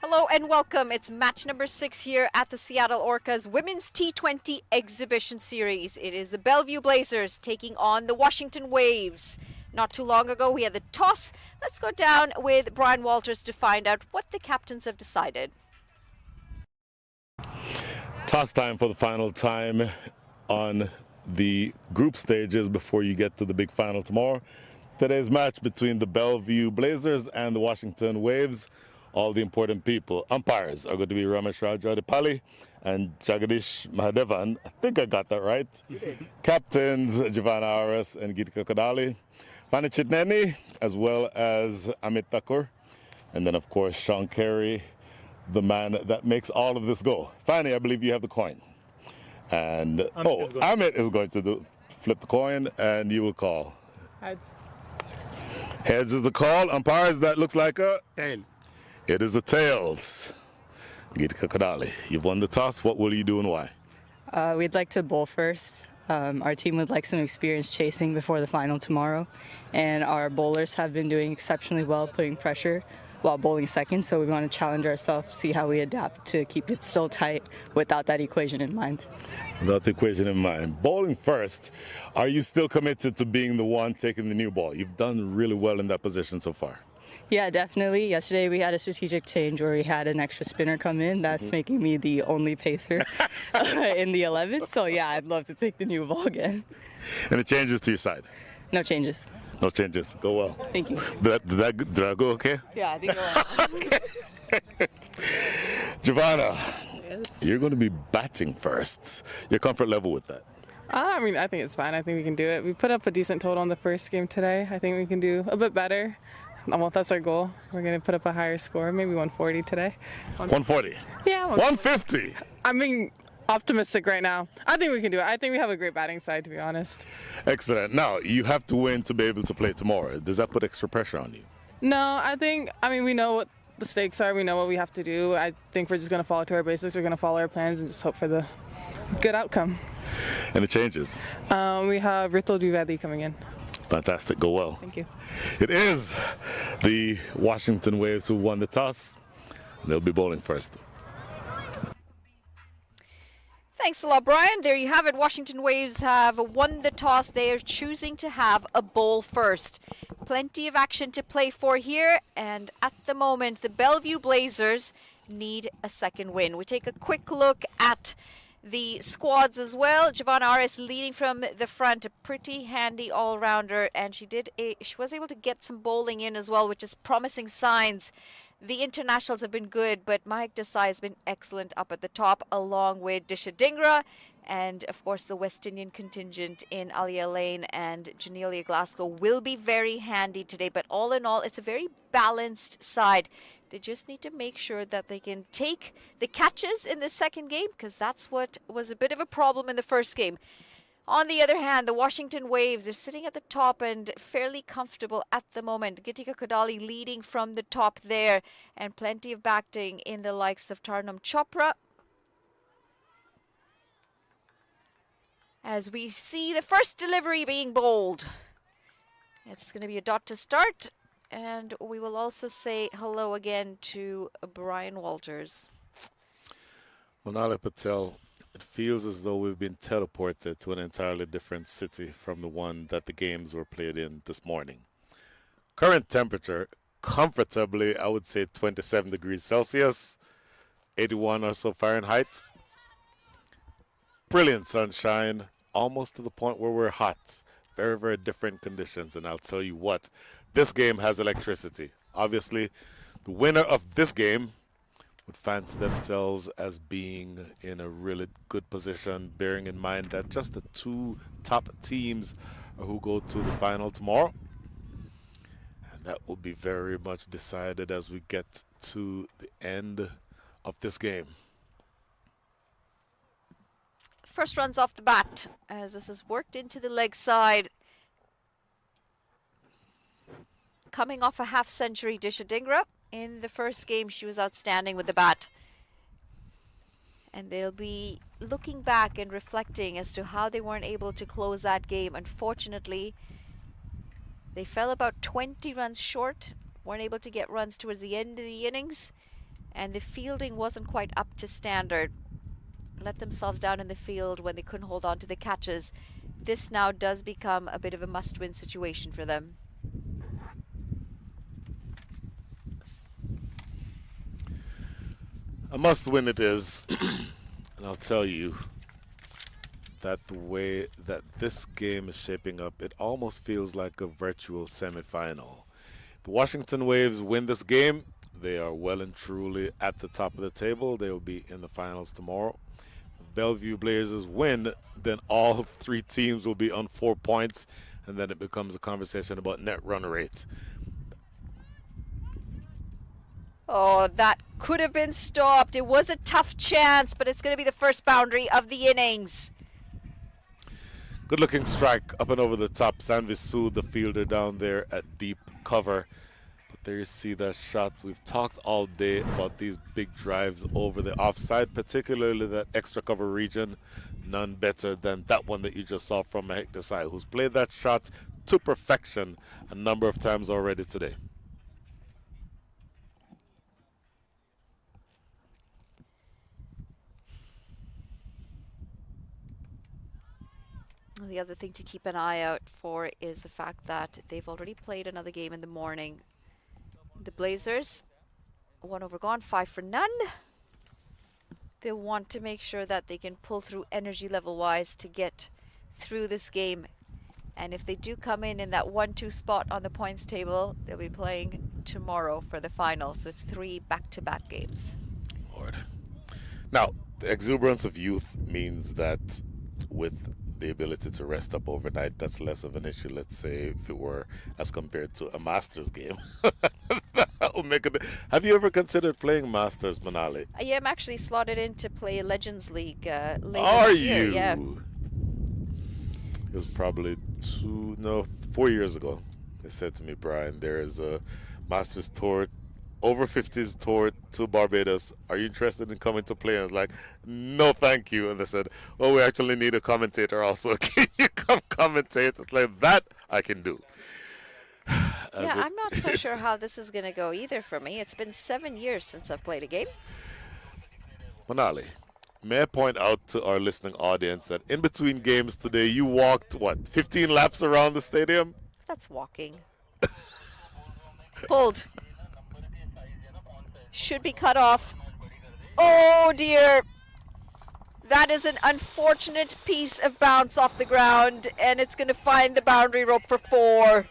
Hello and welcome. It's match number 6 here at the Seattle Orcas Women's T20 Exhibition Series. It is the Bellevue Blazers taking on the Washington Waves. Not too long ago, we had the toss. Let's go down with Brian Walters to find out what the captains have decided. Toss time for the final time on the group stages before you get to the big final tomorrow. Today's match between the Bellevue Blazers and the Washington Waves. All the important people. Umpires are going to be Ramesh Rajadipalli and Jagadish Mahadevan. I think I got that right. Captains Giovanna Aras and Gitika Kodali. Fanny Chitneni, as well as Amit Thakur. And then, of course, Sean Carey, the man that makes all of this go. Fanny, I believe you have the coin. And, Amit is going to flip the coin, and you will call. Heads. Heads is the call. Umpires, that looks like a... Tail. It is the tails. Gitika Kodali, you've won the toss. What will you do and why? We'd like to bowl first. Our team would like some experience chasing before the final tomorrow. And our bowlers have been doing exceptionally well, putting pressure while bowling second. So we want to challenge ourselves, see how we adapt to keep it still tight without that equation in mind. Without the equation in mind. Bowling first, are you still committed to being the one taking the new ball? You've done really well in that position so far. Yeah, definitely. Yesterday we had a strategic change where we had an extra spinner come in. That's making me the only pacer in the 11th. So yeah, I'd love to take the new ball again. And it changes to your side? No changes. No changes. Go well. Thank you. Did I go okay? Yeah, I think it will. Giovanna, Yes. you're going to be batting first. Your comfort level with that? I think it's fine. I think we can do it. We put up a decent total in the first game today. I think we can do a bit better. Well, that's our goal. We're going to put up a higher score, maybe 140 today. 140? Yeah. 150? I'm being optimistic right now. I think we can do it. I think we have a great batting side, to be honest. Excellent. Now, you have to win to be able to play tomorrow. Does that put extra pressure on you? No, we know what the stakes are. We know what we have to do. I think we're just going to follow to our basics. We're going to follow our plans and just hope for the good outcome. And it changes? We have Ritul Dwivedi coming in. Fantastic. Go well. Thank you. It is the Washington Waves who won the toss. They'll be bowling first. Thanks a lot, Brian. There you have it. Washington Waves have won the toss. They are choosing to have a bowl first. Plenty of action to play for here. And at the moment, the Bellevue Blazers need a second win. We take a quick look at the squads as well. Giovanna Aris leading from the front, a pretty handy all-rounder, and she was able to get some bowling in as well, which is promising signs. The internationals have been good, but Mahek Desai has been excellent up at the top, along with Disha Dhingra, and of course the West Indian contingent in Alia Lane and Janelia Glasgow will be very handy today. But all in all, it's a very balanced side. They just need to make sure that they can take the catches in the second game, because that's what was a bit of a problem in the first game. On the other hand, the Washington Waves are sitting at the top and fairly comfortable at the moment. Gitika Kodali leading from the top there, and plenty of batting in the likes of Tarnum Chopra. As we see the first delivery being bowled. It's going to be a dot to start. And we will also say hello again to Brian Walters. Monali Patel, it feels as though we've been teleported to an entirely different city from the one that the games were played in this morning. Current temperature, comfortably, I would say 27 degrees Celsius, 81 or so Fahrenheit. Brilliant sunshine, almost to the point where we're hot. Very, very different conditions, and I'll tell you what, this game has electricity. Obviously, the winner of this game would fancy themselves as being in a really good position, bearing in mind that just the two top teams are who go to the final tomorrow. And that will be very much decided as we get to the end of this game. First runs off the bat, as this is worked into the leg side. Coming off a half-century, Disha Dhingra. In the first game, she was outstanding with the bat. And they'll be looking back and reflecting as to how they weren't able to close that game. Unfortunately, they fell about 20 runs short, weren't able to get runs towards the end of the innings. and the fielding wasn't quite up to standard. Let themselves down in the field when they couldn't hold on to the catches. This now does become a bit of a must-win situation for them. A must-win it is, and I'll tell you that the way that this game is shaping up, it almost feels like a virtual semifinal. If the Washington Waves win this game, they are well and truly at the top of the table. They will be in the finals tomorrow. If Bellevue Blazers win, then all three teams will be on 4 points, and then it becomes a conversation about net run rate. Oh, that could have been stopped. It was a tough chance, but it's going to be the first boundary of the innings. Good looking strike up and over the top. Sanvisu, the fielder down there at deep cover. But there you see that shot. We've talked all day about these big drives over the offside, particularly that extra cover region. None better than that one that you just saw from Mahek Desai, who's played that shot to perfection a number of times already today. The other thing to keep an eye out for is the fact that they've already played another game in the morning. The Blazers, 1 over gone, 5 for none. They'll want to make sure that they can pull through energy level-wise to get through this game. And if they do come in that 1-2 spot on the points table, they'll be playing tomorrow for the final. So it's 3 back-to-back games. Lord. Now, the exuberance of youth means that with the ability to rest up overnight, that's less of an issue, let's say, if it were as compared to a Masters game. That would make a Have you ever considered playing Masters, Manali? I am actually slotted in to play Legends League later Are this year. you? Yeah. It was probably 4 years ago. They said to me, Brian, there is a Masters tour, over 50s tour to Barbados. Are you interested in coming to play? And I was like, no, thank you. And they said, well, we actually need a commentator also. Can you come commentate? It's like, that I can do. Yeah, I'm not so sure how this is going to go either for me. It's been 7 years since I've played a game. Manali, may I point out to our listening audience that in between games today, you walked, 15 laps around the stadium? That's walking. Pulled. Should be cut off. Oh, dear. That is an unfortunate piece of bounce off the ground, and it's going to find the boundary rope for 4.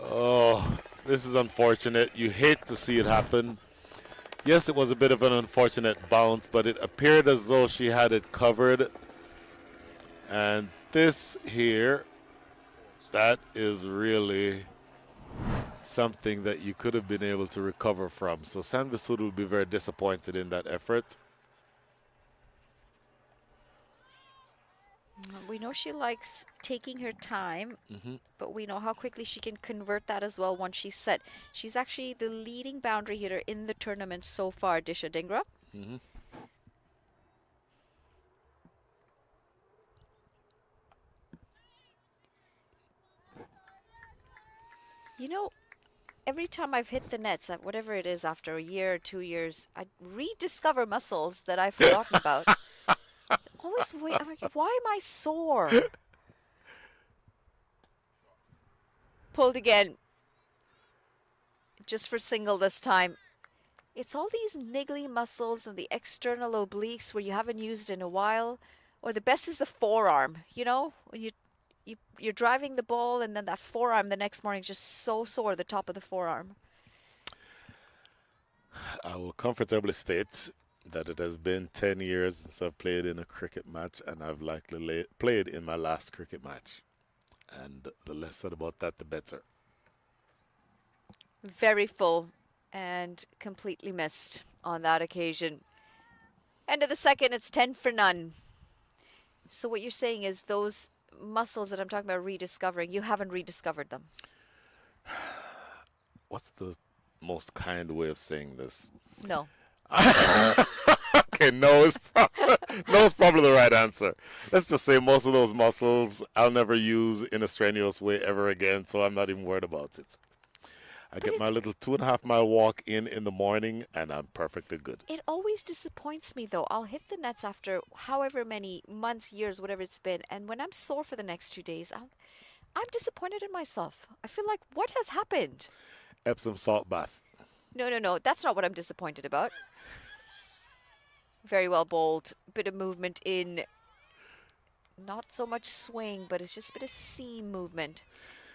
Oh, this is unfortunate. You hate to see it happen. Yes, it was a bit of an unfortunate bounce, but it appeared as though she had it covered. And this here, that is really something that you could have been able to recover from. So Sanvisud will be very disappointed in that effort. We know she likes taking her time, but we know how quickly she can convert that as well once she's set. She's actually the leading boundary hitter in the tournament so far, Disha Dhingra. You know, every time I've hit the nets, whatever it is, after a year or 2 years, I rediscover muscles that I've forgotten about. Always wait. I'm like, why am I sore? Pulled again. Just for single this time. It's all these niggly muscles and the external obliques where you haven't used in a while. Or the best is the forearm. You know, when you're driving the ball and then that forearm the next morning is just so sore, the top of the forearm. I will comfortably state that it has been 10 years since I've played in a cricket match, and I've likely played in my last cricket match. And the less said about that, the better. Very full and completely missed on that occasion. End of the second, it's 10 for none. So what you're saying is those muscles that I'm talking about rediscovering, you haven't rediscovered them. What's the most kind way of saying this? No. Okay, no is probably the right answer. Let's just say most of those muscles I'll never use in a strenuous way ever again, so I'm not even worried about it. I get my little 2.5 mile walk in the morning, and I'm perfectly good. It always disappoints me though. I'll hit the nets after however many months, years, whatever it's been, and when I'm sore for the next 2 days, I'm disappointed in myself. I feel like, what has happened? Epsom salt bath. No. That's not what I'm disappointed about. Very well bowled. Bit of movement in. Not so much swing, but it's just a bit of seam movement.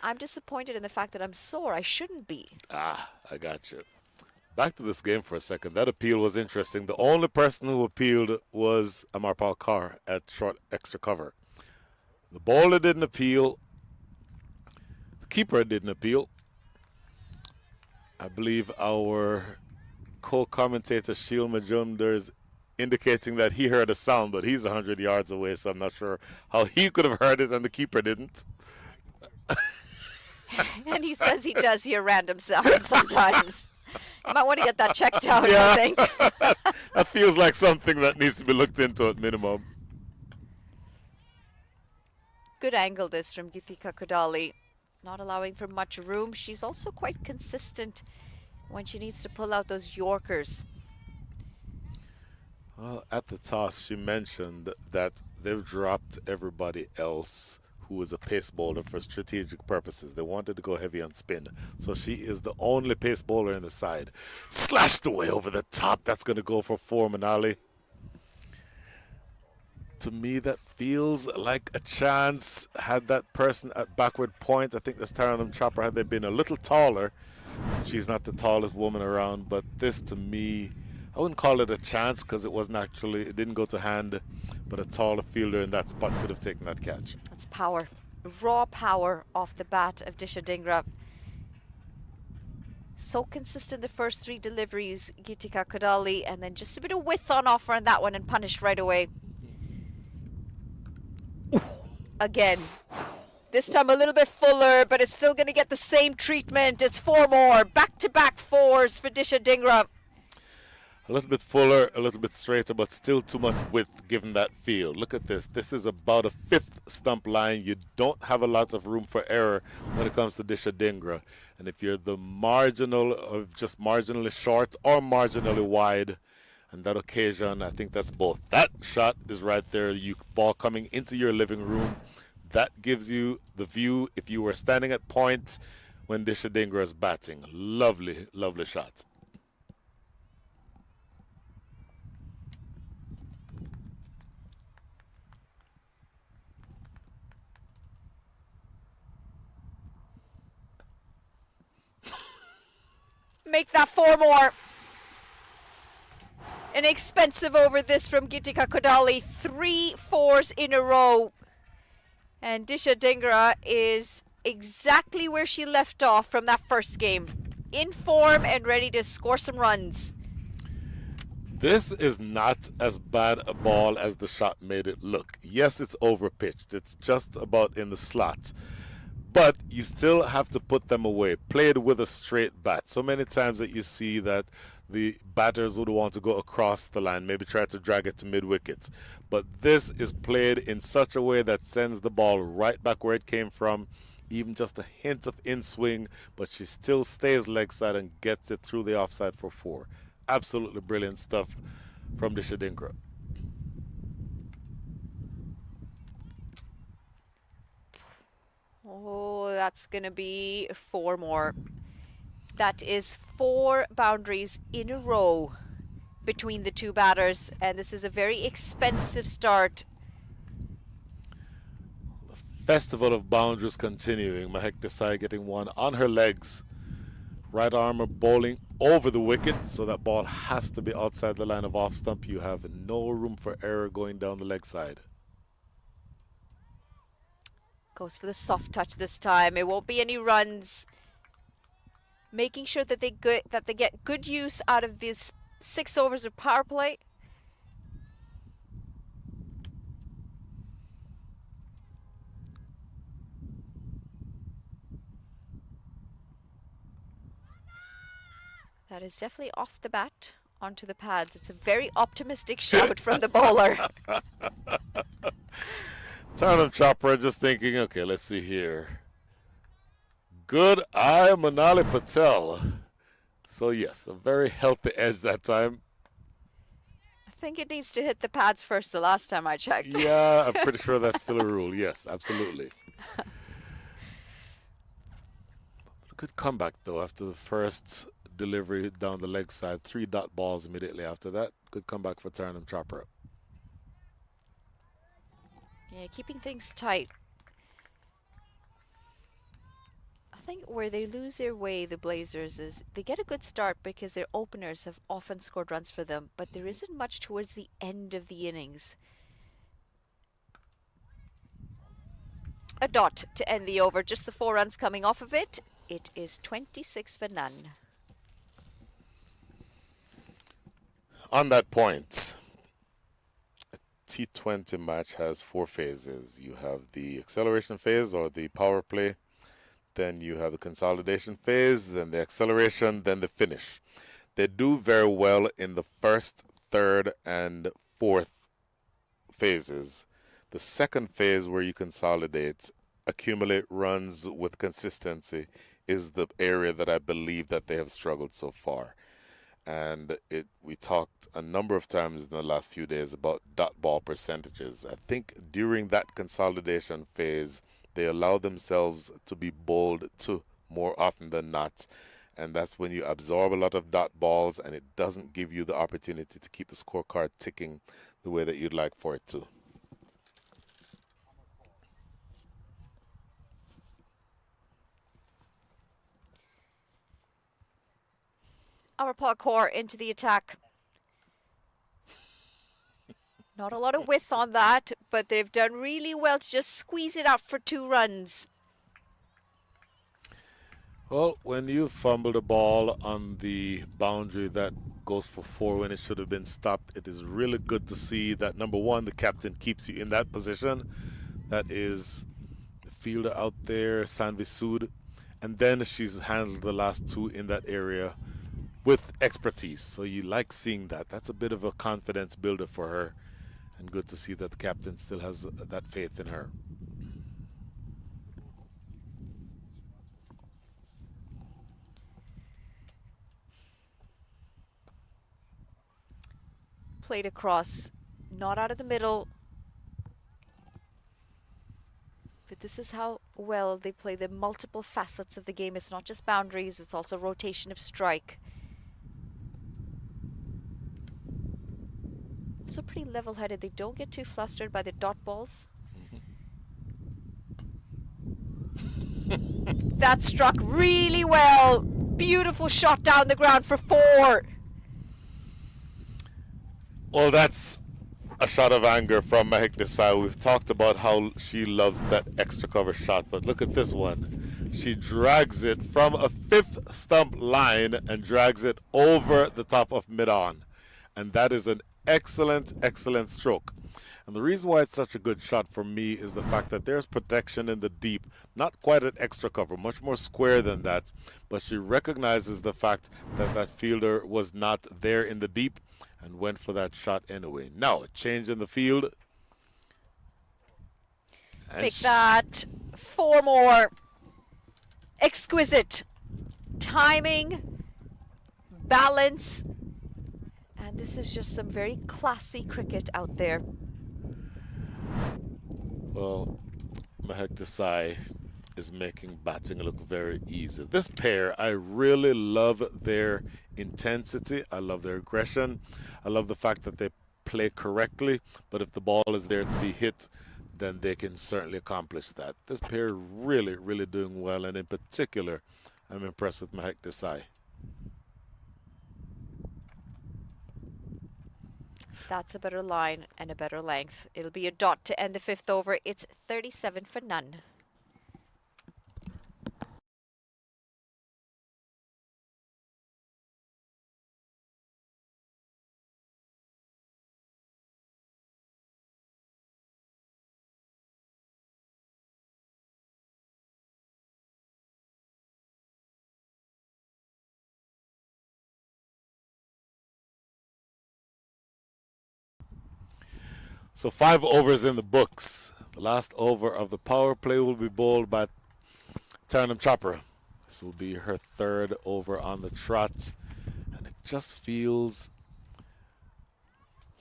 I'm disappointed in the fact that I'm sore. I shouldn't be. Ah, I got you. Back to this game for a second. That appeal was interesting. The only person who appealed was Amarpal Kaur at short extra cover. The bowler didn't appeal. The keeper didn't appeal. I believe our co-commentator Sheil Majumder is indicating that he heard a sound, but he's 100 yards away, so I'm not sure how he could have heard it and the keeper didn't. And he says he does hear random sounds sometimes. You might want to get that checked out, Yeah. I think. That feels like something that needs to be looked into at minimum. Good angle this from Geetika Kodali. Not allowing for much room. She's also quite consistent when she needs to pull out those Yorkers. Well, at the toss, she mentioned that they've dropped everybody else who was a pace bowler for strategic purposes. They wanted to go heavy on spin. So she is the only pace bowler in the side. Slashed away over the top. That's going to go for 4, Manali. To me, that feels like a chance. Had that person at backward point, I think this Taranum Chopper, had they been a little taller, she's not the tallest woman around, but this to me, I wouldn't call it a chance because it didn't go to hand, but a taller fielder in that spot could have taken that catch. That's power. Raw power off the bat of Disha Dhingra. So consistent the first 3 deliveries, Geetika Kodali, and then just a bit of width on offer on that one and punished right away. Again. This time a little bit fuller, but it's still going to get the same treatment. It's 4 more. Back-to-back 4s for Disha Dhingra. A little bit fuller, a little bit straighter, but still too much width given that field. Look at this. This is about a 5th stump line. You don't have a lot of room for error when it comes to Disha Dhingra. And if you're the marginal of just marginally short or marginally wide, on that occasion, I think that's both. That shot is right there. You ball coming into your living room. That gives you the view if you were standing at point when Disha Dhingra is batting. Lovely, lovely shot. Make that 4 more. An expensive over this from Geetika Kodali. 3 4s in a row. And Disha Dhingra is exactly where she left off from that first game. In form and ready to score some runs. This is not as bad a ball as the shot made it look. Yes, it's overpitched. It's just about in the slot. But you still have to put them away. Played with a straight bat. So many times that you see that the batters would want to go across the line, maybe try to drag it to mid-wickets. But this is played in such a way that sends the ball right back where it came from, even just a hint of in-swing, but she still stays leg side and gets it through the offside for 4. Absolutely brilliant stuff from Disha Dhingra. Oh, that's going to be 4 more. That is 4 boundaries in a row between the 2 batters, and this is a very expensive start. The festival of boundaries continuing. Mahek Desai getting one on her legs. Right armer bowling over the wicket, so that ball has to be outside the line of off stump. You have no room for error going down the leg side. Goes for the soft touch this time. It won't be any runs. Making sure that they get good use out of these 6 overs of power play. That is definitely off the bat onto the pads. It's a very optimistic shout from the bowler. Taranum Chopra just thinking, okay, let's see here. Good eye, Manali Patel. So yes, a very healthy edge that time. I think it needs to hit the pads first the last time I checked. Yeah, I'm pretty sure that's still a rule. Yes, absolutely. Good comeback though after the first delivery down the leg side. 3 dot balls immediately after that. Good comeback for Turnham Chopra. Yeah, keeping things tight. I think where they lose their way, the Blazers, is they get a good start because their openers have often scored runs for them, but there isn't much towards the end of the innings. A dot to end the over, just the 4 runs coming off of it. It is 26 for none. On that point, a T20 match has 4 phases. You have the acceleration phase or the power play, then you have the consolidation phase, then the acceleration, then the finish. They do very well in the first, third, and fourth phases. The second phase, where you consolidate, accumulate runs with consistency, is the area that I believe that they have struggled so far. And we talked a number of times in the last few days about dot ball percentages. I think during that consolidation phase, they allow themselves to be bowled to more often than not. And that's when you absorb a lot of dot balls, and it doesn't give you the opportunity to keep the scorecard ticking the way that you'd like for it to. Our parkour into the attack. Not a lot of width on that, but they've done really well to just squeeze it out for 2 runs. Well, when you fumble the ball on the boundary that goes for 4 when it should have been stopped, it is really good to see that, number one, the captain keeps you in that position. That is the fielder out there, Sanvi Sood. And then she's handled the last 2 in that area with expertise. So you like seeing that. That's a bit of a confidence builder for her. And good to see that the captain still has that faith in her. Played across, not out of the middle. But this is how well they play the multiple facets of the game. It's not just boundaries, it's also rotation of strike. So pretty level-headed. They don't get too flustered by the dot balls. That struck really well. Beautiful shot down the ground for 4. Well, that's a shot of anger from Mahek Desai. We've talked about how she loves that extra cover shot, but look at this one. She drags it from a 5th stump line and drags it over the top of mid-on. And that is an excellent, excellent stroke. And the reason why it's such a good shot for me is the fact that there's protection in the deep, not quite an extra cover, much more square than that. But she recognizes the fact that that fielder was not there in the deep and went for that shot anyway. Now, a change in the field. And Pick that. 4 more. Exquisite. Timing, balance. And this is just some very classy cricket out there. Well, Mahek Desai is making batting look very easy. This pair, I really love their intensity. I love their aggression. I love the fact that they play correctly, but if the ball is there to be hit, then they can certainly accomplish that. This pair really, really doing well, and in particular, I'm impressed with Mahek Desai. That's a better line and a better length. It'll be a dot to end the 5th over. It's 37 for none. So 5 overs in the books. The last over of the power play will be bowled by Turnham Chopra. This will be her third over on the trot, and it just feels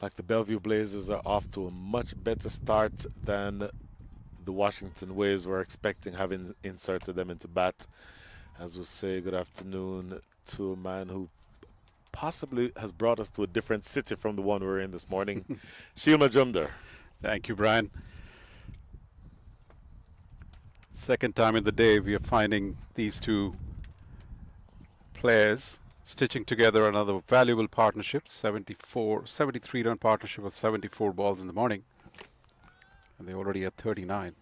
like the Bellevue Blazers are off to a much better start than the Washington Waves were expecting, having inserted them into bat. As we say, good afternoon to a man who possibly has brought us to a different city from the one we were in this morning, Sheil Majumdar. Thank you, Brian. Second time in the day we are finding these two players stitching together another valuable partnership, 73-run partnership of 74 balls in the morning. And they're already at 39.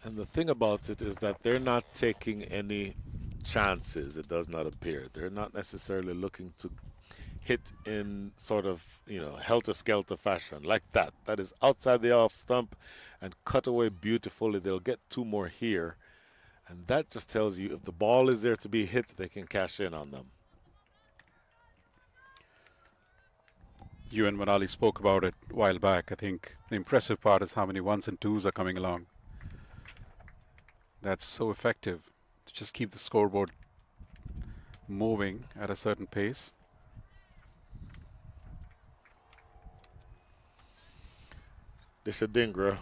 And the thing about it is that they're not taking any chances, it does not appear. They're not necessarily looking to hit in sort of, helter-skelter fashion like that. That is outside the off stump and cut away beautifully. They'll get two more here. And that just tells you if the ball is there to be hit, they can cash in on them. You and Manali spoke about it a while back. I think the impressive part is how many ones and twos are coming along. That's so effective to just keep the scoreboard moving at a certain pace. Dishadingra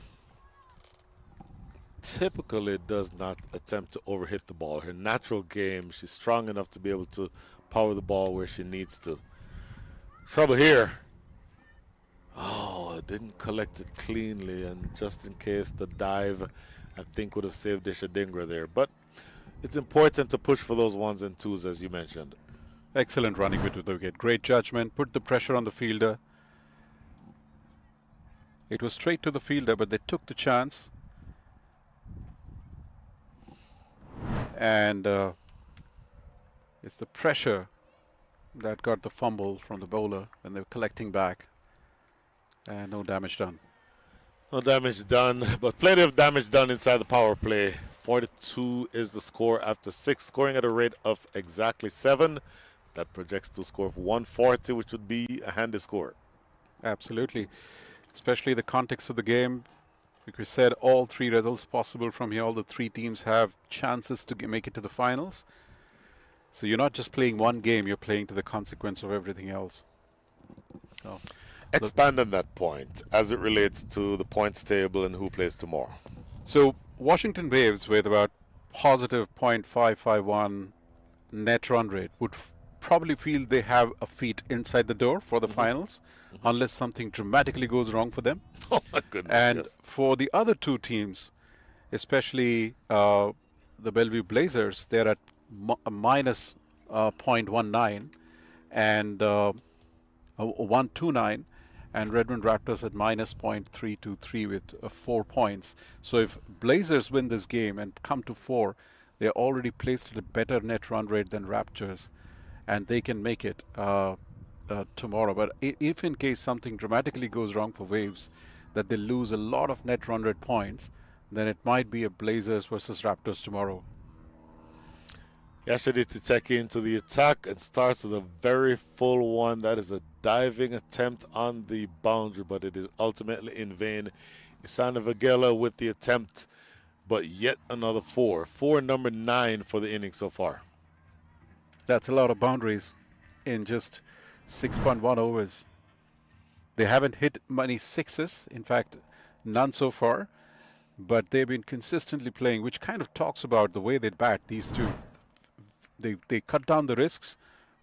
typically does not attempt to overhit the ball. Her natural game, she's strong enough to be able to power the ball where she needs to. Trouble here. Oh, didn't collect it cleanly, and just in case the dive, I think, would have saved Dishadingra there. But it's important to push for those ones and twos, as you mentioned. Excellent running with the wicket. Great judgment. Put the pressure on the fielder. It was straight to the fielder, but they took the chance. And it's the pressure that got the fumble from the bowler when they were collecting back. And no damage done. No damage done, but plenty of damage done inside the power play. 42 is the score after 6, scoring at a rate of exactly 7. That projects to a score of 140, which would be a handy score. Absolutely. Especially the context of the game. Like we said, all three results possible from here. All the three teams have chances to make it to the finals. So you're not just playing one game, you're playing to the consequence of everything else. So, expand on that point as it relates to the points table and who plays tomorrow. So Washington Waves with about positive .551 net run rate would probably feel they have a feet inside the door for the finals, unless something dramatically goes wrong for them. Oh my goodness. And yes. for the other two teams, especially the Bellevue Blazers, they're at minus .19 and 129, and Redmond Raptors at minus .323 with 4 points. So if Blazers win this game and come to 4, they're already placed at a better net run rate than Raptors, and they can make it tomorrow. But if in case something dramatically goes wrong for Waves, that they lose a lot of net run rate points, then it might be a Blazers versus Raptors tomorrow. Yashadi Titeki into the attack and starts with a very full one. That is a diving attempt on the boundary, but it is ultimately in vain. Isana Vagela with the attempt, but yet another 4. Number 9 for the inning so far. That's a lot of boundaries in just 6.1 overs. They haven't hit many sixes, in fact, none so far, but they've been consistently playing, which kind of talks about the way they bat, these two. They cut down the risks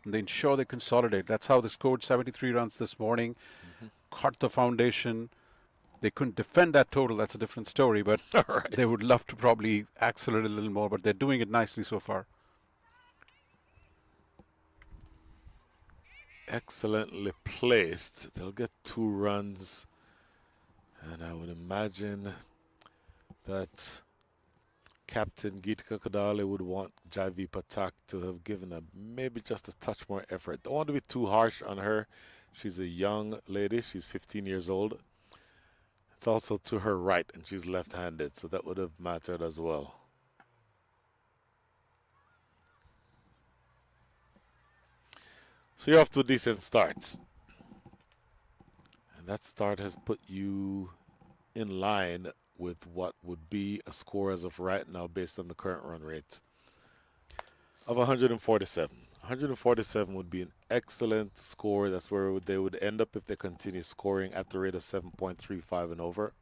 and they ensure they consolidate. That's how they scored 73 runs this morning, cut the foundation. They couldn't defend that total. That's a different story, but Right. They would love to probably accelerate a little more, but they're doing it nicely so far. Excellently placed. They'll get 2 runs, and I would imagine that Captain Geetika Kodale would want Jaivi Patak to have given her maybe just a touch more effort. Don't want to be too harsh on her. She's a young lady. She's 15 years old. It's also to her right, and she's left-handed, so that would have mattered as well. So you're off to a decent start. And that start has put you in line with what would be a score as of right now based on the current run rate of 147. 147 would be an excellent score. That's where they would end up if they continue scoring at the rate of 7.35 and over.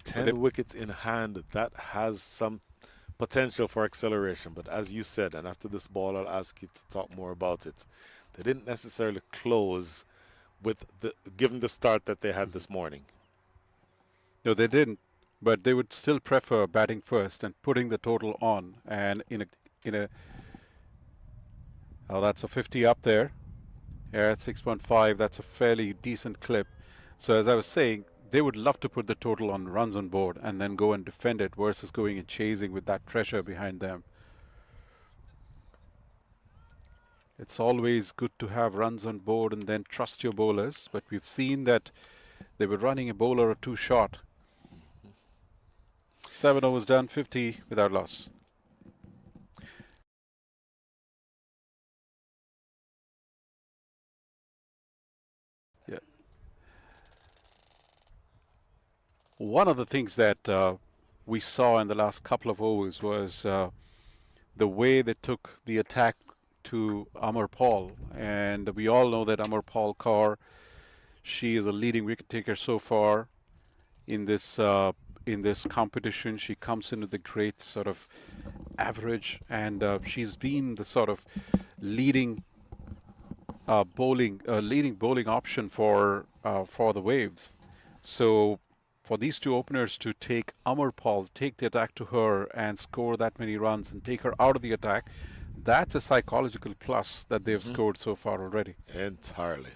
10 wickets in hand, that has some potential for acceleration. But as you said, and after this ball, I'll ask you to talk more about it. They didn't necessarily close with given the start that they had this morning. No, they didn't, but they would still prefer batting first and putting the total on. And oh, that's a 50 up there. Yeah, at 6.5, that's a fairly decent clip. So as I was saying, they would love to put the total on runs on board and then go and defend it versus going and chasing with that pressure behind them. It's always good to have runs on board and then trust your bowlers, but we've seen that they were running a bowler or two short. 7 overs done, 50 without loss. Yeah. One of the things that we saw in the last couple of overs was the way they took the attack to Amar Paul. And we all know that Amar Paul Kaur, she is a leading wicket taker so far in this competition. She comes in with a great sort of average, and she's been the sort of leading bowling option for the Waves. So for these two openers to take Amar Paul, take the attack to her and score that many runs and take her out of the attack, that's a psychological plus that they've scored so far already. Entirely.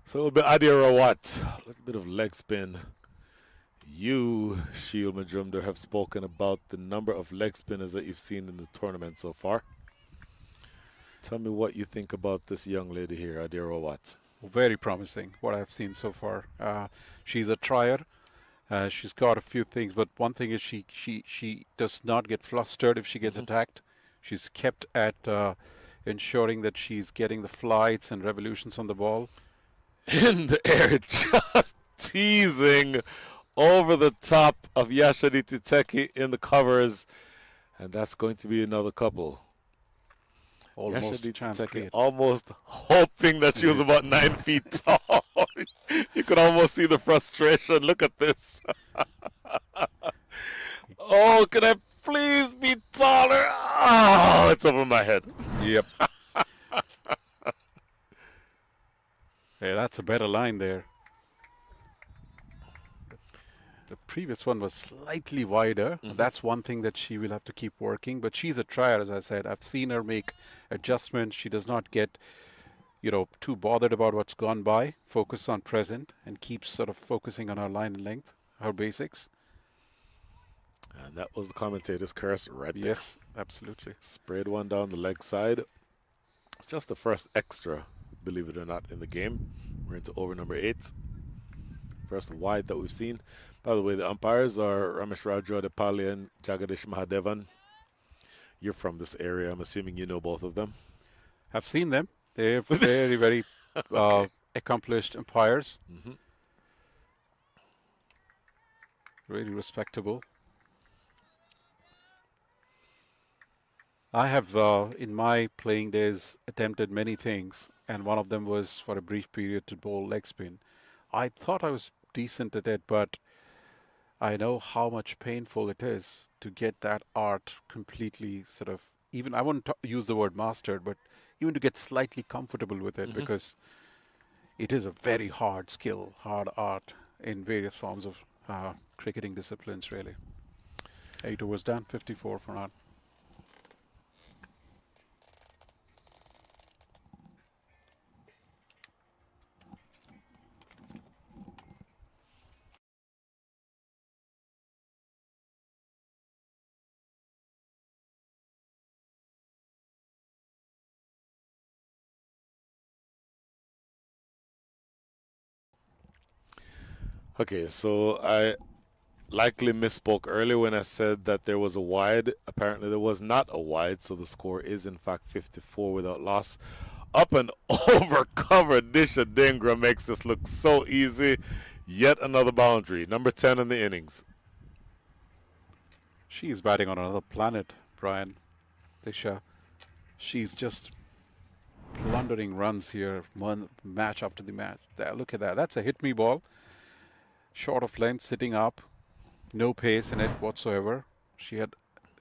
So a little bit Adir Rawat, a little bit of leg spin. You, Shiel Majumdar, have spoken about the number of leg spinners that you've seen in the tournament so far. Tell me what you think about this young lady here, Adir Rawat. Very promising, what I've seen so far. She's a trier. She's got a few things, but one thing is she does not get flustered if she gets attacked. She's kept at ensuring that she's getting the flights and revolutions on the ball. In the air, just teasing over the top of Yashaditi Teki in the covers, and that's going to be another couple. Almost chance created. Almost hoping that she was about 9 feet tall. You could almost see the frustration. Look at this. Oh, can I please be taller? Oh, it's over my head. Yep. Yeah, that's a better line there. The previous one was slightly wider. That's one thing that she will have to keep working. But she's a trier, as I said. I've seen her make adjustments. She does not get, too bothered about what's gone by. Focus on present and keeps sort of focusing on her line and length, her basics. And that was the commentator's curse right there. Yes, absolutely. Sprayed one down the leg side. It's just the first extra, believe it or not, in the game. We're into over number 8. First wide that we've seen. By the way, the umpires are Ramesh Rajwadepalli and Jagadish Mahadevan. You're from this area. I'm assuming you know both of them. I've seen them. They're very, very accomplished umpires. Really respectable. I have, in my playing days, attempted many things, and one of them was for a brief period to bowl leg spin. I thought I was decent at it, but I know how much painful it is to get that art completely sort of, even, I wouldn't use the word mastered, but even to get slightly comfortable with it, because it is a very hard skill, hard art in various forms of cricketing disciplines, really. 8 overs done, 54 for not. Okay, so I likely misspoke earlier when I said that there was a wide. Apparently there was not a wide, so the score is in fact 54 without loss. Up and over cover. Disha Dingra makes this look so easy. Yet another boundary. Number 10 in the innings. She's batting on another planet, Brian. Disha. She's just plundering runs here, one match after the match. There, look at that. That's a hit me ball. Short of length, sitting up. No pace in it whatsoever. She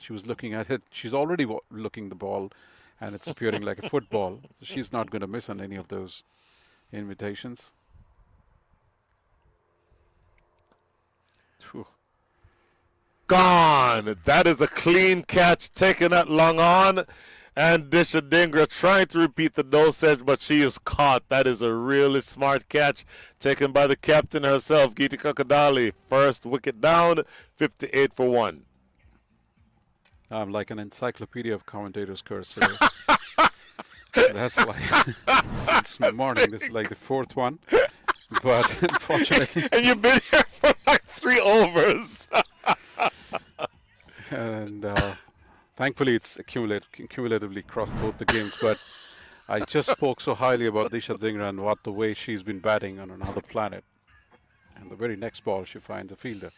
was looking at it. She's already looking the ball, and it's appearing like a football. So she's not going to miss on any of those invitations. Whew. Gone. That is a clean catch, taking that long on. And Disha Dingra trying to repeat the dosage, but she is caught. That is a really smart catch taken by the captain herself, Geetika Kadali. First wicket down, 58 for 1. I'm like an encyclopedia of commentators' curse today. That's like since morning. This is like the fourth one, but unfortunately. And you've been here for like 3 overs. And thankfully, it's cumulatively crossed both the games. But I just spoke so highly about Disha Dingra and the way she's been batting on another planet. And the very next ball, she finds a fielder.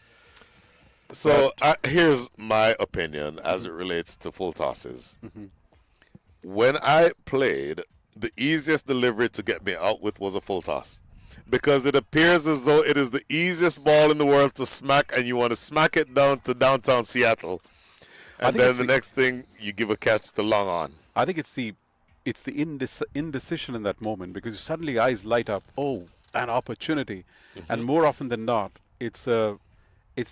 So here's my opinion as it relates to full tosses. When I played, the easiest delivery to get me out with was a full toss. Because it appears as though it is the easiest ball in the world to smack, and you want to smack it down to downtown Seattle. And then the next thing, you give a catch to long on. I think it's the indecision in that moment, because suddenly eyes light up. Oh, an opportunity. And more often than not, it's the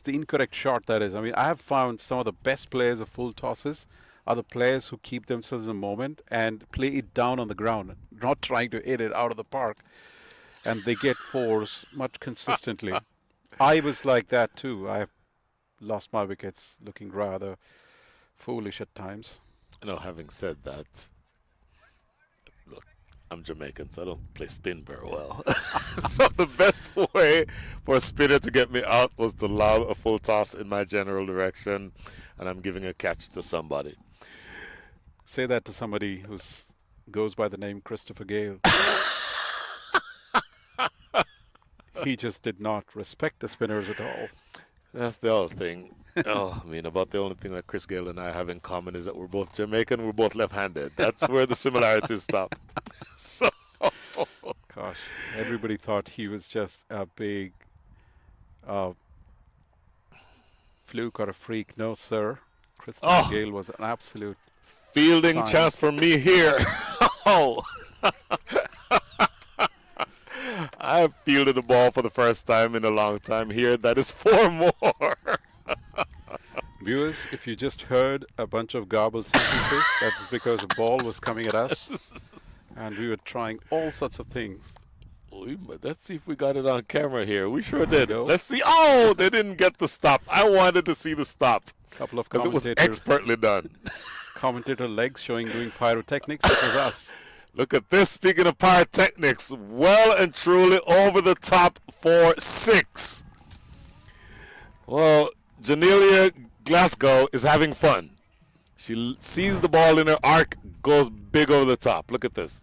incorrect shot that is. I mean, I have found some of the best players of full tosses are the players who keep themselves in the moment and play it down on the ground, not trying to hit it out of the park. And they get fours much consistently. I was like that too. I have lost my wickets looking rather foolish at times. Having said that, look, I'm Jamaican, so I don't play spin very well. So the best way for a spinner to get me out was to lob a full toss in my general direction, and I'm giving a catch to somebody. Say that to somebody who goes by the name Christopher Gale. He just did not respect the spinners at all. That's the other thing. About the only thing that Chris Gale and I have in common is that we're both Jamaican, we're both left-handed. That's where the similarities stop. So, gosh, everybody thought he was just a big fluke or a freak. No, sir. Christopher Gale was an absolute fielding science. chance for me here. I have fielded the ball for the first time in a long time here. That is 4 more. Viewers, if you just heard a bunch of garbled sentences, that's because a ball was coming at us, and we were trying all sorts of things. Let's see if we got it on camera here. We sure did. Let's see. Oh, they didn't get the stop. I wanted to see the stop. Couple of because it was expertly done. Commentator legs doing pyrotechnics. It was us. Look at this. Speaking of pyrotechnics, well and truly over the top for 6. Well, Janelia Glasgow is having fun. She sees the ball in her arc, goes big over the top. Look at this.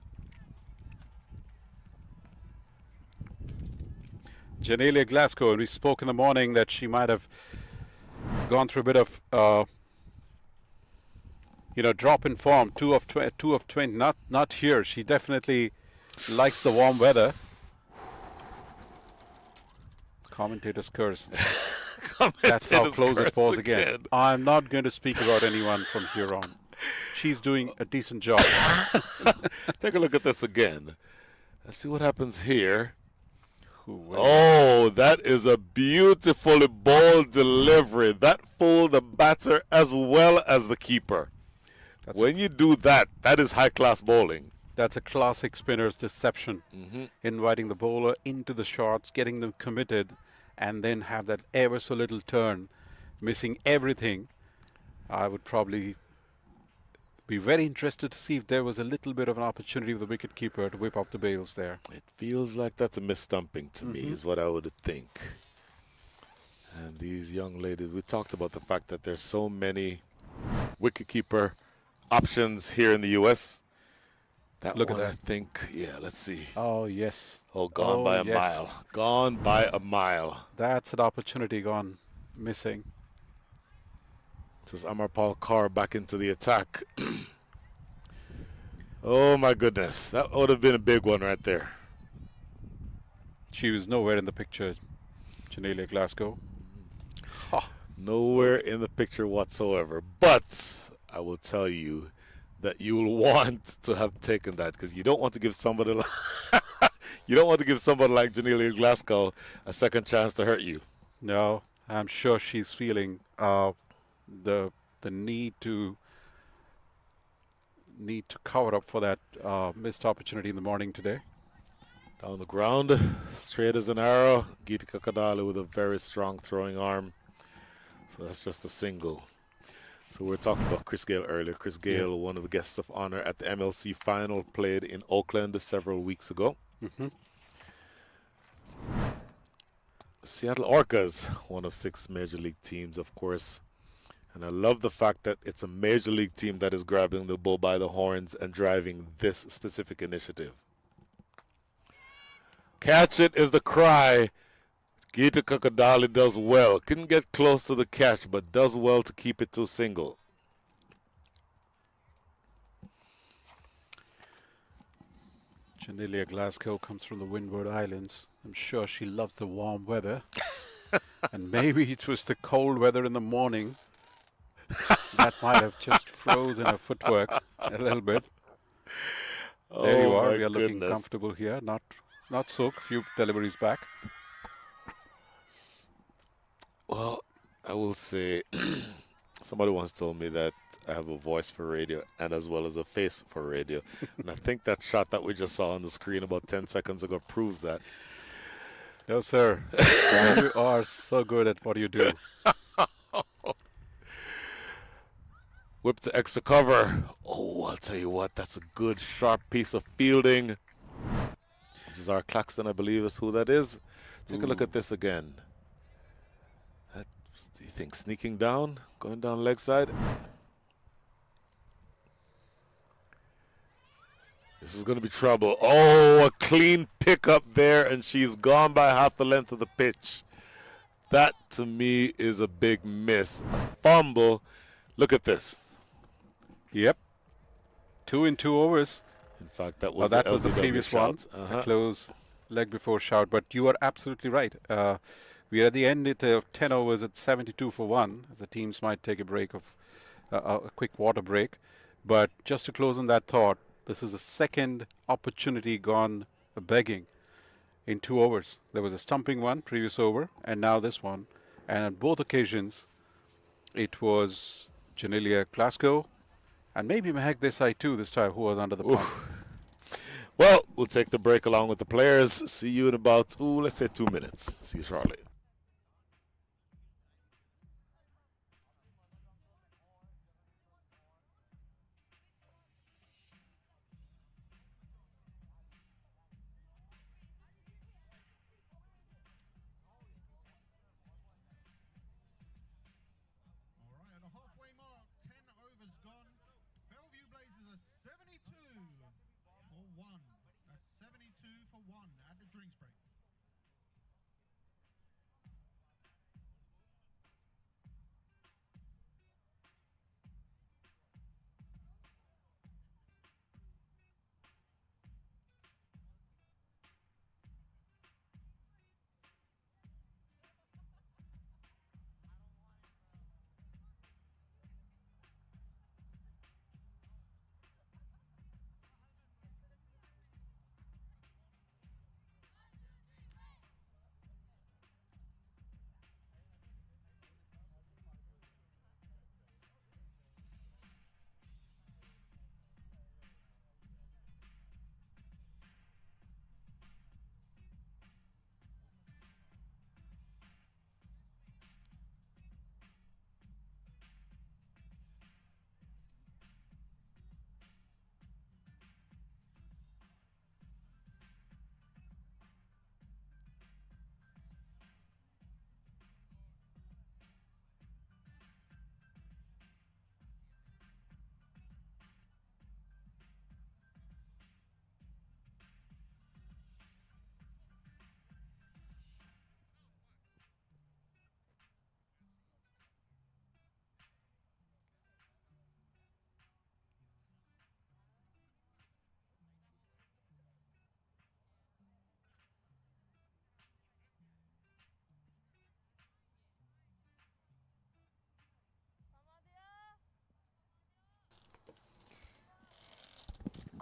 Janelia Glasgow, and we spoke in the morning that she might have gone through a bit of drop in form. 2 of 20. Not here. She definitely likes the warm weather. Commentators curse. That's how close it was again. I'm not going to speak about anyone from here on. She's doing a decent job. Take a look at this again. Let's see what happens here. Oh, that is a beautifully bold delivery. That fooled the batter as well as the keeper. When you do that, that is high-class bowling. That's a classic spinner's deception. Inviting the bowler into the shots, getting them committed, and then have that ever so little turn, missing everything. I would probably be very interested to see if there was a little bit of an opportunity for the wicketkeeper to whip up the bails there. It feels like that's a misstumping to me, is what I would think. And these young ladies, we talked about the fact that there's so many wicketkeeper options here in the U.S. That Look at one, I that. think, yeah, let's see. Oh, yes. Oh, gone by a yes. mile. Gone by a mile. That's an opportunity gone missing. This is Amar Paul Carr back into the attack. Oh, my goodness. That would have been a big one right there. She was nowhere in the picture, Janelia Glasgow. Nowhere in the picture whatsoever. But I will tell you that you will want to have taken that, because you don't want to give somebody like you don't want to give somebody like Janelia Glasgow a second chance to hurt you. No, I'm sure she's feeling the need to cover up for that missed opportunity in the morning today. Down the ground, straight as an arrow. Geeta Kakadali with a very strong throwing arm. So that's just a single. So we were talking about Chris Gale earlier. Chris Gale, one of the guests of honor at the MLC final, played in Oakland several weeks ago. Mm-hmm. Seattle Orcas, one of 6 major league teams, of course. And I love the fact that it's a major league team that is grabbing the bull by the horns and driving this specific initiative. Catch it is the cry. Geeta Kakadali does well. Couldn't get close to the catch, but does well to keep it to a single. Janelia Glasgow comes from the Windward Islands. I'm sure she loves the warm weather. And maybe it was the cold weather in the morning that might have just frozen her footwork a little bit. There you are. We are looking comfortable here. Not soaked. A few deliveries back. Well, I will say, somebody once told me that I have a voice for radio and as well as a face for radio. And I think that shot that we just saw on the screen about 10 seconds ago proves that. No, sir. You are so good at what you do. Whip to extra cover. Oh, I'll tell you what, that's a good, sharp piece of fielding. Jazar Claxton, I believe, is who that is. Take a look at this again. Do you think sneaking down, going down leg side? This is going to be trouble. Oh, a clean pickup there, and she's gone by half the length of the pitch. That, to me, is a big miss. A fumble. Look at this. Yep. 2 in 2 overs. In fact, that was the previous shout. one. A close leg before shout. But you are absolutely right. We are at the end of 10 overs at 72 for 1, as the teams might take a break of a quick water break. But just to close on that thought, this is the second opportunity gone begging in 2 overs. There was a stumping one previous over, and now this one. And on both occasions, it was Janelia Glasgow and maybe Mehak Desai too this time, who was under the pump. Well, we'll take the break along with the players. See you in about, let's say 2 minutes. See you shortly. Overs gone. Bellevue Blazers are 72 for 1. That's 72 for 1 at the drinks break.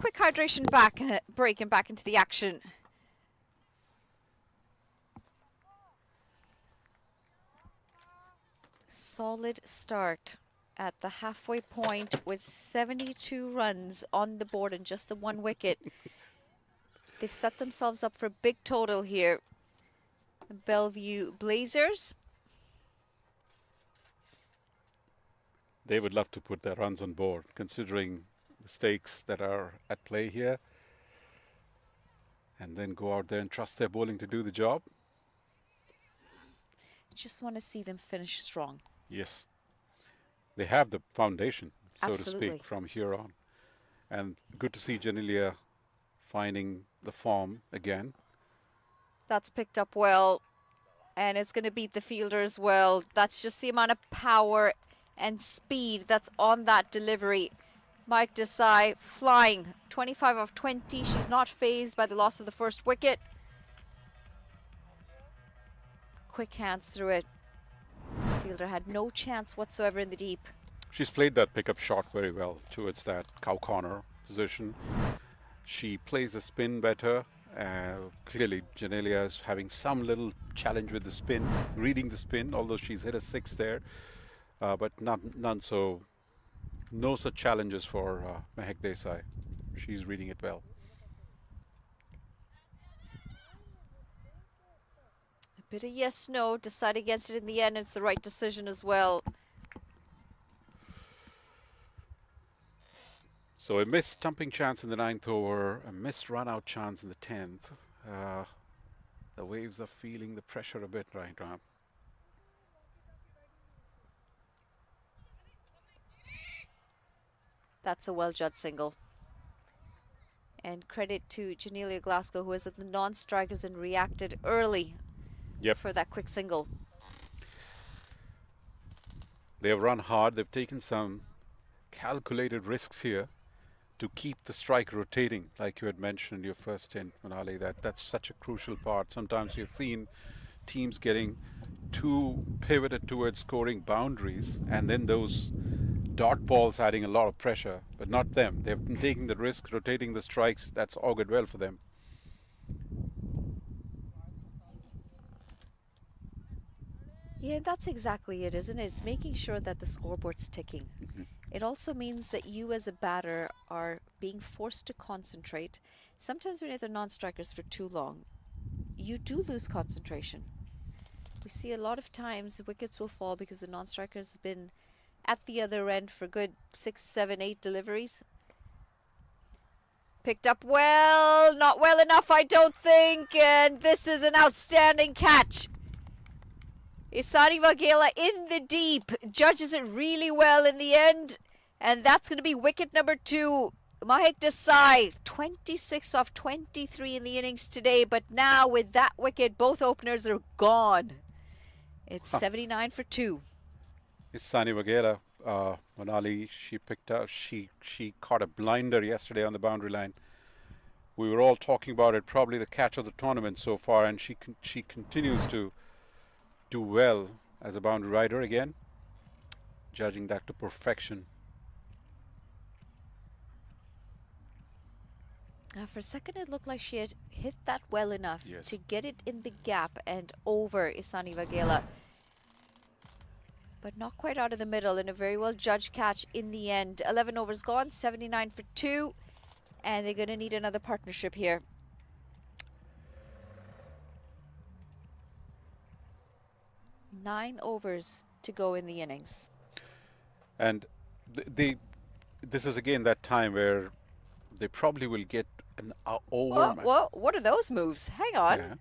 quick hydration break and back into the action. Solid start at the halfway point with 72 runs on the board and just the one wicket. They've set themselves up for a big total here. Bellevue Blazers. They would love to put their runs on board, considering the stakes that are at play here. And then go out there and trust their bowling to do the job. Just want to see them finish strong. Yes. They have the foundation, so Absolutely. to speak, from here on. And good to see Janelia finding the form again. That's picked up well, and it's going to beat the fielder as well. That's just the amount of power and speed that's on that delivery. Mike Desai flying 25 of 20. She's not phased by the loss of the first wicket. Quick hands through it. Fielder had no chance whatsoever in the deep. She's played that pickup shot very well towards that cow corner position. She plays the spin better. Clearly, Janelia is having some little challenge with the spin, reading the spin, although she's hit a 6 there. But no such challenges for Mahek Desai. She's reading it well. A bit of yes, no, decide against it in the end. It's the right decision as well. So a missed stumping chance in the 9th over, a missed run-out chance in the 10th. The Waves are feeling the pressure a bit right now. That's a well-judged single. And credit to Janelia Glasgow, who was at the non-strikers and reacted early for that quick single. They have run hard. They've taken some calculated risks here to keep the strike rotating, like you had mentioned in your first stint, Manali. That's such a crucial part. Sometimes you've seen teams getting too pivoted towards scoring boundaries, and then those dot balls adding a lot of pressure, but not them. They've been taking the risk, rotating the strikes. That's augured well for them. Yeah, that's exactly it, isn't it? It's making sure that the scoreboard's ticking. It also means that you as a batter are being forced to concentrate. Sometimes when you're the non-strikers for too long, you do lose concentration. We see a lot of times wickets will fall because the non-strikers have been at the other end for good 6, 7, 8 deliveries. Picked up well, not well enough, I don't think, and this is an outstanding catch. Isani Vaghela in the deep, judges it really well in the end, and that's going to be wicket number 2. Mahek Desai, 26 off 23 in the innings today, but now with that wicket, both openers are gone. It's 79 for 2. Isani Vaghela, Manali, she picked up, she caught a blinder yesterday on the boundary line. We were all talking about it, probably the catch of the tournament so far, and she continues to do well as a boundary rider again, judging that to perfection. For a second, it looked like she had hit that well enough to get it in the gap and over Isani Vaghela. But not quite out of the middle, and a very well judged catch in the end. 11 overs gone, 79 for 2, and they're going to need another partnership here. Nine overs to go in the innings. And this is again that time where they probably will get an over. Whoa, what are those moves? Hang on. Yeah.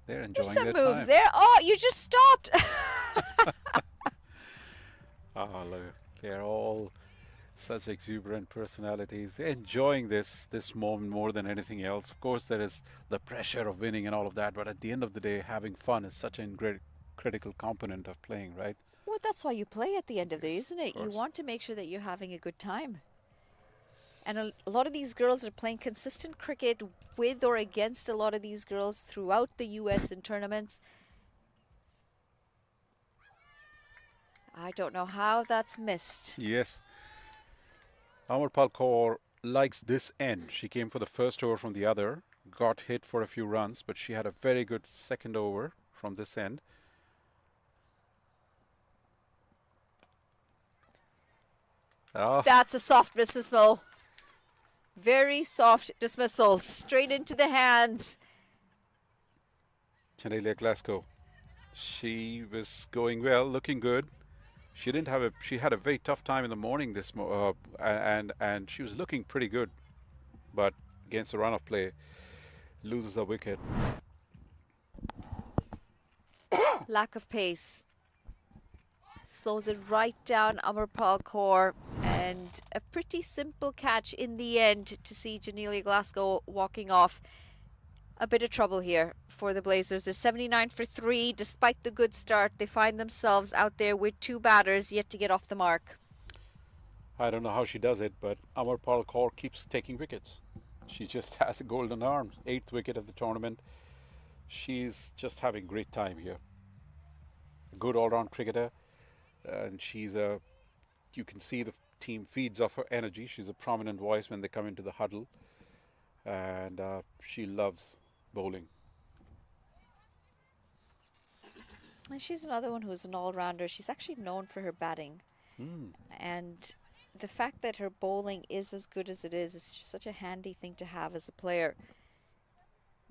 They're enjoying There's some their moves time. there. Oh, you just stopped. Look, they're all such exuberant personalities. They're enjoying this moment more than anything else. Of course, there is the pressure of winning and all of that, but at the end of the day, having fun is such a critical component of playing, right? Well, that's why you play at the end of the day, isn't it? Of You course. want to make sure that you're having a good time. And a lot of these girls are playing consistent cricket with or against a lot of these girls throughout the US in tournaments. I don't know how that's missed. Yes. Amarpal Kaur likes this end. She came for the first over from the other, got hit for a few runs, but she had a very good second over from this end. Oh, That's a soft dismissal. Very soft dismissal. Straight into the hands. Channelia Glasgow. She was going well, looking good. She didn't have a. She had a very tough time in the morning and she was looking pretty good, but against the run of play, loses a wicket. Lack of pace. Slows it right down Amarpal Kaur, and a pretty simple catch in the end to see Janelia Glasgow walking off. A bit of trouble here for the Blazers. They're 79 for 3. Despite the good start, they find themselves out there with 2 batters yet to get off the mark. I don't know how she does it, but Amarpal Kaur keeps taking wickets. She just has a golden arm. 8th wicket of the tournament. She's just having great time here. Good all-round cricketer, and you can see the team feeds off her energy. She's a prominent voice when they come into the huddle, and she loves bowling. And she's another one who's an all-rounder. She's actually known for her batting. And the fact that her bowling is as good as it is just such a handy thing to have as a player.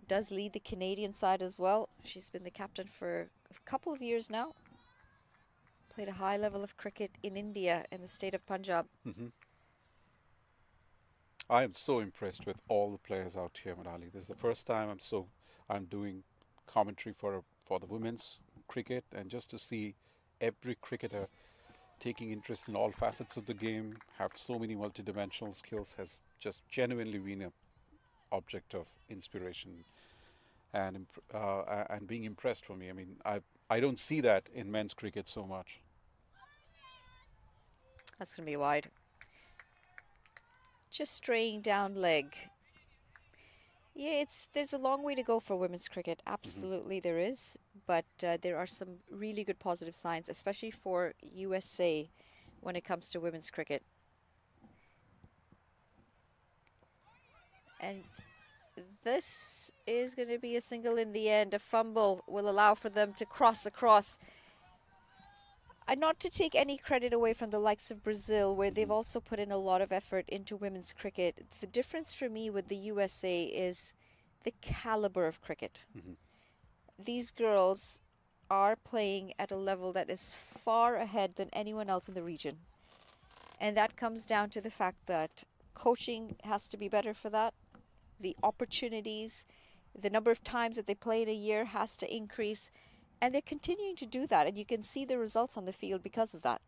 Does lead the Canadian side as well. She's been the captain for a couple of years now. Played a high level of cricket in India in the state of Punjab. I am so impressed with all the players out here, Manali. This is the first time I'm doing commentary for the women's cricket, and just to see every cricketer taking interest in all facets of the game, have so many multidimensional skills, has just genuinely been an object of inspiration and being impressed for me. I mean, I don't see that in men's cricket so much. That's going to be wide. Just straying down leg. Yeah, there's a long way to go for women's cricket. Absolutely there is. But there are some really good positive signs, especially for USA when it comes to women's cricket. And this is going to be a single in the end. A fumble will allow for them to cross across. And not to take any credit away from the likes of Brazil, where they've also put in a lot of effort into women's cricket. The difference for me with the USA is the caliber of cricket. These girls are playing at a level that is far ahead than anyone else in the region. And that comes down to the fact that coaching has to be better for that. The opportunities, the number of times that they play in a year has to increase. And they're continuing to do that, and you can see the results on the field because of that.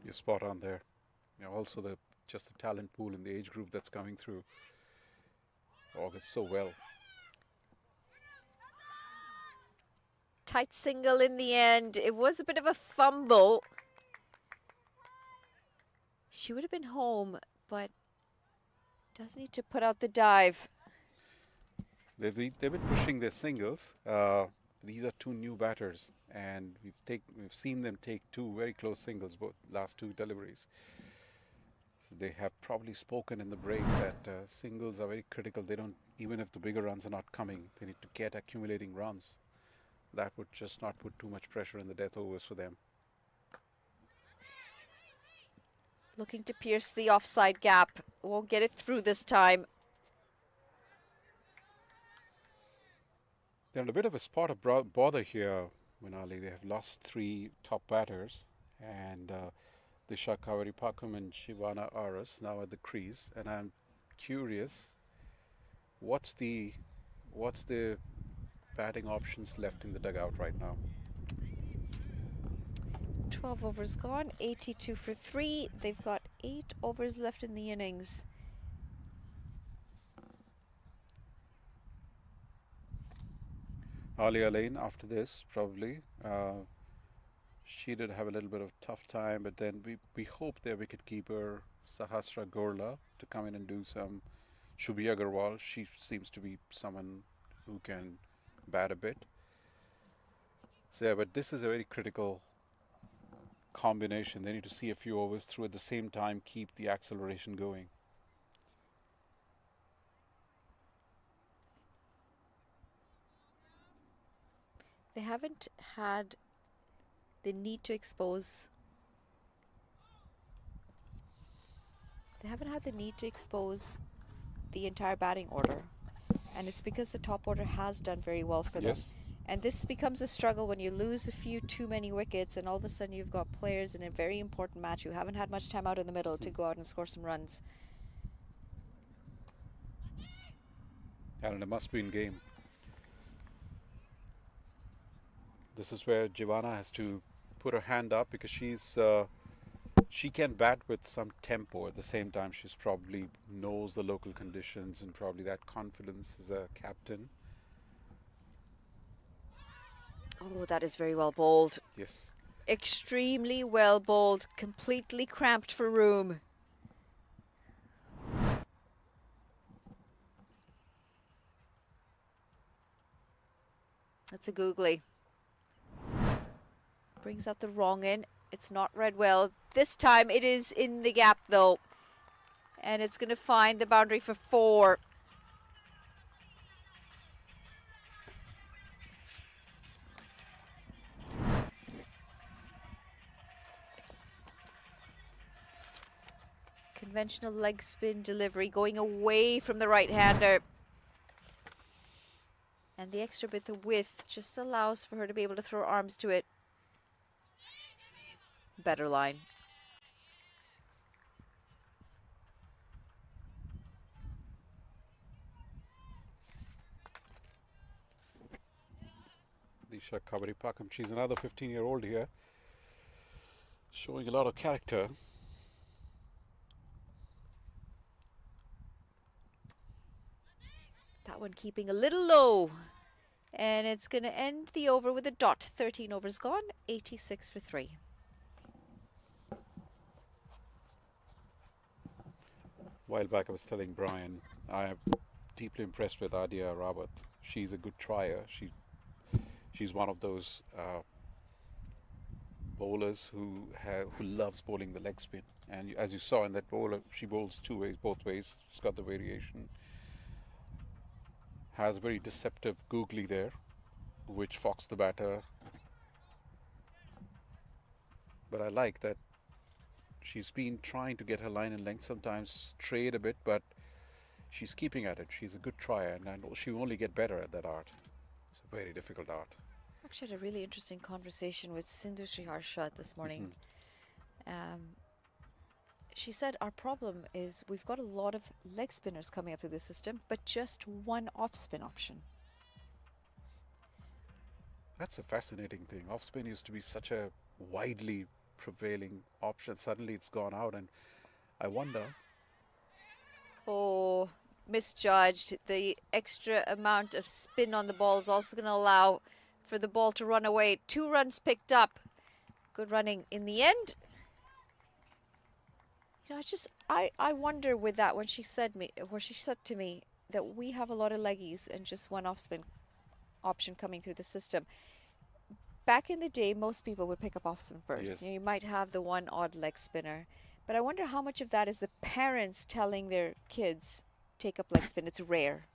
You're spot on there. Also the talent pool in the age group that's coming through August so well. Tight single in the end. It was a bit of a fumble. She would have been home, but does need to put out the dive. They've been pushing their singles. These are 2 new batters, and we've seen them take 2 very close singles, both last 2 deliveries. So they have probably spoken in the break that singles are very critical. They don't, even if the bigger runs are not coming, they need to get accumulating runs. That would just not put too much pressure in the death overs for them. Looking to pierce the offside gap. Won't get it through this time. They're in a bit of a spot of bother here, Manali. They have lost 3 top batters, and Disha Kaveri Pakum and Shivana Aras now at the crease. And I'm curious, what's the batting options left in the dugout right now? 12 overs gone, 82 for 3. They've got 8 overs left in the innings. Alia Lane after this, probably. She did have a little bit of tough time, but then we hope their wicketkeeper Sahasra Gorla to come in and do some. Shubhi Agarwal, she seems to be someone who can bat a bit. So yeah, but this is a very critical combination. They need to see a few overs through at the same time, keep the acceleration going. They haven't had the need to expose. They haven't had the need to expose the entire batting order, and it's because the top order has done very well for them. Yes. And this becomes a struggle when you lose a few too many wickets, and all of a sudden you've got players in a very important match who haven't had much time out in the middle to go out and score some runs. And a must-win game. This is where Giovanna has to put her hand up because she can bat with some tempo. At the same time, she's probably knows the local conditions and probably that confidence as a captain. Oh, that is very well bowled. Yes. Extremely well bowled, completely cramped for room. That's a googly. Brings out the wrong in. It's not read well. This time it is in the gap though. And it's going to find the boundary for 4. Conventional leg spin delivery going away from the right-hander. And the extra bit of width just allows for her to be able to throw arms to it. Better line. Disha Kabari Pakam. She's another 15-year-old here. Showing a lot of character. That one keeping a little low. And it's going to end the over with a dot. 13 overs gone, 86 for 3. A while back I was telling Brian, I am deeply impressed with Adia Rawat. She's a good trier. She's one of those bowlers who loves bowling the leg spin. And as you saw in that bowler, she bowls two ways, both ways. She's got the variation. Has a very deceptive googly there, which fox the batter. But I like that she's been trying to get her line and length, sometimes strayed a bit, but she's keeping at it. She's a good trier, and I know she will only get better at that art. It's a very difficult art. Actually had a really interesting conversation with Sindhu Sriharsha this morning. She said our problem is we've got a lot of leg spinners coming up through the system, but just one off-spin option. That's a fascinating thing. Off-spin used to be such a widely prevailing option. Suddenly it's gone out, and I wonder. Oh, misjudged. The extra amount of spin on the ball is also going to allow for the ball to run away. 2 runs picked up. Good running in the end. You know, I wonder with that when she said to me that we have a lot of leggies and just one off spin option coming through the system. Back in the day, most people would pick up off spin first. Yes. You know, you might have the one odd leg spinner, but I wonder how much of that is the parents telling their kids take up leg spin. It's rare.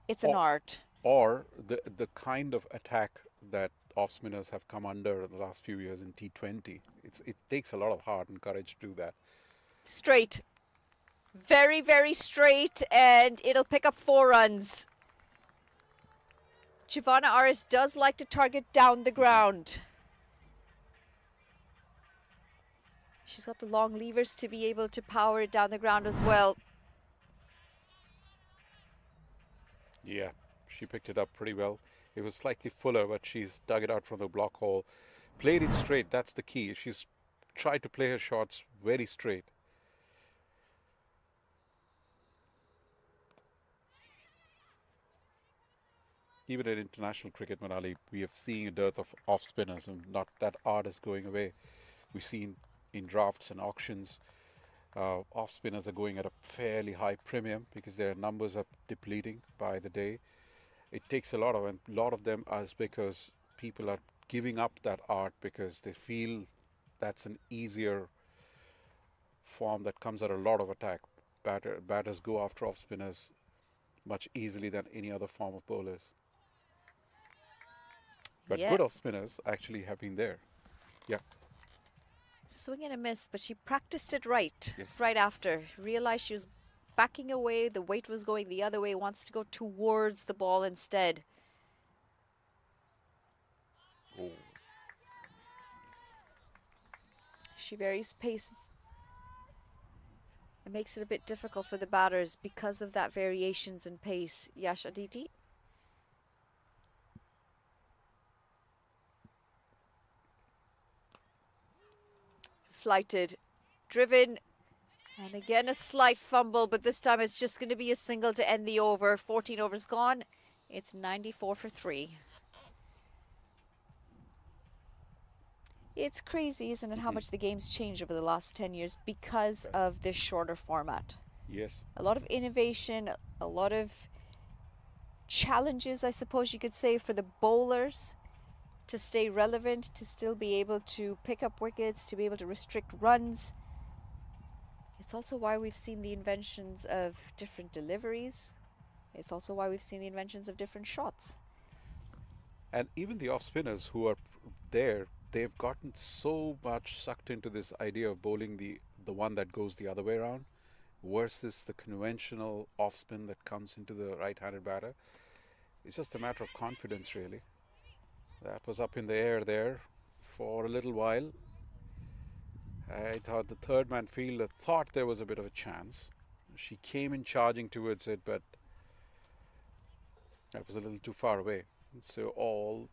It's an art. Or the kind of attack that off spinners have come under in the last few years in T20. It takes a lot of heart and courage to do that. Straight. Very, very straight, and it'll pick up 4 runs. Giovanna Aris does like to target down the ground. She's got the long levers to be able to power it down the ground as well. Yeah, she picked it up pretty well. It was slightly fuller, but she's dug it out from the block hole. Played it straight, that's the key. She's tried to play her shots very straight. Even in international cricket, Manali, we have seen a dearth of off spinners, and not that art is going away. We've seen in drafts and auctions, off spinners are going at a fairly high premium because their numbers are depleting by the day. It takes a lot of, and a lot of them is because people are giving up that art because they feel that's an easier form that comes at a lot of attack. Batters go after off spinners much easily than any other form of bowlers. But Yeah. good off spinners actually have been there. Yeah. Swing and a miss, but she practiced it right. Yes. Right after. Realized she was backing away. The weight was going the other way. Wants to go towards the ball instead. Oh. She varies pace. It makes it a bit difficult for the batters because of that variations in pace. Yash Aditi. Flighted, driven, and again a slight fumble, but this time it's just going to be a single to end the over. 14 overs gone. It's 94 for 3. It's crazy, isn't it, how much the game's changed over the last 10 years because of this shorter format. Yes. A lot of innovation, a lot of challenges, I suppose you could say, for the bowlers to stay relevant, to still be able to pick up wickets, to be able to restrict runs. It's also why we've seen the inventions of different deliveries. It's also why we've seen the inventions of different shots. And even the off spinners who are there, they've gotten so much sucked into this idea of bowling the one that goes the other way around versus the conventional off spin that comes into the right-handed batter. It's just a matter of confidence, really. That was up in the air there for a little while. I thought the third man fielder thought there was a bit of a chance. She came in charging towards it, but that was a little too far away. So all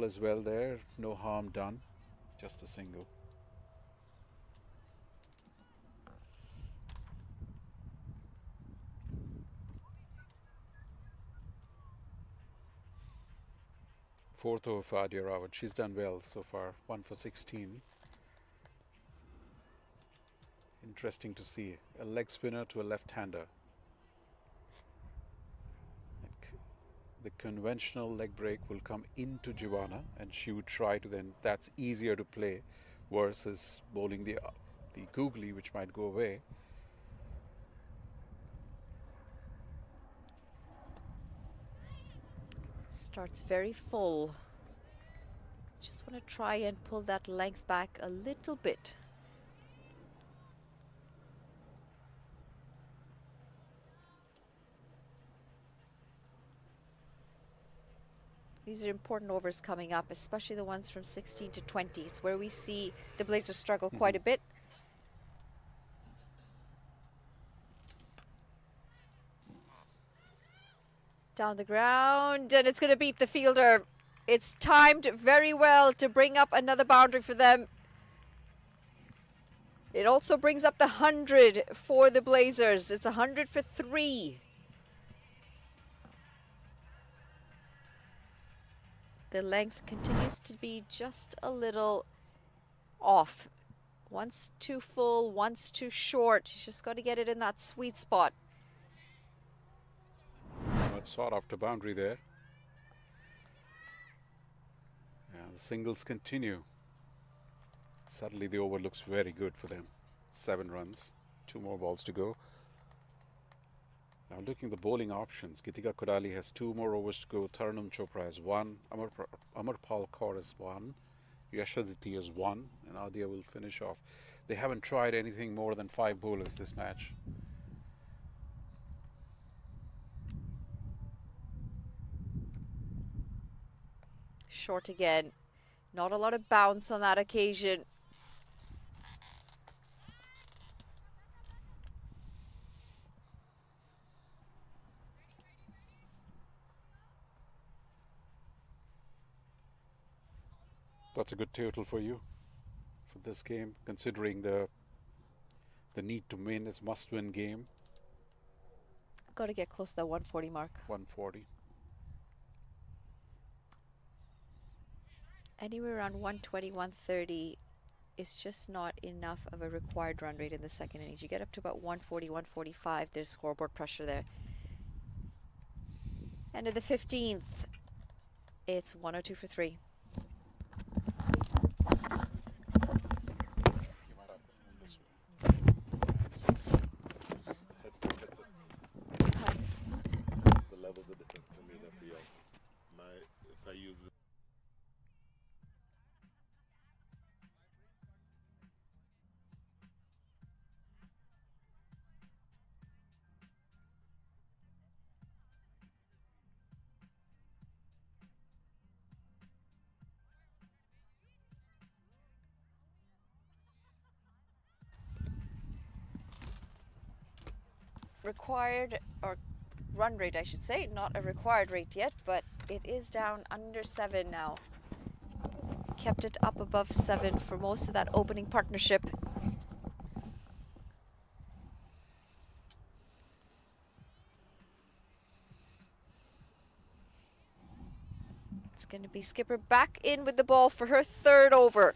is well there. No harm done. Just a single. Fourth over for Adia Rawat. She's done well so far. 1 for 16. Interesting to see. A leg spinner to a left-hander. The conventional leg break will come into Giovanna, and she would try to then. That's easier to play versus bowling the googly, which might go away. Starts very full. Just want to try and pull that length back a little bit. These are important overs coming up, especially the ones from 16 to 20. It's where we see the Blazers struggle quite a bit. Down the ground, and it's going to beat the fielder. It's timed very well to bring up another boundary for them. It also brings up the 100 for the Blazers. It's 100 for 3. The length continues to be just a little off. Once too full, once too short. You just got to get it in that sweet spot. Not sought after boundary there. And the singles continue. Suddenly the over looks very good for them. 7 runs, 2 more balls to go. Now looking at the bowling options, Geetika Kodali has 2 more overs to go. Taranum Chopra has 1. Amarpal Kaur has 1. Yashaditi has 1. And Adia will finish off. They haven't tried anything more than 5 bowlers this match. Short again. Not a lot of bounce on that occasion. That's a good total for you for this game, considering the need to win. It's must-win game. Got to get close to that 140 mark. 140. Anywhere around 120, 130 is just not enough of a required run rate in the second innings. You get up to about 140, 145, there's scoreboard pressure there. End of the 15th, it's 102 for 3. required, or run rate I should say, not a required rate yet, but it is down under 7 now. Kept it up above 7 for most of that opening partnership. It's going to be Skipper back in with the ball for her third over.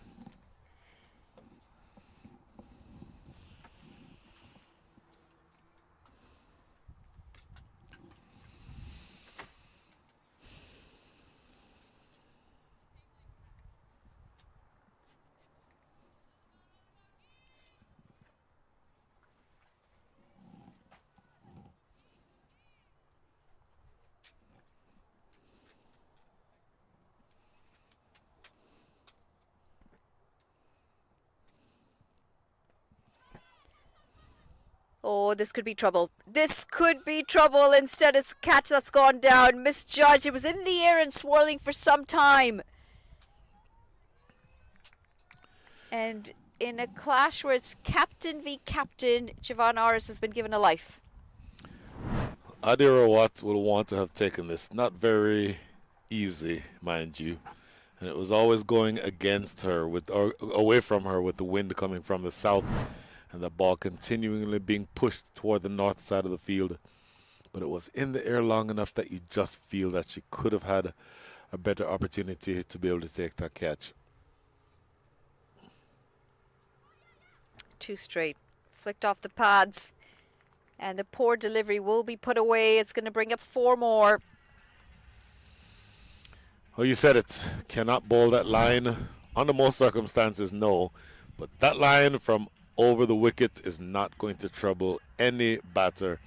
Oh, this could be trouble. This could be trouble. Instead, it's a catch that's gone down. Misjudged. It was in the air and swirling for some time. And in a clash where it's captain v captain, Javon Aris has been given a life. Adira Watt will want to have taken this. Not very easy, mind you. And it was always going against her, or away from her, with the wind coming from the south. And the ball continually being pushed toward the north side of the field. But it was in the air long enough that you just feel that she could have had a better opportunity to be able to take that catch. 2 straight. Flicked off the pads. And the poor delivery will be put away. It's going to bring up 4 more. Well, you said it. Cannot bowl that line. Under most circumstances, no. But that line from over the wicket is not going to trouble any batter,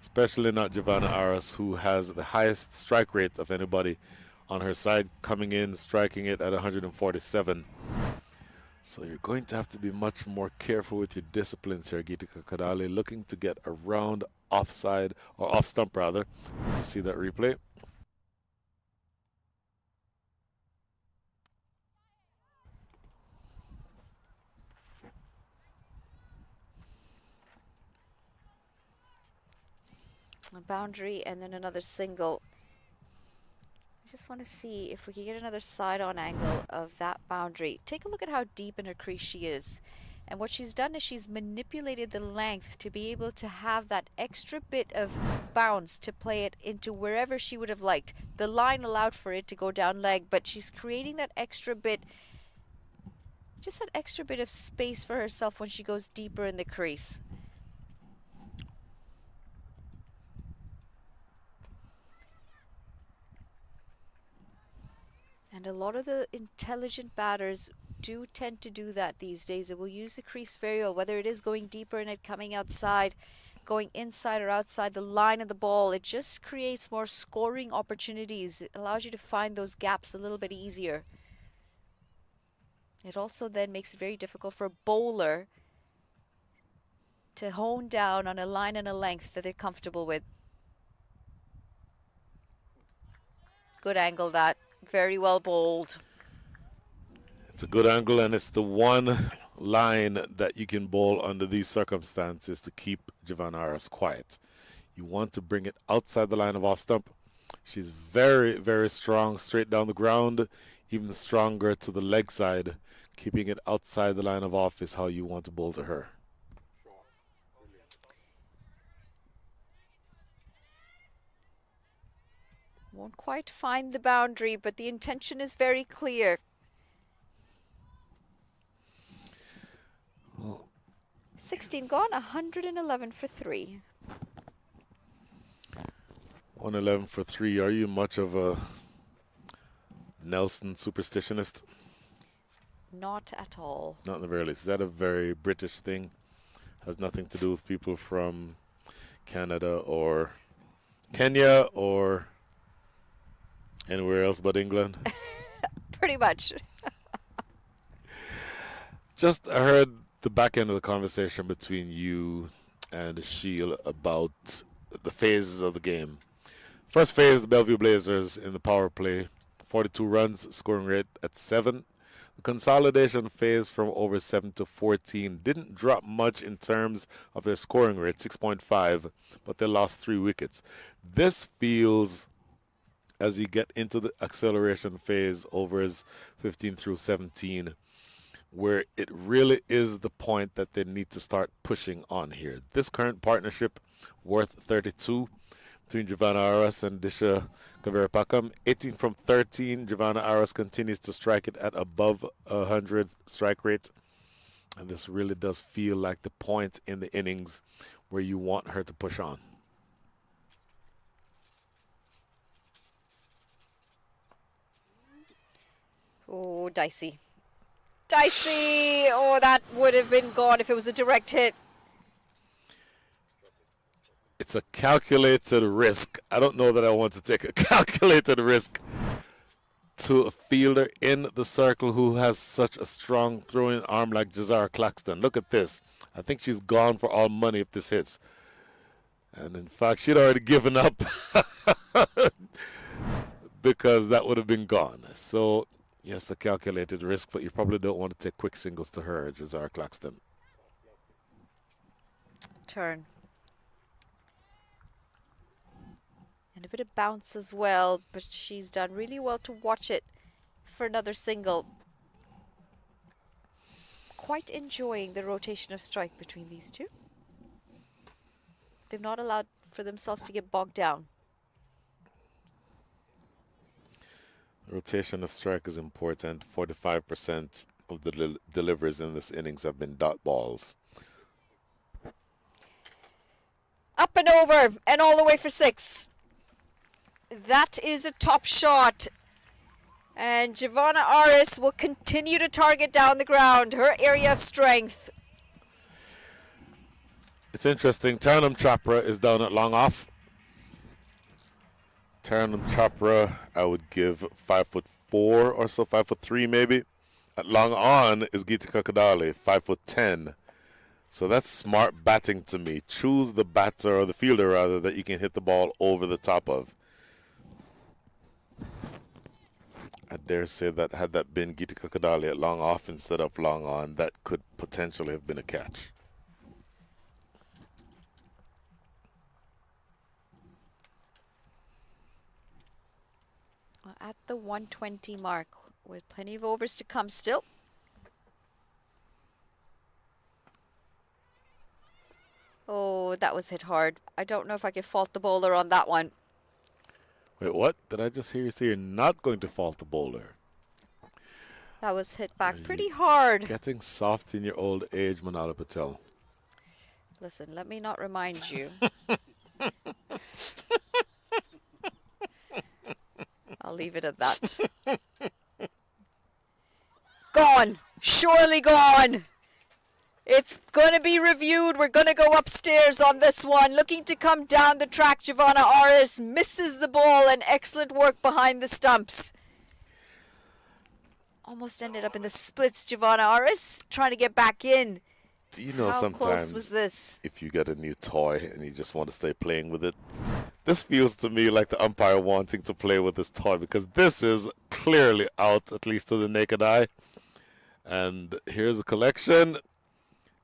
especially not Giovanna Aras, who has the highest strike rate of anybody on her side, coming in, striking it at 147. So you're going to have to be much more careful with your disciplines here, Geetika Kadali, looking to get around offside, or off stump rather. Let's see that replay. A boundary and then another single. I just want to see if we can get another side-on angle of that boundary. Take a look at how deep in her crease she is. And what she's done is she's manipulated the length to be able to have that extra bit of bounce to play it into wherever she would have liked. The line allowed for it to go down leg, but she's creating that extra bit, just that extra bit of space for herself when she goes deeper in the crease. And a lot of the intelligent batters do tend to do that these days. They will use the crease very well, whether it is going deeper in it, coming outside, going inside or outside the line of the ball. It just creates more scoring opportunities. It allows you to find those gaps a little bit easier. It also then makes it very difficult for a bowler to hone down on a line and a length that they're comfortable with. Good angle that. Very well bowled. It's a good angle, and it's the one line that you can bowl under these circumstances to keep Giovanna Aras quiet. You want to bring it outside the line of off stump. She's very, very strong straight down the ground, even stronger to the leg side. Keeping it outside the line of off is how you want to bowl to her. Won't quite find the boundary, but the intention is very clear. 16 gone, 111 for 3. 111 for 3. Are you much of a Nelson superstitionist? Not at all. Not in the very least. Is that a very British thing? Has nothing to do with people from Canada or Kenya or anywhere else but England? Pretty much. Just I heard the back end of the conversation between you and Sheil about the phases of the game. First phase, the Bellevue Blazers in the power play, 42 runs, scoring rate at 7. The consolidation phase from over 7 to 14 didn't drop much in terms of their scoring rate, 6.5, but they lost 3 wickets. This feels, as you get into the acceleration phase, overs 15 through 17, where it really is the point that they need to start pushing on here. This current partnership worth 32 between Giovanna Aras and Disha Kaverapakam. 18 from 13. Giovanna Aras continues to strike it at above 100 strike rate. And this really does feel like the point in the innings where you want her to push on. Oh, dicey. Dicey! Oh, that would have been gone if it was a direct hit. It's a calculated risk. I don't know that I want to take a calculated risk to a fielder in the circle who has such a strong throwing arm like Jazara Claxton. Look at this. I think she's gone for all money if this hits. And in fact, she'd already given up because that would have been gone. So, yes, a calculated risk, but you probably don't want to take quick singles to her, Jazara Claxton. Turn. And a bit of bounce as well, but she's done really well to watch it for another single. Quite enjoying the rotation of strike between these two. They've not allowed for themselves to get bogged down. Rotation of strike is important. 45% of the deliveries in this innings have been dot balls. Up and over and all the way for 6. That is a top shot. And Giovanna Aris will continue to target down the ground, her area of strength. It's interesting. Taranam Chopra is down at long off. Taranam Chopra, I would give 5'4" or so, 5'3" maybe. At long on is Geeta Kakadali, 5'10". So that's smart batting to me. Choose the batter, or the fielder rather, that you can hit the ball over the top of. I dare say that had that been Geeta Kakadali at long off instead of long on, that could potentially have been a catch. At the 120 mark, with plenty of overs to come still. Oh, that was hit hard. I don't know if I could fault the bowler on that one. Wait, what? Did I just hear you say you're not going to fault the bowler? That was hit back pretty hard. Getting soft in your old age, Manala Patel. Listen, let me not remind you. I'll leave it at that. Gone. Surely gone. It's going to be reviewed. We're going to go upstairs on this one. Looking to come down the track, Giovanna Aris misses the ball, and excellent work behind the stumps. Almost ended up in the splits, Giovanna Aris, trying to get back in. Do you know, How sometimes close was this? if you get a new toy and you just want to stay playing with it, this feels to me like the umpire wanting to play with this toy, because this is clearly out, at least to the naked eye. And here's a collection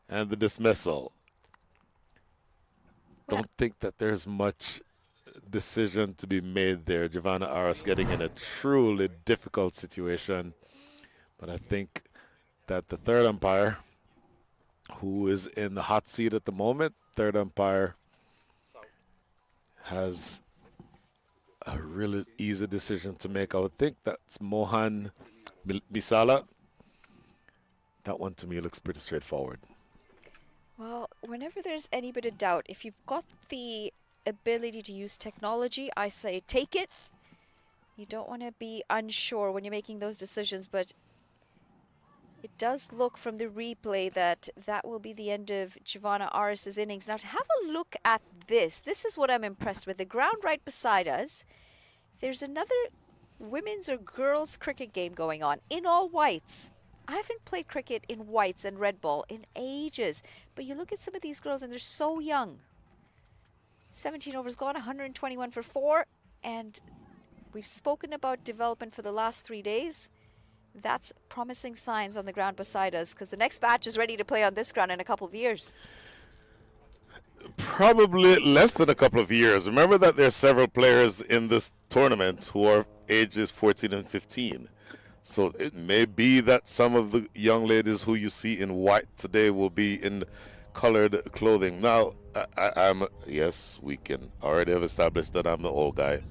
and the dismissal. Don't think that there's much decision to be made there. Giovanna Aras getting in a truly difficult situation. But I think that the third umpire, who is in the hot seat at the moment, third umpire has a really easy decision to make. I would think that's Mohan Bisala. That one to me looks pretty straightforward. Well, whenever there's any bit of doubt, if you've got the ability to use technology, I say take it. You don't want to be unsure when you're making those decisions, but it does look from the replay that that will be the end of Giovanna Aris's innings. Now, to have a look at this is what I'm impressed with. The ground right beside us, there's another women's or girls cricket game going on in all whites. I haven't played cricket in whites and red ball in ages, but you look at some of these girls and they're so young. 17 overs gone, 121 for 4, and we've spoken about development for the last 3 days. That's promising signs on the ground beside us, because the next batch is ready to play on this ground in a couple of years. Probably less than a couple of years. Remember that there are several players in this tournament who are ages 14 and 15. So it may be that some of the young ladies who you see in white today will be in colored clothing. Now, yes, we can already have established that I'm the old guy.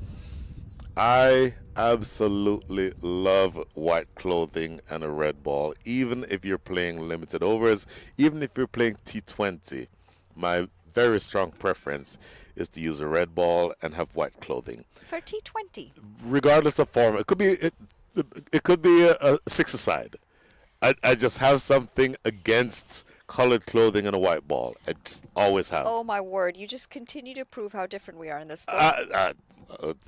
I absolutely love white clothing and a red ball, even if you're playing limited overs, even if you're playing T20. My very strong preference is to use a red ball and have white clothing, For T20. regardless of form. It could be a six-a-side. I just have something against colored clothing and a white ball. I just always have. Oh my word, you just continue to prove how different we are in this sport.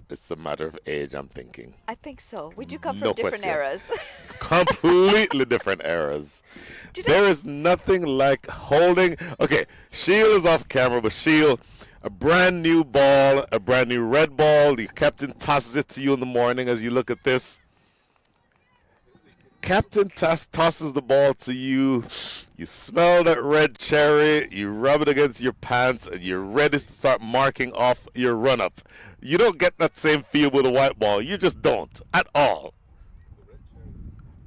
It's a matter of age, I'm thinking. I think so. We do come No from different question. eras. Completely different eras. There is nothing like holding. Okay, Shield is off camera, but Shield, a brand new ball, a brand new red ball. The captain tosses it to you in the morning as you look at this. Captain tosses the ball to you. You smell that red cherry. You rub it against your pants, and you're ready to start marking off your run-up. You don't get that same feel with a white ball. You just don't at all.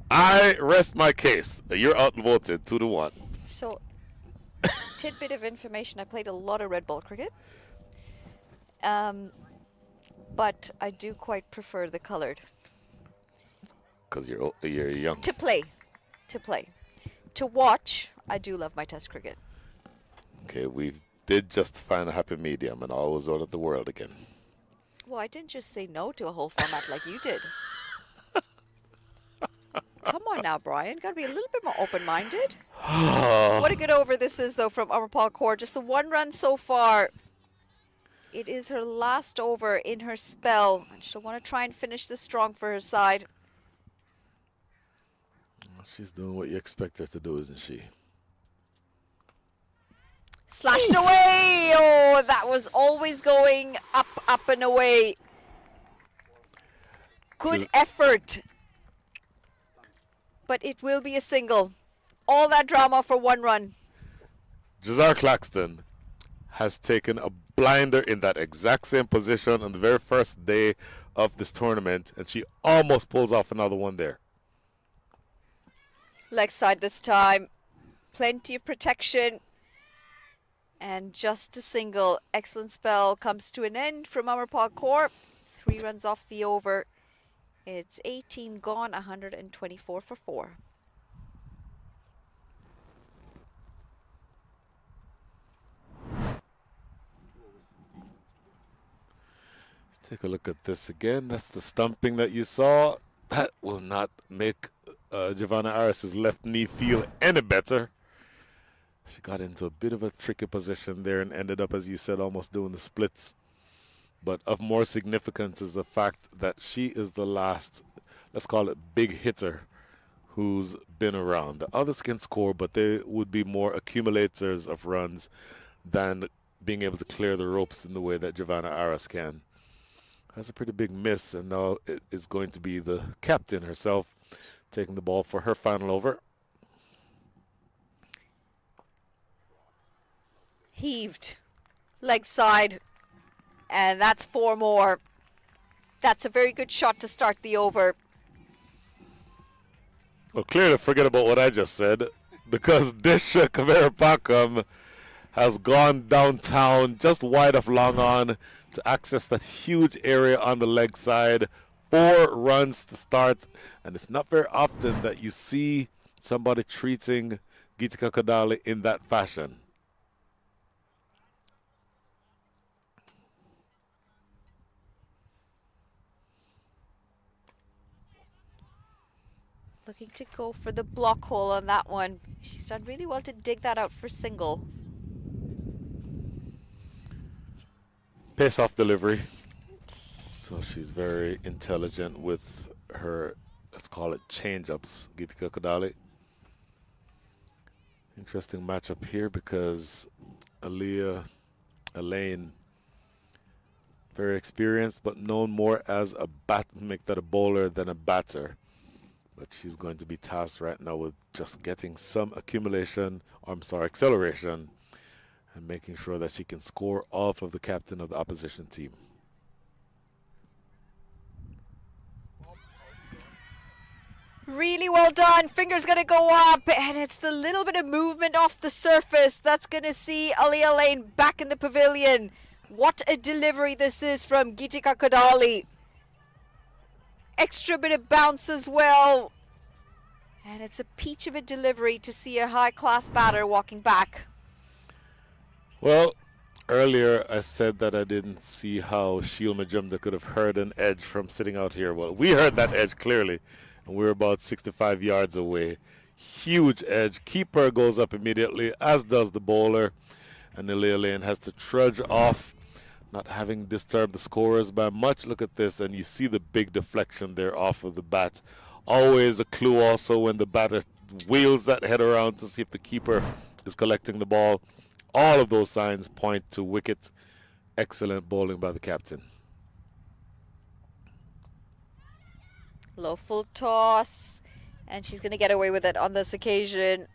I rest my case. You're outvoted 2-1. So, tidbit of information, I played a lot of red ball cricket. But I do quite prefer the colored. Because you're young. To play. To watch, I do love my test cricket. Okay, we did just find a happy medium, and all was out of the world again. Well, I didn't just say no to a whole format like you did. Come on now, Brian. Got to be a little bit more open-minded. What a good over this is, though, from Amarpal Kaur. Just a 1 run so far. It is her last over in her spell, and she'll want to try and finish this strong for her side. She's doing what you expect her to do, isn't she? Slashed away! Oh, that was always going up and away. Good effort. But it will be a single. All that drama for 1 run. Jazar Claxton has taken a blinder in that exact same position on the very first day of this tournament, and she almost pulls off another one there. Leg side this time. Plenty of protection. And just a single. Excellent spell comes to an end from Amarpal Kaur. 3 runs off the over. It's 18 gone, 124 for 4. Take a look at this again. That's the stumping that you saw. That will not make Giovanna Aris's left knee feel any better. She got into a bit of a tricky position there and ended up, as you said, almost doing the splits. But of more significance is the fact that she is the last, let's call it, big hitter who's been around. The others can score, but they would be more accumulators of runs than being able to clear the ropes in the way that Giovanna Aris can. That's a pretty big miss, and now it is going to be the captain herself taking the ball for her final over. Heaved. Leg side. And that's 4 more. That's a very good shot to start the over. Well, clearly forget about what I just said, because Disha Kaverapakam has gone downtown just wide of long on to access that huge area on the leg side. 4 runs to start, and it's not very often that you see somebody treating Geetika Kadali in that fashion. Looking to go for the block hole on that one. She's done really well to dig that out for single. Pace off delivery. So she's very intelligent with her, let's call it, change-ups, Geetika Kadali. Interesting matchup here because Elaine, very experienced, but known more as a bowler than a batter. But she's going to be tasked right now with just getting some acceleration, and making sure that she can score off of the captain of the opposition team. Really well done. Finger's going to go up, and it's the little bit of movement off the surface that's going to see Aliyah Lane back in the pavilion. What a delivery this is from Gitika Kodali. Extra bit of bounce as well. And it's a peach of a delivery to see a high-class batter walking back. Well, earlier I said that I didn't see how Shiel Majumda could have heard an edge from sitting out here. Well, we heard that edge clearly, and we were about 65 yards away. Huge edge. Keeper goes up immediately, as does the bowler. And Aliyah Lane has to trudge off, not having disturbed the scorers by much. Look at this, and you see the big deflection there off of the bat. Always a clue also when the batter wheels that head around to see if the keeper is collecting the ball. All of those signs point to wicket. Excellent bowling by the captain. Low full toss, and she's going to get away with it on this occasion.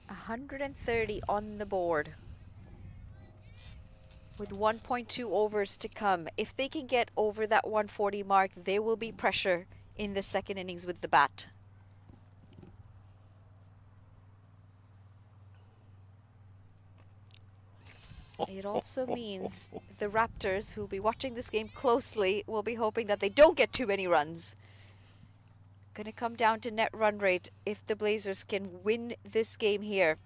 $130 on the board, with 1.2 overs to come. If they can get over that 140 mark, there will be pressure in the second innings with the bat. It also means the Raptors, who will be watching this game closely, will be hoping that they don't get too many runs. Going to come down to net run rate if the Blazers can win this game here.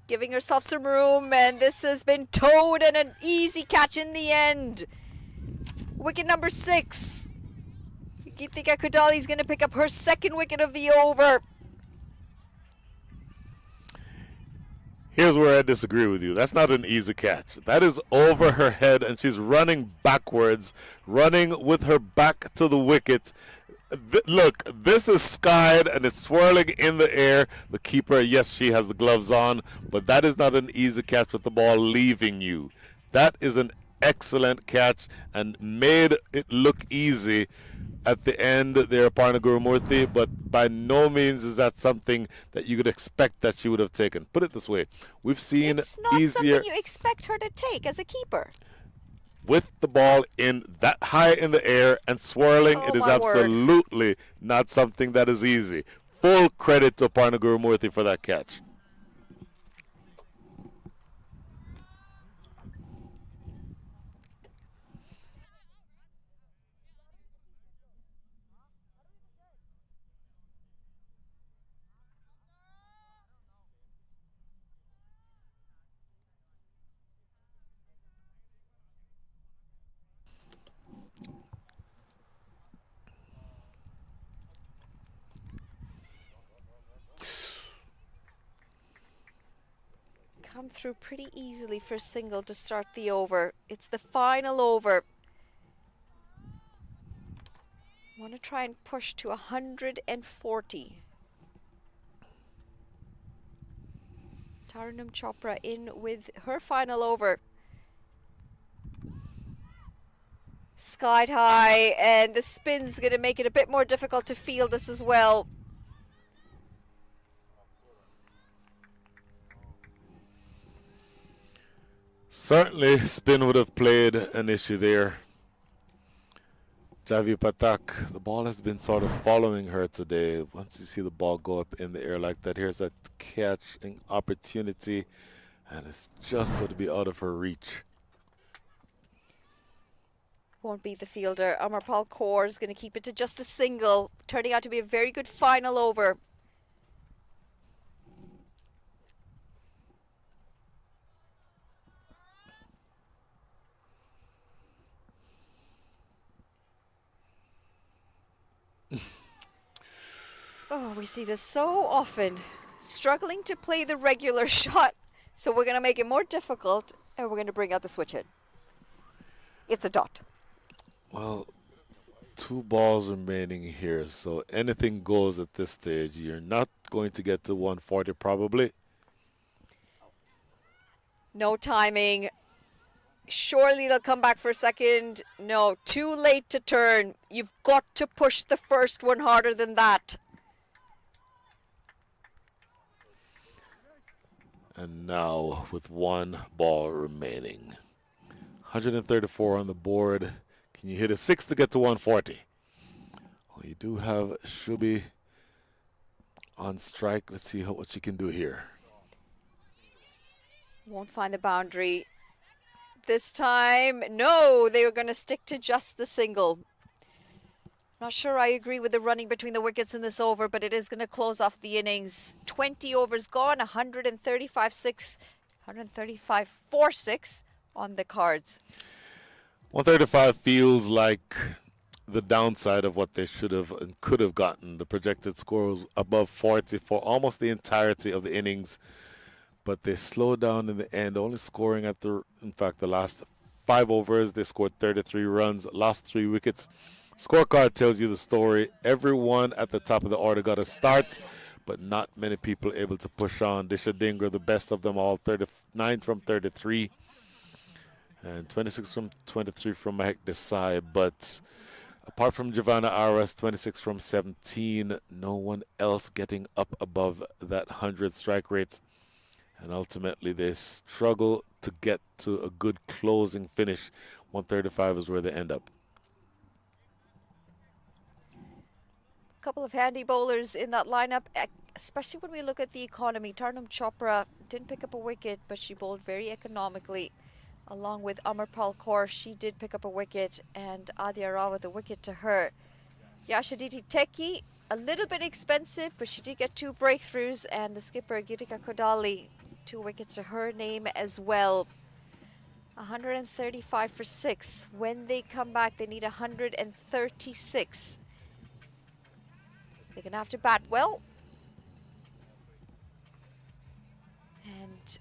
Giving herself some room, and this has been towed, and an easy catch in the end. Wicket number 6. Gitika Kodali is going to pick up her second wicket of the over. Here's where I disagree with you. That's not an easy catch. That is over her head, and she's running backwards, running with her back to the wicket. Look, this is skied, and it's swirling in the air. The keeper, yes, she has the gloves on, but that is not an easy catch with the ball leaving you. That is an excellent catch and made it look easy at the end there, Aparna Gurumurthy, but by no means is that something that you could expect that she would have taken. Put it this way, we've seen It's not easier something you expect her to take as a keeper. with the ball in that high in the air and swirling. Oh, It is my word. absolutely not something that is easy. Full credit to Aparna Gurumurthy for that catch. Come through pretty easily for a single to start the over. It's the final over. Want to try and push to 140. Taranum Chopra in with her final over. Skied high, and the spin's going to make it a bit more difficult to field this as well. Certainly, spin would have played an issue there. Javi Patak, the ball has been sort of following her today. Once you see the ball go up in the air like that, here's a catching opportunity, and it's just going to be out of her reach. Won't be the fielder. Amarpal Kaur is going to keep it to just a single, turning out to be a very good final over. Oh, we see this so often. Struggling to play the regular shot, so we're going to make it more difficult, and we're going to bring out the switch hit. It's a dot. Well, 2 balls remaining here, so anything goes at this stage. You're not going to get to 140 probably. No timing. Surely they'll come back for a second. No, too late to turn. You've got to push the first one harder than that. And now with 1 ball remaining. 134 on the board. Can you hit a 6 to get to 140? Well, you do have Shubi on strike. Let's see what she can do here. Won't find the boundary. This time, no, they were going to stick to just the single. Not sure I agree with the running between the wickets in this over, but it is going to close off the innings. 20 overs gone, 135-6, 135-4-6 on the cards. 135 feels like the downside of what they should have and could have gotten. The projected score was above 40 for almost the entirety of the innings, but they slowed down in the end, only scoring at the last 5 overs. They scored 33 runs, lost 3 wickets. Scorecard tells you the story. Everyone at the top of the order got a start, but not many people able to push on. Disha Dingra, the best of them all, 39 from 33, and 26 from 23 from Mahek Desai. But apart from Giovanna Aras, 26 from 17, no one else getting up above that 100 strike rate. And ultimately, they struggle to get to a good closing finish. 135 is where they end up. A couple of handy bowlers in that lineup, especially when we look at the economy. Tarnum Chopra didn't pick up a wicket, but she bowled very economically. Along with Amarpal Kaur, she did pick up a wicket, and Adya Rawat a wicket to her. Yashaditi Teki, a little bit expensive, but she did get 2 breakthroughs, and the skipper Gitika Kodali, 2 wickets to her name as well. 135 for 6. When they come back, they need 136. They're going to have to bat well. And,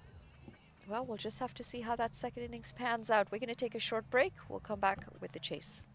well, we'll just have to see how that second innings pans out. We're going to take a short break. We'll come back with the chase.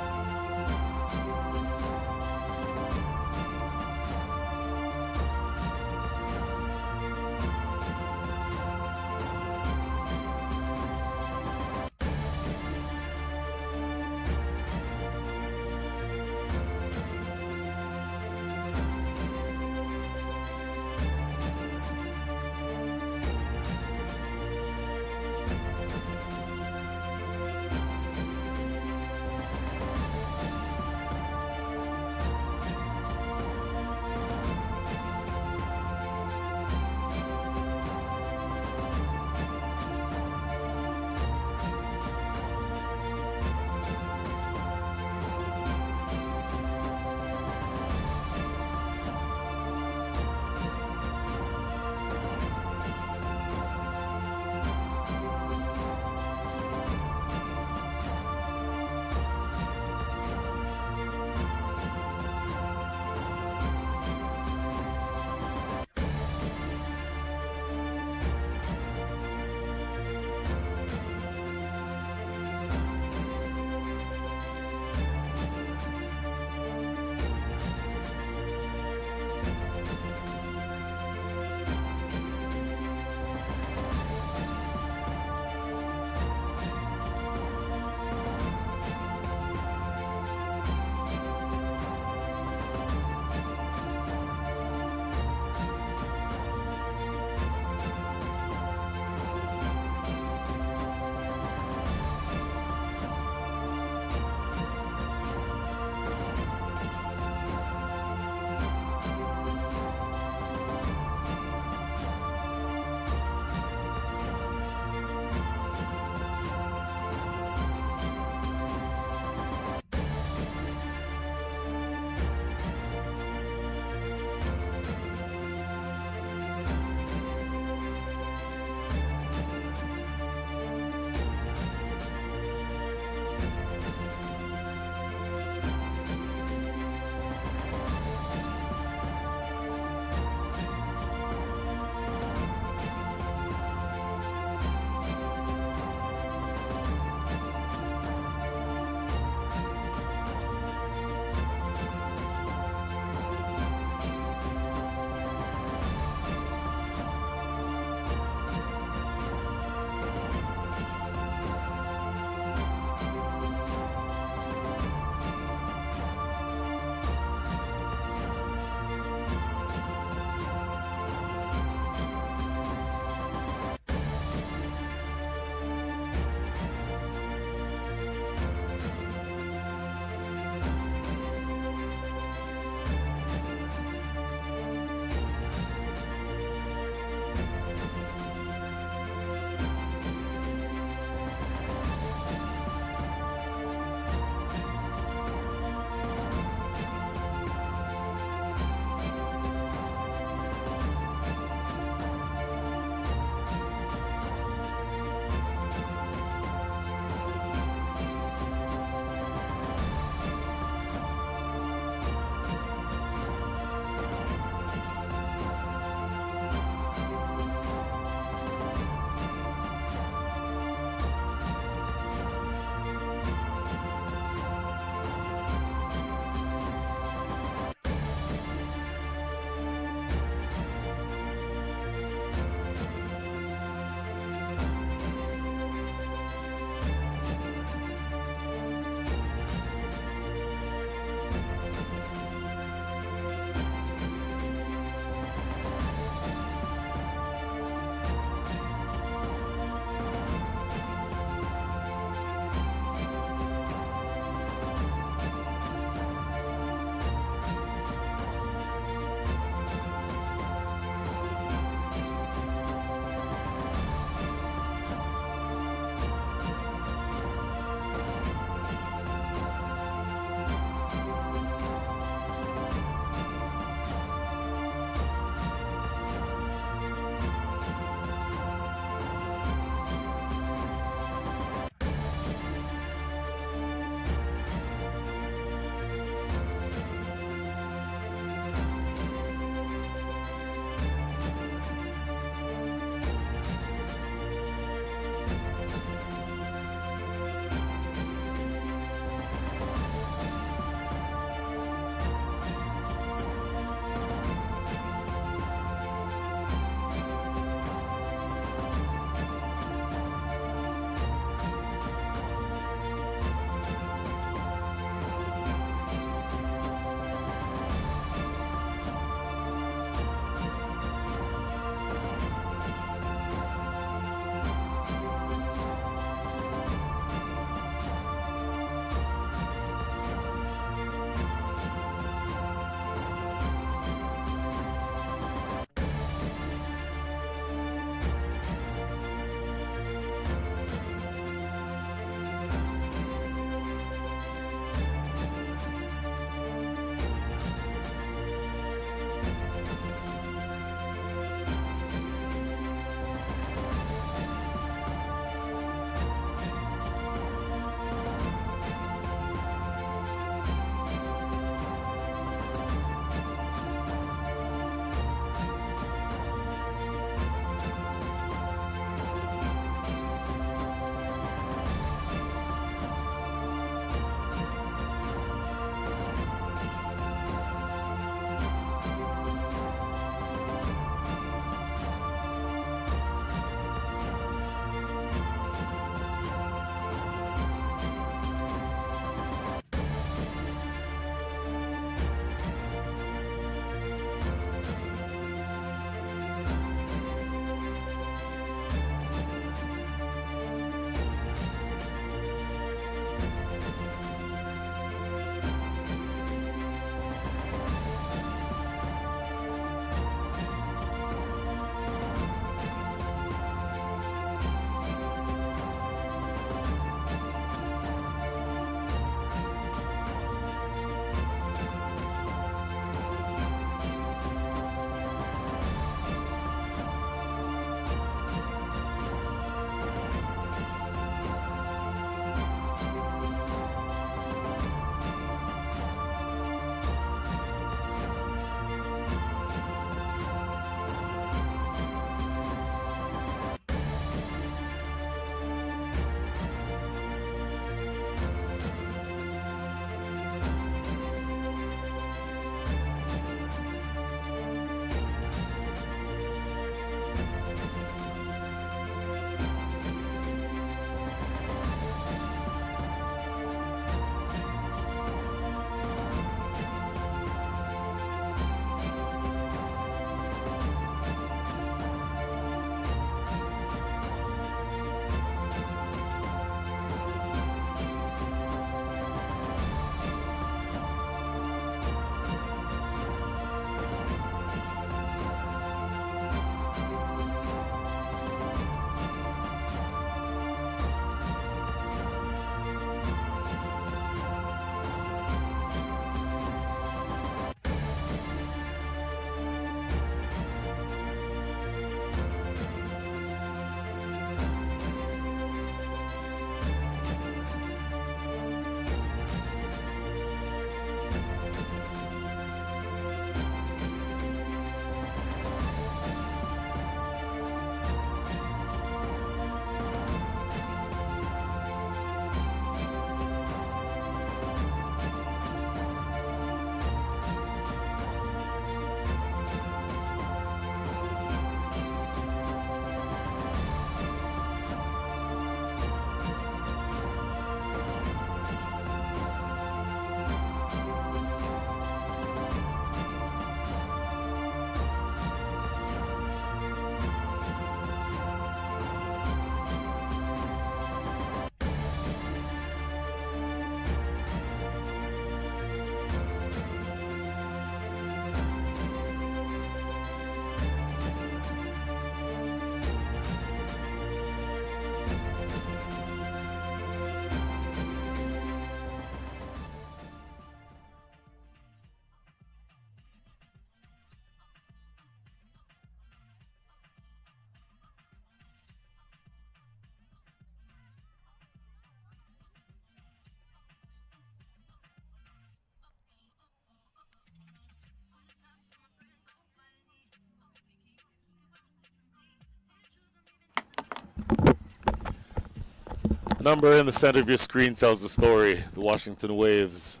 Number in the center of your screen tells the story. The Washington Waves,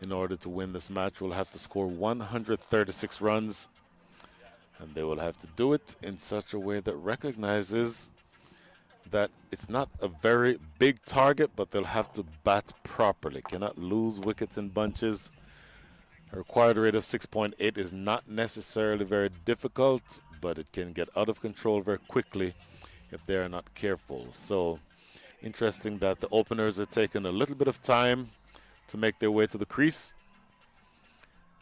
in order to win this match, will have to score 136 runs. And they will have to do it in such a way that recognizes that it's not a very big target, but they'll have to bat properly. Cannot lose wickets in bunches. A required rate of 6.8 is not necessarily very difficult, but it can get out of control very quickly if they are not careful. So interesting that the openers are taking a little bit of time to make their way to the crease.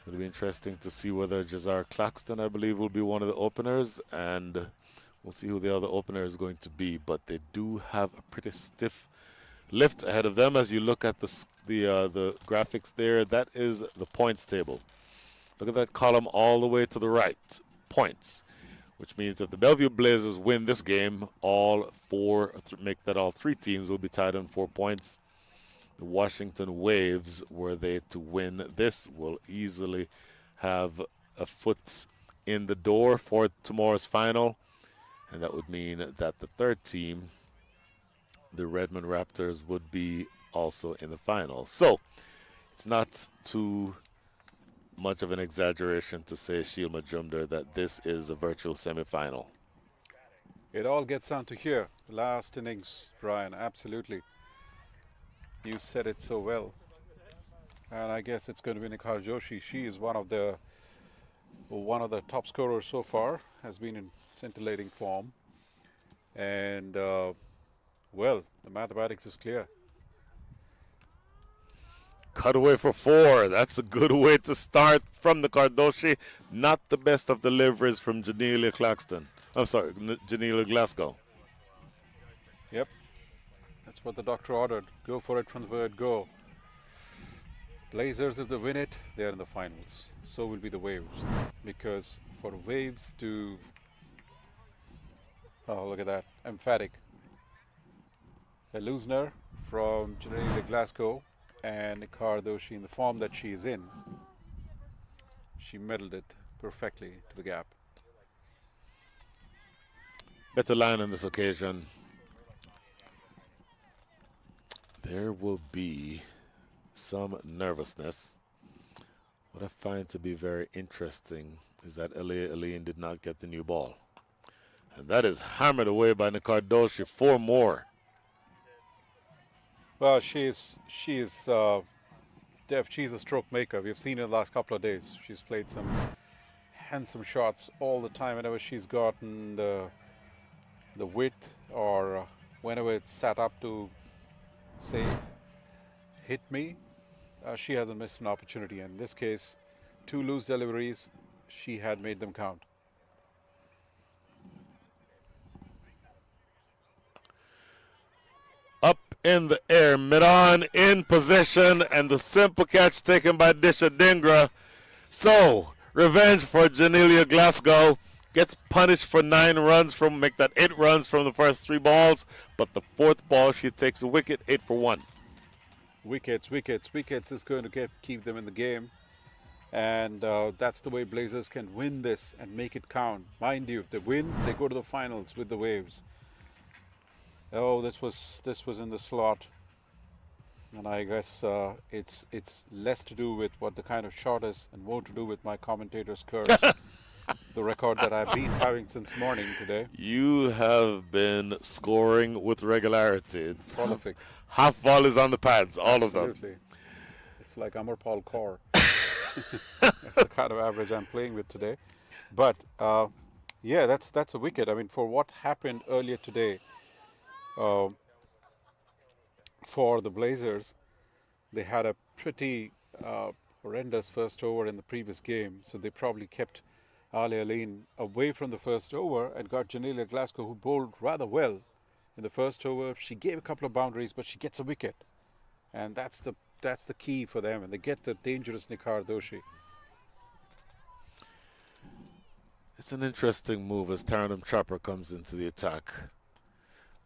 It'll be interesting to see whether Jazar Claxton, I believe, will be one of the openers, and we'll see who the other opener is going to be. But they do have a pretty stiff lift ahead of them. As you look at the graphics there, that is the points table. Look at that column all the way to the right, points, which means if the Bellevue Blazers win this game, all three teams will be tied on 4 points. The Washington Waves, were they to win this, will easily have a foot in the door for tomorrow's final. And that would mean that the third team, the Redmond Raptors, would be also in the final. So it's not too much of an exaggeration to say, Sheil Majumdar, that this is a virtual semifinal. It all gets down to here. Last innings, Brian, absolutely. You said it so well. And I guess it's going to be Nikhar Joshi. She is one of the top scorers so far, has been in scintillating form. And, well, the mathematics is clear. Cutaway for 4. That's a good way to start from the Cardoshi. Not the best of deliveries from Janelia Claxton. I'm sorry, Janelia Glasgow. Yep. That's what the doctor ordered. Go for it from the word go. Blazers, if they win it, they're in the finals. So will be the Waves. Because for Waves to... Oh, look at that. Emphatic. A Lusner from Janelia Glasgow and Nikhar Doshi in the form that she is in. She medaled it perfectly to the gap. Better line on this occasion. There will be some nervousness. What I find to be very interesting is that Elia Aline did not get the new ball. And that is hammered away by Nikhar Doshi. 4 more. Well, she's a stroke maker. We've seen her the last couple of days. She's played some handsome shots all the time. Whenever she's gotten the width, or whenever it's sat up to say hit me, she hasn't missed an opportunity. And in this case, 2 loose deliveries, she had made them count. Up in the air, mid-on in possession, and the simple catch taken by Disha Dingra. So, revenge for Janelia Glasgow. Gets punished for 9 runs make that 8 runs from the first 3 balls, but the 4th ball she takes a wicket, 8 for 1. Wickets is going to keep them in the game, and that's the way Blazers can win this and make it count. Mind you, if they win, they go to the finals with the Waves. Oh, this was in the slot, and I guess it's less to do with what the kind of shot is and more to do with my commentator's curse. The record that I've been having since morning today. You have been scoring with regularity. It's Prolific. Half volleys on the pads, all of them. Absolutely. It's like Amar Paul Kaur. That's the kind of average I'm playing with today. But yeah, that's a wicket. I mean, for what happened earlier today, for the Blazers, they had a pretty horrendous first over in the previous game, so they probably kept Ali Aline away from the first over and got Janelia Glasgow, who bowled rather well in the first over. She gave a couple of boundaries, but she gets a wicket, and that's the key for them, and they get the dangerous Nikhar Doshi. It's an interesting move as Taranum Chopper comes into the attack.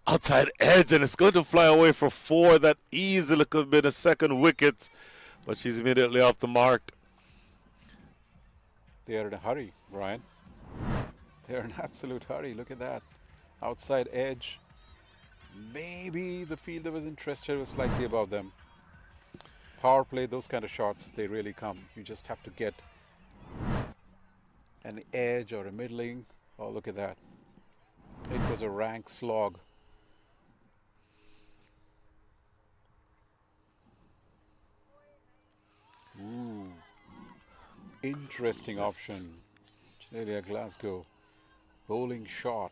Outside edge, and it's going to fly away for 4. That easily could have been a second wicket, but she's immediately off the mark. They are in a hurry, Brian. They're in absolute hurry. Look at that. Outside edge. Maybe the fielder was interested, was slightly above them. Power play, those kind of shots, they really come. You just have to get an edge or a middling. Oh, look at that. It was a rank slog. Ooh. Interesting option. Genelia Glasgow. Bowling shot.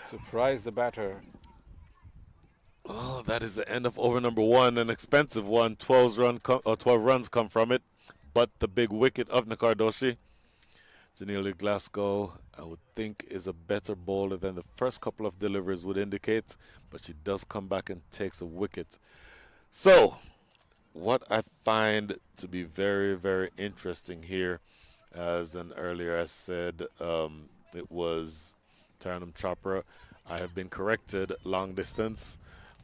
Surprise the batter. Oh, that is the end of over number 1, an expensive one. 12 runs come from it, but the big wicket of Nakardoshi. Janelia Glasgow, I would think, is a better bowler than the first couple of deliveries would indicate, but she does come back and takes a wicket. So, what I find to be very, very interesting here, as earlier I said, it was Taranum Chopra. I have been corrected long distance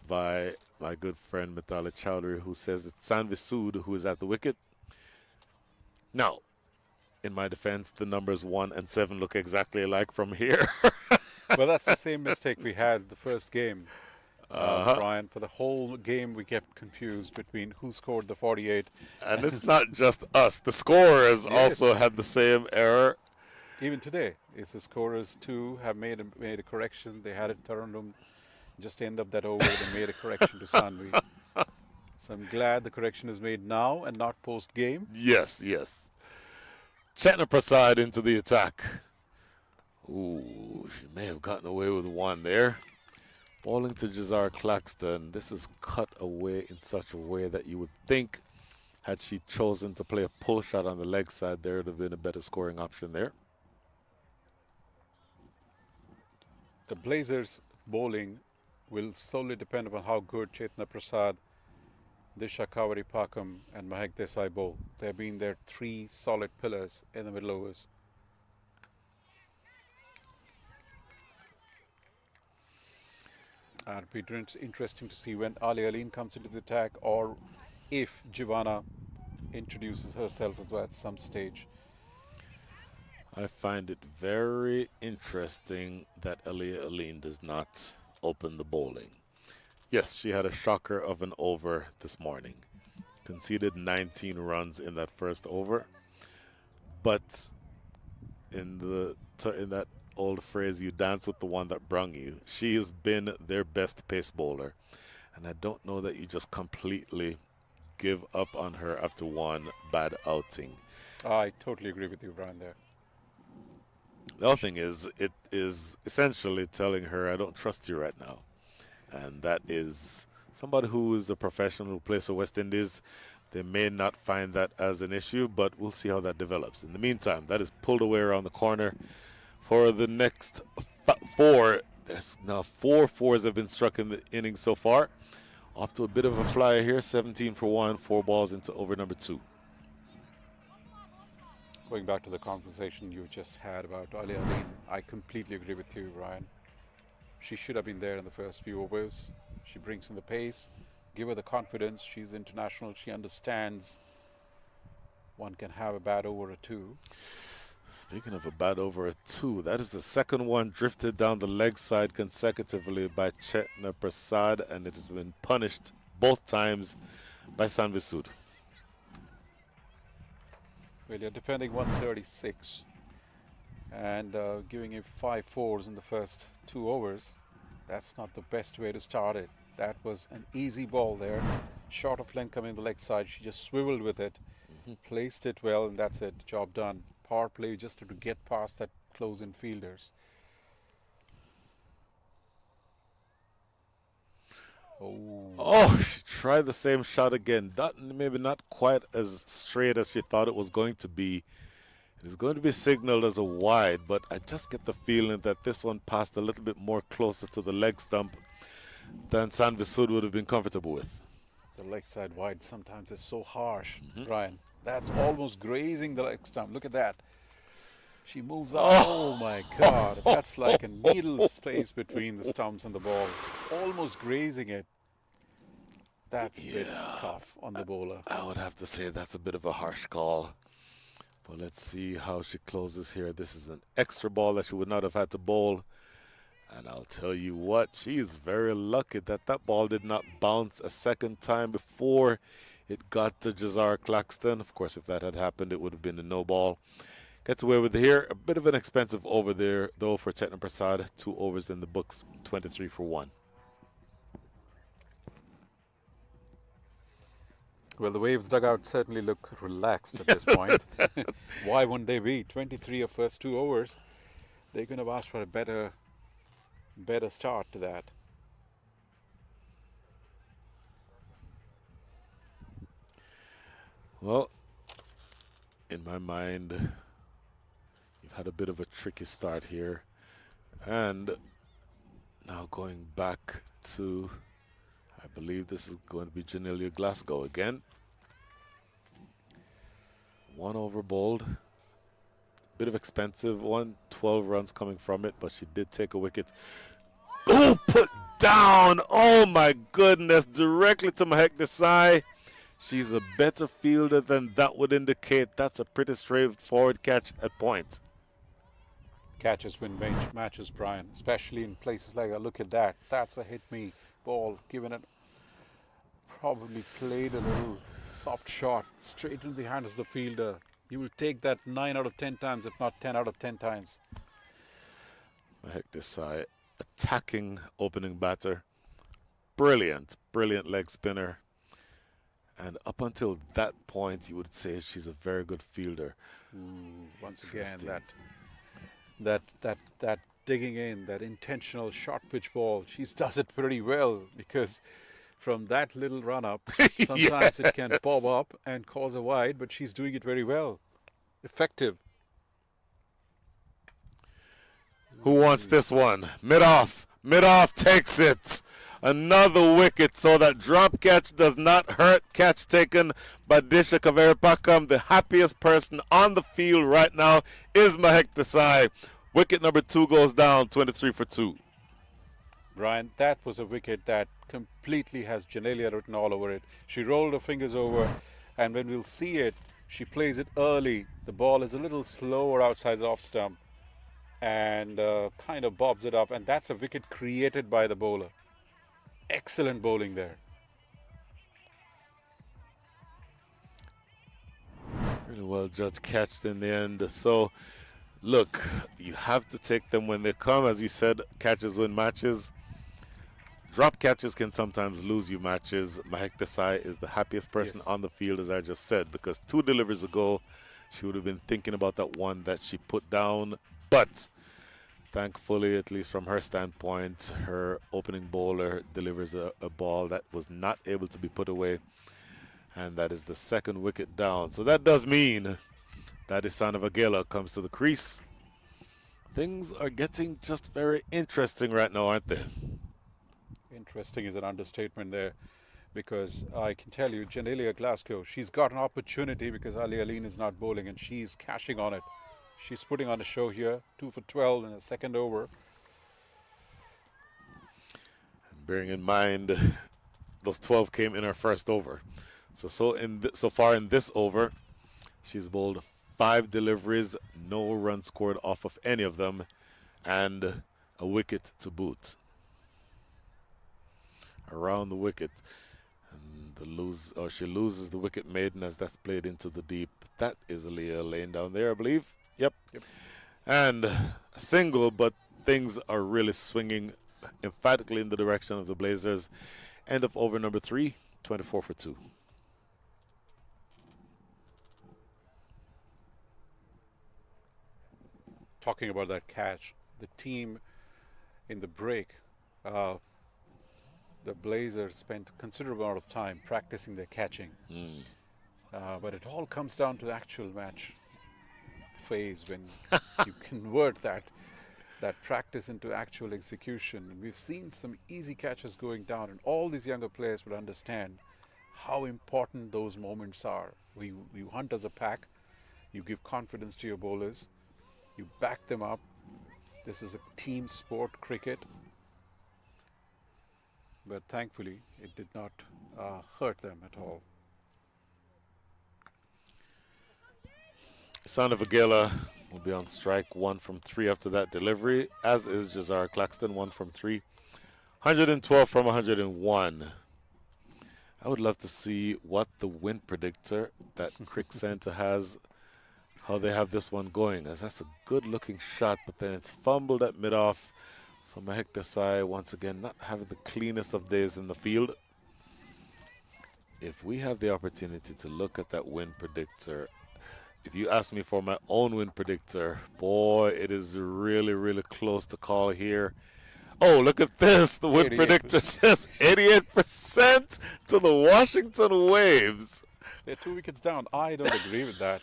by my good friend Mithala Chowdhury, who says it's Sanvi Sood who is at the wicket. Now, in my defense, the numbers 1 and 7 look exactly alike from here. Well, that's the same mistake we had the first game, Brian. For the whole game, we kept confused between who scored the 48. And it's not just us. The scorers also had the same error. Even today, it's the scorers too have made a correction. They had it Tarundum just end of that over. They made a correction to Sanvi. So I'm glad the correction is made now and not post game. Yes, yes. Chetna Prasad into the attack. Ooh, she may have gotten away with one there. Bowling to Jazar Claxton. This is cut away in such a way that you would think, had she chosen to play a pull shot on the leg side, there would have been a better scoring option there. The Blazers bowling will solely depend upon how good Chetna Prasad, Disha Kawari Pakam and Mahek Desai bowl. They've been their 3 solid pillars in the middle overs. And it'll be interesting to see when Ali Aline comes into the attack, or if Giovanna introduces herself at some stage. I find it very interesting that Elia Aline does not open the bowling. Yes, she had a shocker of an over this morning. Conceded 19 runs in that first over. But in that old phrase, you dance with the one that brung you, she has been their best pace bowler. And I don't know that you just completely give up on her after one bad outing. I totally agree with you, Brian, there. The other thing is, it is essentially telling her, I don't trust you right now. And that is somebody who is a professional who plays for West Indies. They may not find that as an issue, but we'll see how that develops. In the meantime, that is pulled away around the corner. For the next 4, there's now 4 fours have been struck in the innings so far. Off to a bit of a flyer here, 17 for 1, 4 balls into over number 2. Going back to the conversation you just had about Ali Aline, I completely agree with you, Ryan. She should have been there in the first few overs. She brings in the pace, give her the confidence. She's international, she understands one can have a bad over or 2. Speaking of a bad over a 2, that is the second one drifted down the leg side consecutively by Chetna Prasad, and it has been punished both times by Sanvi Sood. Well, you're defending 136 and giving him 5 fours in the first 2 overs. That's not the best way to start it. That was an easy ball there. Short of length coming the leg side. She just swiveled with it, placed it well, and that's it. Job done. Power play just to get past that close-in fielders. Oh, she tried the same shot again. Maybe not quite as straight as she thought it was going to be. It is going to be signaled as a wide, but I just get the feeling that this one passed a little bit more closer to the leg stump than Sanvi Sood would have been comfortable with. The leg side wide sometimes is so harsh, Brian. That's almost grazing the leg stump. Look at that. She moves up. Oh my God. That's like a needle space between the stumps and the ball. Almost grazing it. That's a bit tough on the bowler. I would have to say that's a bit of a harsh call. But let's see how she closes here. This is an extra ball that she would not have had to bowl. And I'll tell you what, she is very lucky that that ball did not bounce a second time before it got to Jazar Claxton. Of course, if that had happened, it would have been a no ball. Gets away with it here. A bit of an expensive over there, though, for Chetna Prasad. 2 overs in the books, 23 for 1. Well, the Waves dugout certainly look relaxed at this point. Why wouldn't they be? 23 of first 2 overs. They couldn't have asked for a better start to that. Well, in my mind, you've had a bit of a tricky start here. And now going back to, I believe this is going to be Janelia Glasgow again. 1 over bowled. Bit of expensive one, 12 runs coming from it, but she did take a wicket. Oh, put down! Oh my goodness, directly to Mahek Desai. She's a better fielder than that would indicate. That's a pretty straightforward catch at point. Catches win matches, Brian, especially in places like that. Look at that. That's a hit me ball, given it, probably played a little soft shot straight into the hand of the fielder. You will take that 9 out of 10 times, if not 10 out of 10 times. Mahek Desai, attacking opening batter. Brilliant, brilliant leg spinner. And up until that point, you would say she's a very good fielder. Once again, that digging in, that intentional short pitch ball, she does it pretty well, because from that little run up, sometimes it can bob up and cause a wide, but she's doing it very well. Effective. Who wants this one? Mid-off. Mid-off takes it. Another wicket, so that drop catch does not hurt. Catch taken by Disha Kaveripakam. The happiest person on the field right now is Mahek Desai. Wicket number 2 goes down, 23 for 2. Brian, that was a wicket that completely has Janelia written all over it. She rolled her fingers over, and when we'll see it, she plays it early. The ball is a little slower outside the off stump and kind of bobs it up, and that's a wicket created by the bowler. Excellent bowling there. Really well judged catch in the end. So, look, you have to take them when they come. As you said, catches win matches. Drop catches can sometimes lose you matches. Mahek Desai is the happiest person on the field, as I just said, because 2 deliveries ago, she would have been thinking about that one that she put down. But thankfully, at least from her standpoint, her opening bowler delivers a ball that was not able to be put away. And that is the 2nd wicket down. So that does mean that Isanova Vagela comes to the crease. Things are getting just very interesting right now, aren't they? Interesting is an understatement there, because I can tell you, Janelia Glasgow, she's got an opportunity because Ali Aline is not bowling, and she's cashing on it. She's putting on a show here, 2 for 12 in a 2nd over. And bearing in mind, those 12 came in her 1st over. So far in this over, she's bowled 5 deliveries, no run scored off of any of them, and a wicket to boot. Around the wicket, and she loses the wicket maiden as that's played into the deep. That is Leah Lane down there, I believe. Yep. And a single, but things are really swinging emphatically in the direction of the Blazers. End of over number 3, 24 for 2. Talking about that catch, the team in the break, the Blazers spent a considerable amount of time practicing their catching. But it all comes down to the actual match phase, when you convert that practice into actual execution. And we've seen some easy catches going down, and all these younger players would understand how important those moments are. You hunt as a pack, you give confidence to your bowlers, you back them up. This is a team sport, cricket. But thankfully, it did not hurt them at all. Isanova Vagela will be on strike, 1 from 3 after that delivery, as is Jazar Claxton, 1 from 3. 112 from 101. I would love to see what the win predictor that Crick Center has, how they have this one going, as that's a good-looking shot, but then it's fumbled at mid-off. So Mahek Desai, once again, not having the cleanest of days in the field. If we have the opportunity to look at that win predictor, if you ask me for my own win predictor, boy, it is really, really close to call here. Oh, look at this. The win 88%. predictor says 88% to the Washington Waves. They're 2 wickets down. I don't agree with that.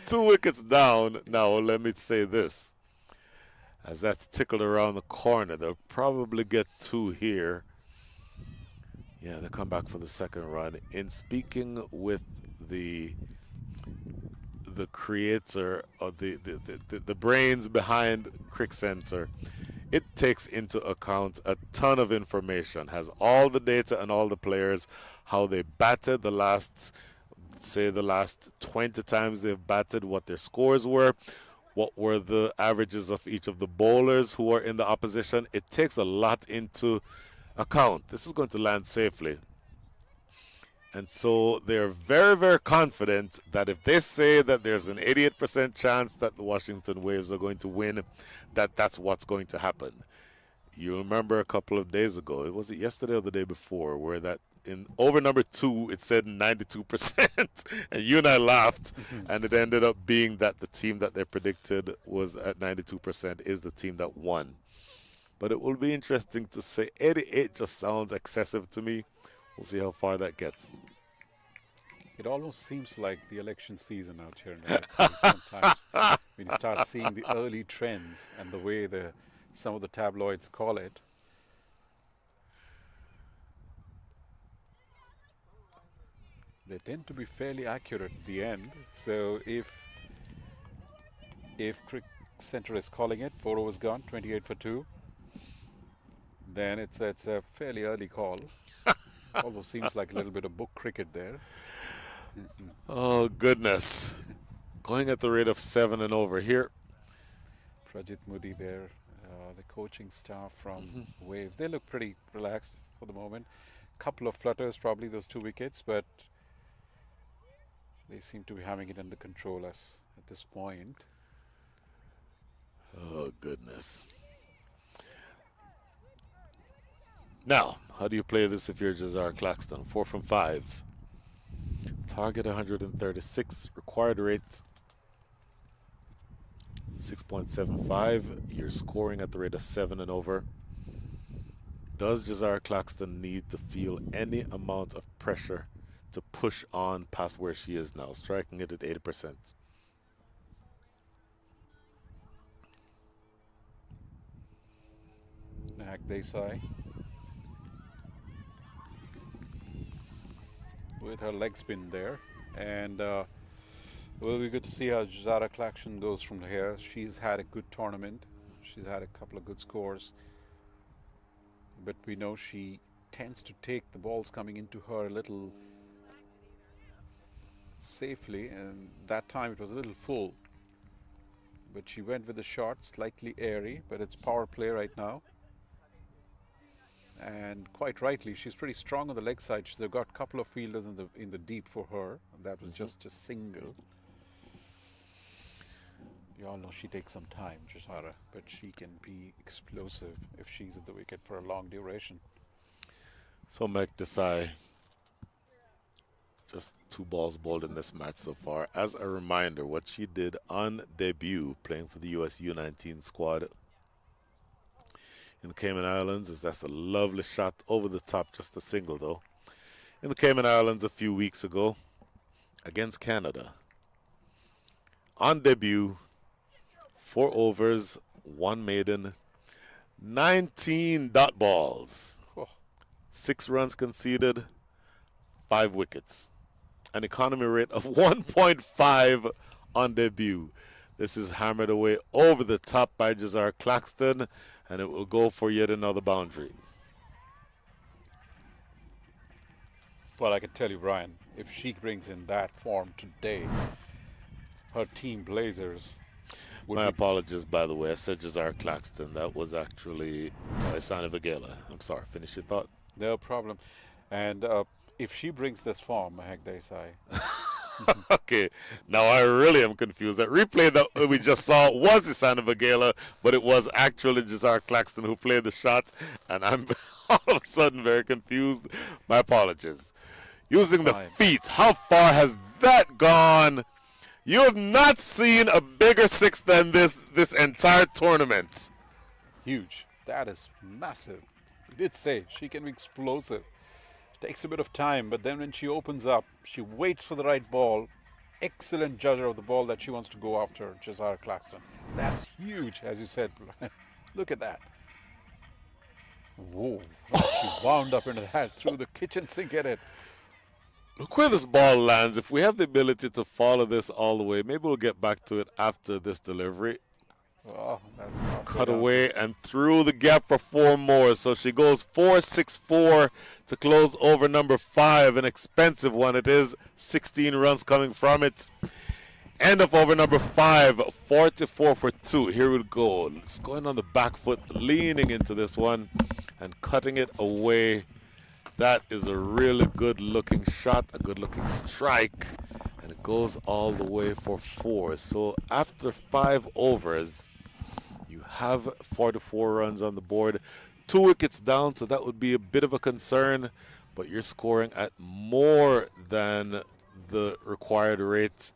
2 wickets down. Now, let me say this. As that's tickled around the corner, they'll probably get 2 here. Yeah, they'll come back for the second run. In speaking with the creator of the brains behind Crick Center, it takes into account a ton of information, has all the data and all the players, how they batted the last 20 times they've batted, what their scores were, what were the averages of each of the bowlers who are in the opposition. It takes a lot into account. This is going to land safely. And so they're very, very confident that if they say that there's an 88% chance that the Washington Waves are going to win, that's what's going to happen. You remember a couple of days ago, was it yesterday or the day before, where that in over number 2 it said 92%, and you and I laughed, and it ended up being that the team that they predicted was at 92% is the team that won. But it will be interesting to say 88 just sounds excessive to me. We'll see how far that gets. It almost seems like the election season out here in the United States sometimes. When you start seeing the early trends and the way some of the tabloids call it. They tend to be fairly accurate at the end. So if Crick Center is calling it, 4 overs gone, 28 for 2, then it's a fairly early call. Almost seems like a little bit of book cricket there. Oh, goodness. Going at the rate of 7 and over here. Prajit Moody there, the coaching staff from Waves. They look pretty relaxed for the moment. Couple of flutters, probably those 2 wickets, but they seem to be having it under control at this point. Oh, goodness. Now, how do you play this if you're Jazar Claxton? 4 from 5. Target 136. Required rate 6.75. You're scoring at the rate of 7 and over. Does Jazar Claxton need to feel any amount of pressure to push on past where she is now, striking it at 80%? Nahak Desai with her leg spin there, and it will be good to see how Jazara Claxton goes from here. She's had a good tournament. She's had a couple of good scores, but we know she tends to take the balls coming into her a little safely, and that time it was a little full, but she went with the shot, slightly airy, but it's power play right now. And quite rightly, she's pretty strong on the leg side. They've got a couple of fielders in the deep for her. And that was just a single. You all know she takes some time, Jazara, but she can be explosive if she's at the wicket for a long duration. So Mahek Desai, just 2 balls bowled in this match so far. As a reminder, what she did on debut, playing for the US U19 squad in the Cayman Islands, is that's a lovely shot over the top, just a single though. In the Cayman Islands a few weeks ago against Canada. On debut, 4 overs, 1 maiden, 19 dot balls, 6 runs conceded, 5 wickets. An economy rate of 1.5 on debut. This is hammered away over the top by Jazar Claxton, and it will go for yet another boundary. Well, I can tell you, Brian, if she brings in that form today, her team Blazers would My be apologies, by the way. I said Jazar Claxton. That was actually Isana Vagela. I'm sorry. Finish your thought. no problem. And if she brings this form, Mahek Desai, Okay, now I really am confused. That replay that we just saw was Isana Vagela, but it was actually Jazar Claxton who played the shot, and I'm all of a sudden very confused. My apologies. Using the Fine. feet, how far has that gone? You have not seen a bigger six than this entire tournament. huge. That is massive. We did say she can be explosive. Takes a bit of time, but then when she opens up, she waits for the right ball. Excellent judger of the ball that she wants to go after, Jazar Claxton. That's huge, as you said. Look at that. Whoa. She wound up into that, through the kitchen sink at it. Look where this ball lands. If we have the ability to follow this all the way, maybe we'll get back to it after this delivery. Oh, that's not Cut good. away and through the gap for four more. So she goes 4-6-4 to close over number 5. An expensive one. It is 16 runs coming from it. End of over number 5, 44 for 2. Here we go. It's going on the back foot, leaning into this one and cutting it away. That is a really good looking shot, a good looking strike. And it goes all the way for 4. So after 5 overs, you have 44 runs on the board. 2 wickets down, so that would be a bit of a concern. But you're scoring at more than the required rate.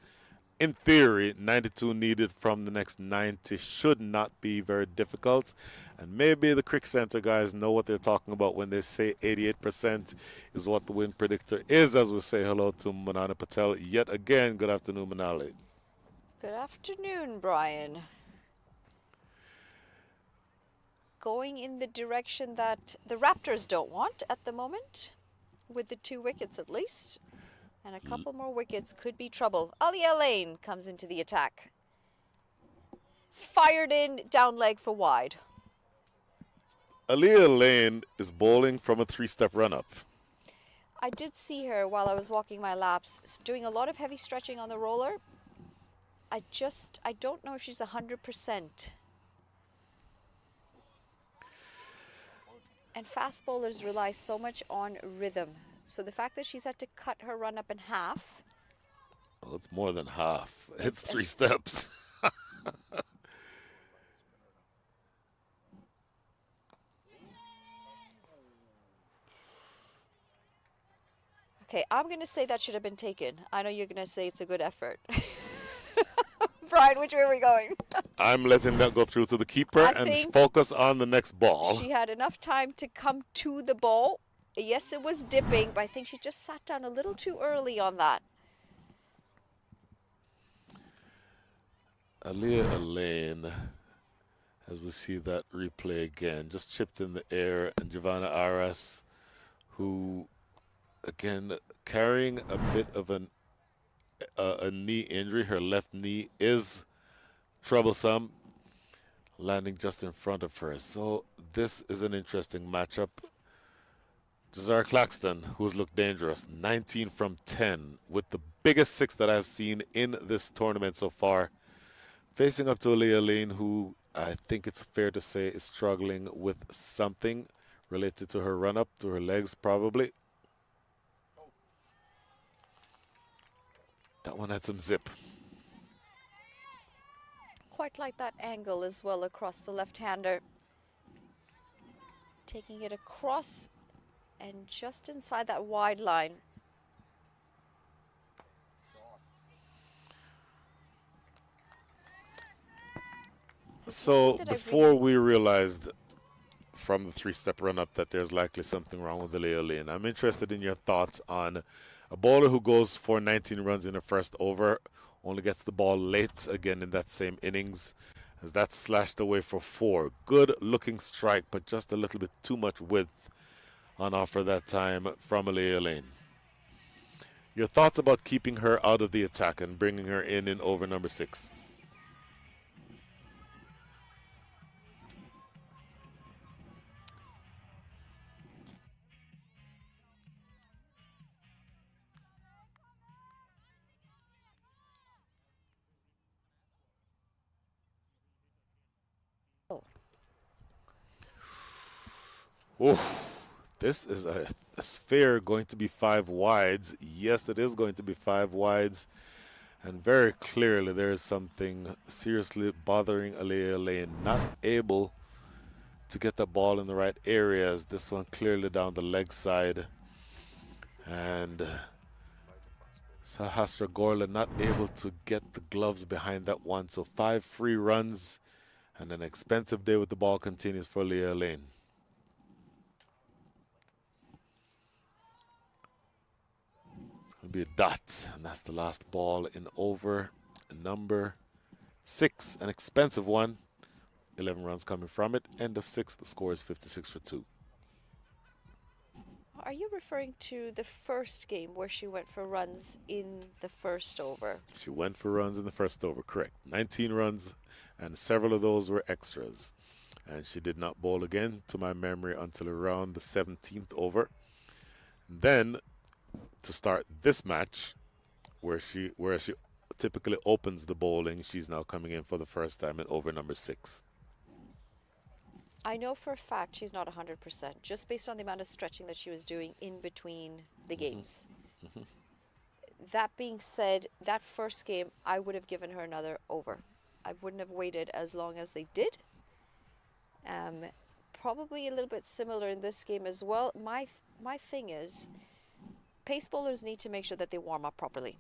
In theory, 92 needed from the next 90 should not be very difficult. And maybe the Crick Center guys know what they're talking about when they say 88% is what the win predictor is, as we say hello to Manana Patel yet again. Good afternoon, Manali. Good afternoon, Brian. Going in the direction that the Raptors don't want at the moment, with the 2 wickets at least. And a couple more wickets could be trouble. Aliyah Lane comes into the attack. Fired in, down leg for wide. Aliyah Lane is bowling from a 3-step run-up. I did see her while I was walking my laps, doing a lot of heavy stretching on the roller. I don't know if she's 100%. And fast bowlers rely so much on rhythm. So the fact that she's had to cut her run up in half. Well, it's more than half. It's 3 steps. Okay, I'm going to say that should have been taken. I know you're going to say it's a good effort. Brian, which way are we going? I'm letting that go through to the keeper I and think focus on the next ball. She had enough time to come to the ball. Yes, it was dipping, but I think she just sat down a little too early on that. Aliyah Lane, as we see that replay again, just chipped in the air, and Giovanna Aras, who, again, carrying a bit of a knee injury. Her left knee is troublesome, landing just in front of her. So this is an interesting matchup. Jazar Claxton, who's looked dangerous, 19 from 10, with the biggest 6 that I've seen in this tournament so far. Facing up to Aliyah Lane, who I think it's fair to say is struggling with something related to her run-up, to her legs probably. That one had some zip. Quite like that angle as well across the left-hander. Taking it across and just inside that wide line. So before we realized from the 3-step run-up that there's likely something wrong with Aliyah Lane, I'm interested in your thoughts on a bowler who goes for 19 runs in the first over, only gets the ball late again in that same innings, as that's slashed away for 4. Good looking strike, but just a little bit too much width on offer that time from Aliyah Lane. Your thoughts about keeping her out of the attack and bringing her in over number 6? Oof. This is a sphere going to be 5 wides. Yes, it is going to be 5 wides. And very clearly there is something seriously bothering Alea Lane. Not able to get the ball in the right areas. This one clearly down the leg side. And Sahasra Gorla not able to get the gloves behind that one. So 5 free runs and an expensive day with the ball continues for Alea Lane. It'll be a dot, and that's the last ball in over number 6, an expensive one. 11 runs coming from it. End of 6, the score is 56 for 2. Are you referring to the first game where she went for runs in the first over? She went for runs in the first over, correct. 19 runs, and several of those were extras. And she did not bowl again, to my memory, until around the 17th over. Then, to start this match, where she typically opens the bowling, she's now coming in for the first time in over number 6. I know for a fact she's not 100%, just based on the amount of stretching that she was doing in between the games. That being said, that first game, I would have given her another over. I wouldn't have waited as long as they did. Probably a little bit similar in this game as well. My thing is, pace bowlers need to make sure that they warm up properly,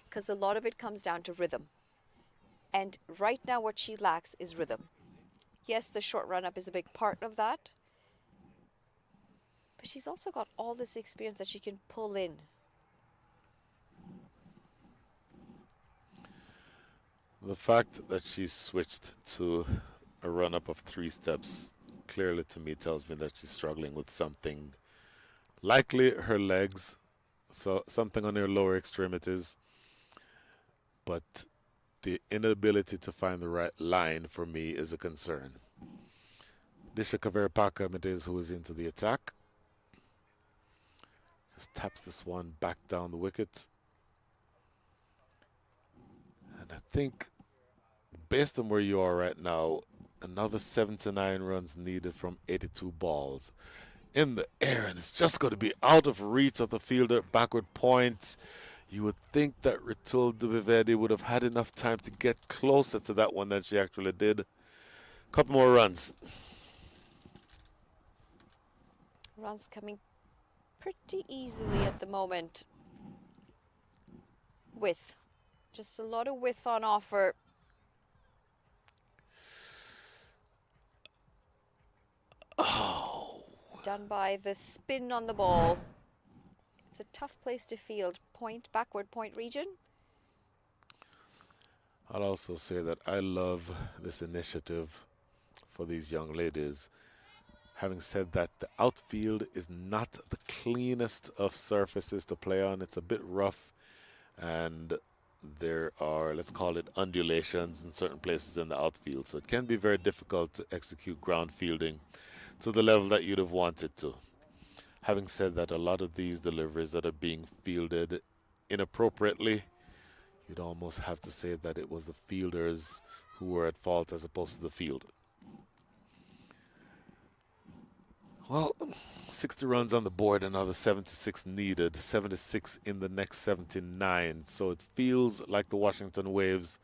because a lot of it comes down to rhythm. And right now what she lacks is rhythm. Yes, the short run-up is a big part of that, but she's also got all this experience that she can pull in. The fact that she switched to a run-up of 3 steps clearly to me tells me that she's struggling with something. Likely her legs, so something on her lower extremities, but the inability to find the right line for me is a concern. Disha Kaverapakam it is who is into the attack. Just taps this one back down the wicket. And I think, based on where you are right now, another 7 to 9 runs needed from 82 balls. In the air, and it's just going to be out of reach of the fielder, backward point. You would think that Ritul Duvivedi would have had enough time to get closer to that one than she actually did. Couple more runs. Runs coming pretty easily at the moment. Width. Just a lot of width on offer. Oh. Done by the spin on the ball. It's a tough place to field. Point, backward point region. I'll also say that I love this initiative for these young ladies. Having said that, the outfield is not the cleanest of surfaces to play on. It's a bit rough, and there are, let's call it, undulations in certain places in the outfield. So it can be very difficult to execute ground fielding to the level that you'd have wanted to. Having said that, a lot of these deliveries that are being fielded inappropriately, you'd almost have to say that it was the fielders who were at fault as opposed to the field. Well, 60 runs on the board, another 76 needed, 76 in the next 79. So it feels like the Washington Waves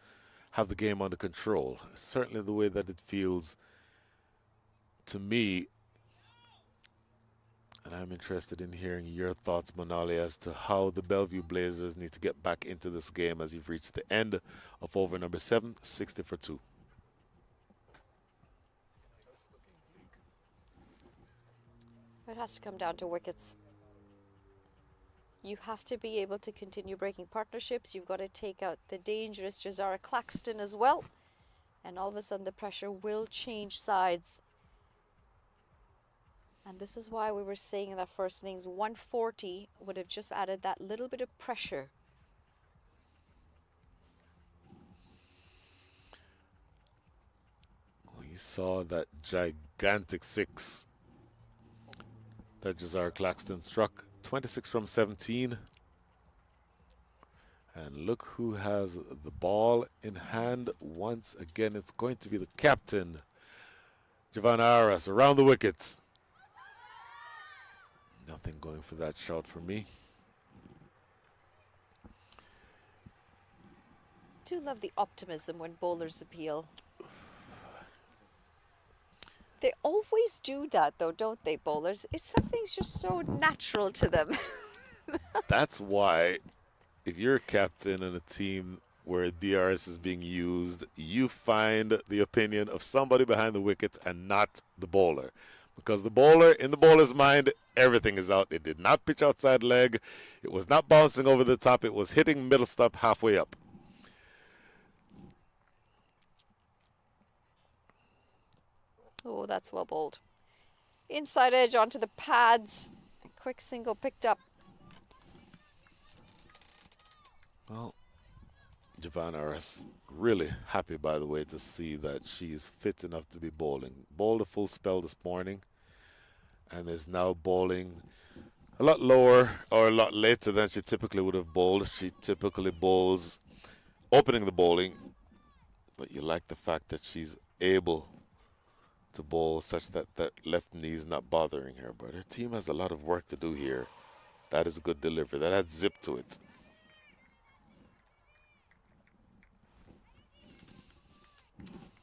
have the game under control. Certainly the way that it feels to me. And I'm interested in hearing your thoughts, Monali, as to how the Bellevue Blazers need to get back into this game as you've reached the end of over number 7, 60 for 2. It has to come down to wickets. You have to be able to continue breaking partnerships. You've got to take out the dangerous Jazara Claxton as well. And all of a sudden the pressure will change sides. And this is why we were saying in that first innings, 140 would have just added that little bit of pressure. We saw that gigantic 6 that Jazara Claxton struck, 26 from 17. And look who has the ball in hand once again. It's going to be the captain, Giovanna Aras around the wickets. Nothing going for that shot for me. Do love the optimism when bowlers appeal. They always do that though, don't they, bowlers? It's something's just so natural to them. That's why if you're a captain in a team where DRS is being used, you find the opinion of somebody behind the wicket and not the bowler. Because the bowler, in the bowler's mind, everything is out. It did not pitch outside leg. It was not bouncing over the top. It was hitting middle stump halfway up. Oh, that's well bowled. Inside edge onto the pads. A quick single picked up. Well, Giovanna is really happy, by the way, to see that she is fit enough to be bowling. Bowled a full spell this morning and is now bowling a lot lower or a lot later than she typically would have bowled. She typically bowls opening the bowling, but you like the fact that she's able to bowl such that that left knee is not bothering her. But her team has a lot of work to do here. That is a good delivery. That had zip to it.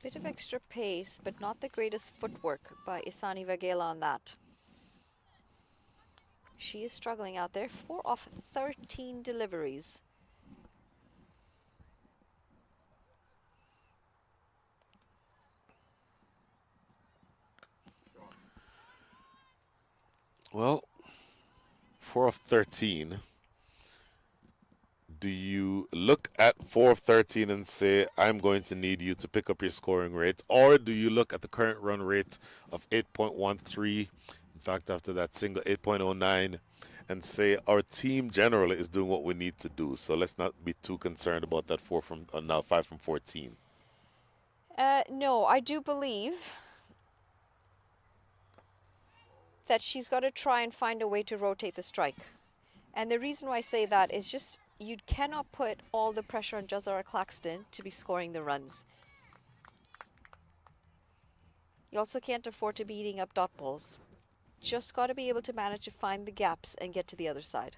Bit of extra pace, but not the greatest footwork by Isani Vagela on that. She is struggling out there. 4 off 13 deliveries. Well, 4 of 13. Do you look at 4 of 13 and say, I'm going to need you to pick up your scoring rate? Or do you look at the current run rate of 8.13, in fact, after that single 8.09, and say, our team generally is doing what we need to do. So let's not be too concerned about that 4 from now 5 from 14. No, I do believe that she's got to try and find a way to rotate the strike. And the reason why I say that is just you cannot put all the pressure on Jazara Claxton to be scoring the runs. You also can't afford to be eating up dot balls. Just got to be able to manage to find the gaps and get to the other side.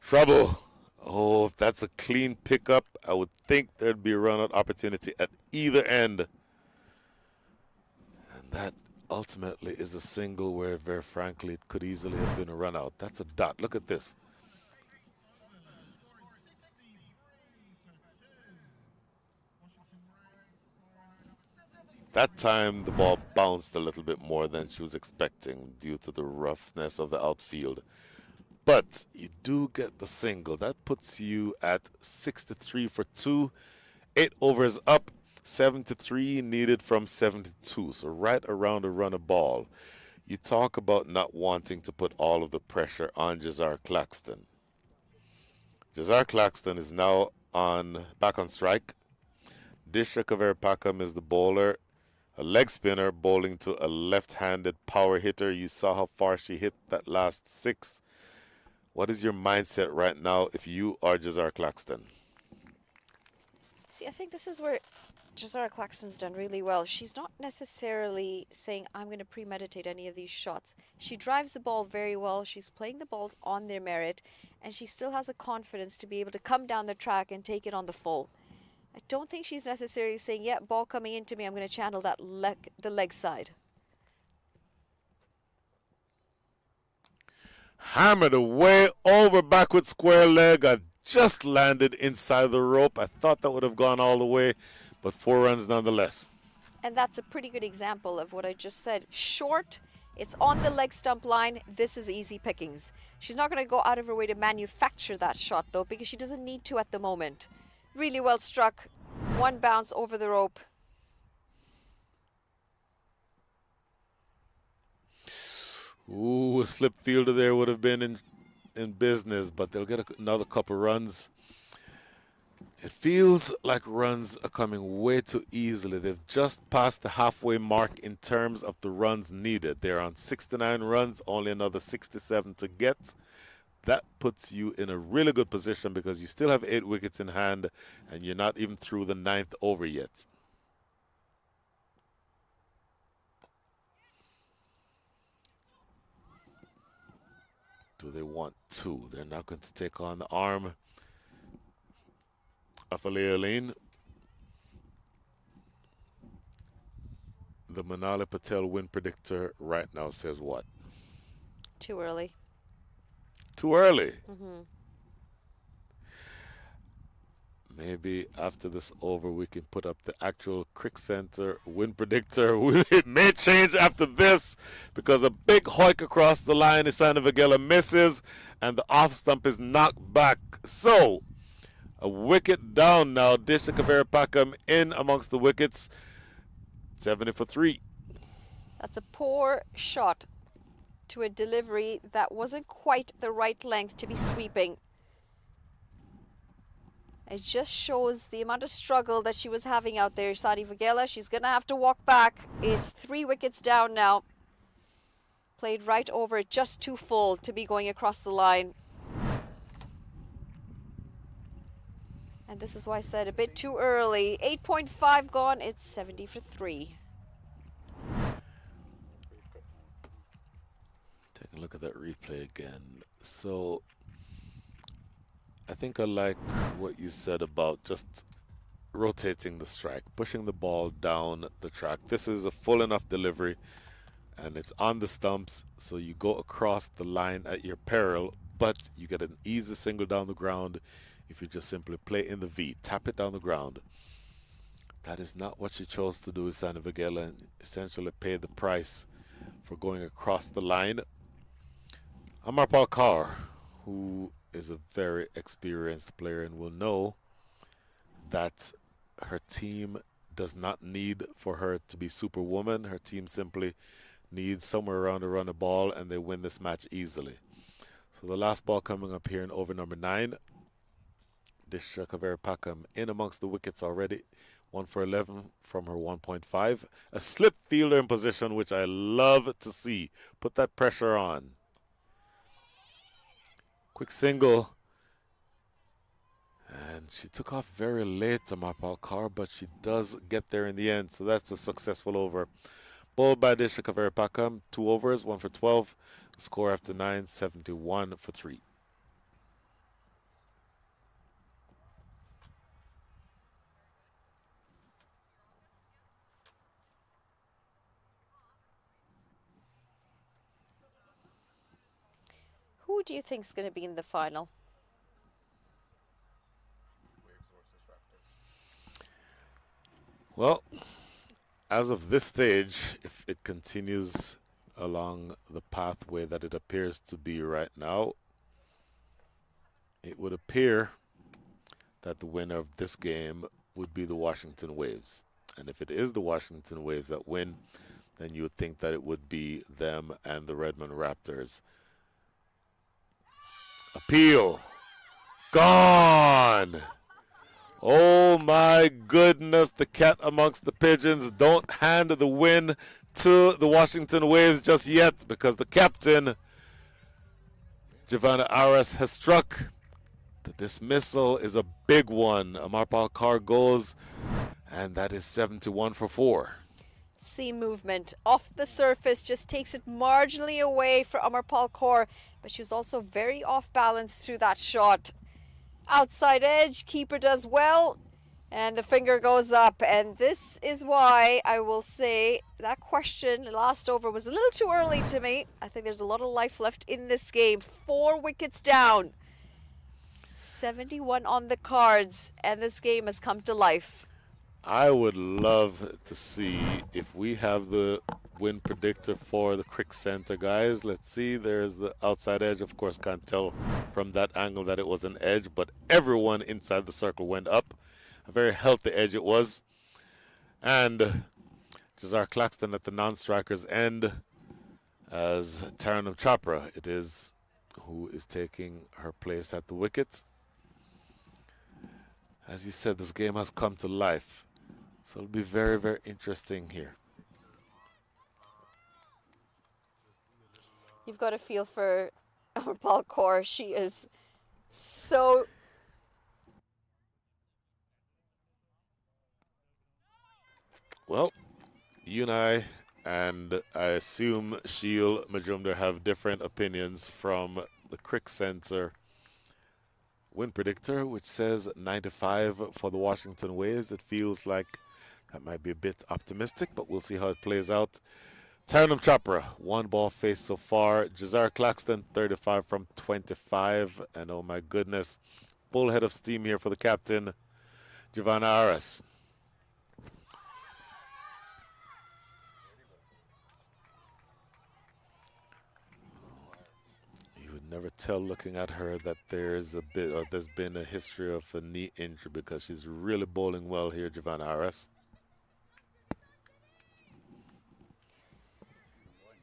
Trouble. Oh, if that's a clean pickup, I would think there'd be a run-out opportunity at either end. And that ultimately is a single where, very frankly, it could easily have been a run-out. That's a dot. Look at this. That time, the ball bounced a little bit more than she was expecting due to the roughness of the outfield. But you do get the single. That puts you at 63 for 2. 8 overs up, 73 needed from 72. So right around a run of ball. You talk about not wanting to put all of the pressure on Jazar Claxton. Jazar Claxton is now back on strike. Disha Kaverpakam is the bowler. A leg spinner bowling to a left-handed power hitter. You saw how far she hit that last 6. What is your mindset right now if you are Jazar Claxton? See, I think this is where Jazara Claxton's done really well. She's not necessarily saying, I'm going to premeditate any of these shots. She drives the ball very well. She's playing the balls on their merit, and she still has the confidence to be able to come down the track and take it on the full. I don't think she's necessarily saying, yeah, ball coming into me, I'm going to channel that the leg side. Hammered away over backward square leg. I just landed inside the rope. I thought that would have gone all the way, but 4 runs nonetheless. And that's a pretty good example of what I just said. Short, it's on the leg stump line. This is easy pickings. She's not going to go out of her way to manufacture that shot, though, because she doesn't need to at the moment. Really well struck. 1 bounce over the rope. Ooh, a slip fielder there would have been in business, but they'll get another couple runs. It feels like runs are coming way too easily. They've just passed the halfway mark in terms of the runs needed. They're on 69 runs, only another 67 to get. that puts you in a really good position because you still have 8 wickets in hand and you're not even through the 9th over yet. Do they want 2? They're not going to take on the arm of Aline. The Manali Patel win predictor right now says what? Too early. Too early. Maybe after this over, we can put up the actual Crick Center win predictor. It may change after this because a big hoik across the line. Isana Vagela misses, and the off stump is knocked back. So, a wicket down now. Disha Kaveri Pakam in amongst the wickets. 70 for 3. That's a poor shot to a delivery that wasn't quite the right length to be sweeping. It just shows the amount of struggle that she was having out there. Sani Vagela, she's going to have to walk back. It's 3 wickets down now. Played right over it, just too full to be going across the line. And this is why I said a bit too early. 8.5 gone, it's 70 for 3. Take a look at that replay again. So, I think I like what you said about just rotating the strike, pushing the ball down the track. This is a full enough delivery, and it's on the stumps, so you go across the line at your peril, but you get an easy single down the ground if you just simply play in the V, tap it down the ground. That is not what she chose to do with Sani Vagela, and essentially pay the price for going across the line. Amarpal Kaur, who is a very experienced player and will know that her team does not need for her to be superwoman. Her team simply needs somewhere around to run a ball, and they win this match easily. So the last ball coming up here in over number 9. Disha Kaveri Pakam in amongst the wickets already. 1 for 11 from her 1.5. A slip fielder in position, which I love to see. Put that pressure on. Quick single. And she took off very late to Amarpal Kaur, but she does get there in the end. So that's a successful over. Bowled by Disha Kaveri Pakam. 2 overs, 1 for 12. The score after 9, 71 for 3. Who do you think is going to be in the final? Well, as of this stage, if it continues along the pathway that it appears to be right now, it would appear that the winner of this game would be the Washington Waves. And if it is the Washington Waves that win, then you would think that it would be them and the Redmond Raptors. Appeal. Gone. Oh my goodness, the cat amongst the pigeons. Don't hand the win to the Washington Waves just yet, because the captain, Giovanna Aras, has struck. The dismissal is a big one. Amarpal Kaur goes, and that is 71 for 4. Seam movement off the surface just takes it marginally away for Amarpal Kaur, but she was also very off balance through that shot. Outside edge, keeper does well, and the finger goes up. And this is why I will say that question last over was a little too early to me. I think there's a lot of life left in this game. 4 wickets down, 71 on the cards, and this game has come to life. I would love to see if we have the win predictor for the Crick Center, guys. Let's see. There's the outside edge. Of course, can't tell from that angle that it was an edge, but everyone inside the circle went up. A very healthy edge it was. And Jazar Claxton at the non-striker's end as Taranam Chopra, it is, who is taking her place at the wicket. As you said, this game has come to life. So it'll be very, very interesting here. You've got a feel for Our ball core, she is so. Well, and I assume Shield Majumder have different opinions from the Crick Center win predictor, which says 95 for the Washington Waves. It feels like that might be a bit optimistic, but we'll see how it plays out. Taranum Chopra, 1 ball faced so far. Jazar Claxton, 35 from 25. And oh my goodness, full head of steam here for the captain, Giovanna Aras. You would never tell looking at her that there's been a history of a knee injury because she's really bowling well here, Giovanna Aras.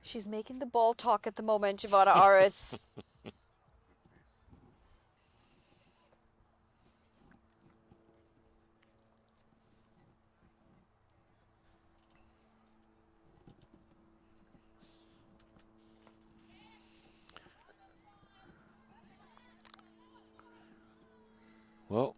She's making the ball talk at the moment, Giovanna Aris. Well,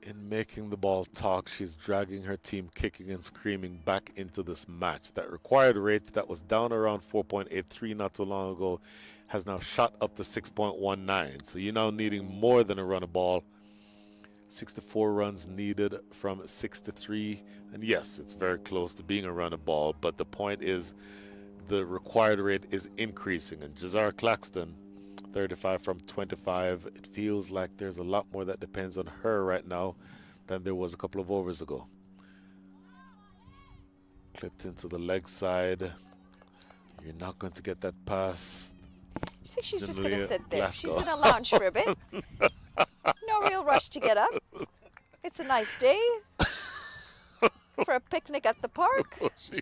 in making the ball talk, she's dragging her team kicking and screaming back into this match. That required rate that was down around 4.83 not too long ago has now shot up to 6.19. So you're now needing more than a run of ball. 64 runs needed from 63. And yes, it's very close to being a run of ball, but the point is the required rate is increasing. And Jazar Claxton, 35 from 25. It feels like there's a lot more that depends on her right now than there was a couple of overs ago. Clipped into the leg side. You're not going to get that pass. I think she's just going to Generally, sit there. Glasgow. She's going to lounge for a bit. No real rush to get up. It's a nice day for a picnic at the park. she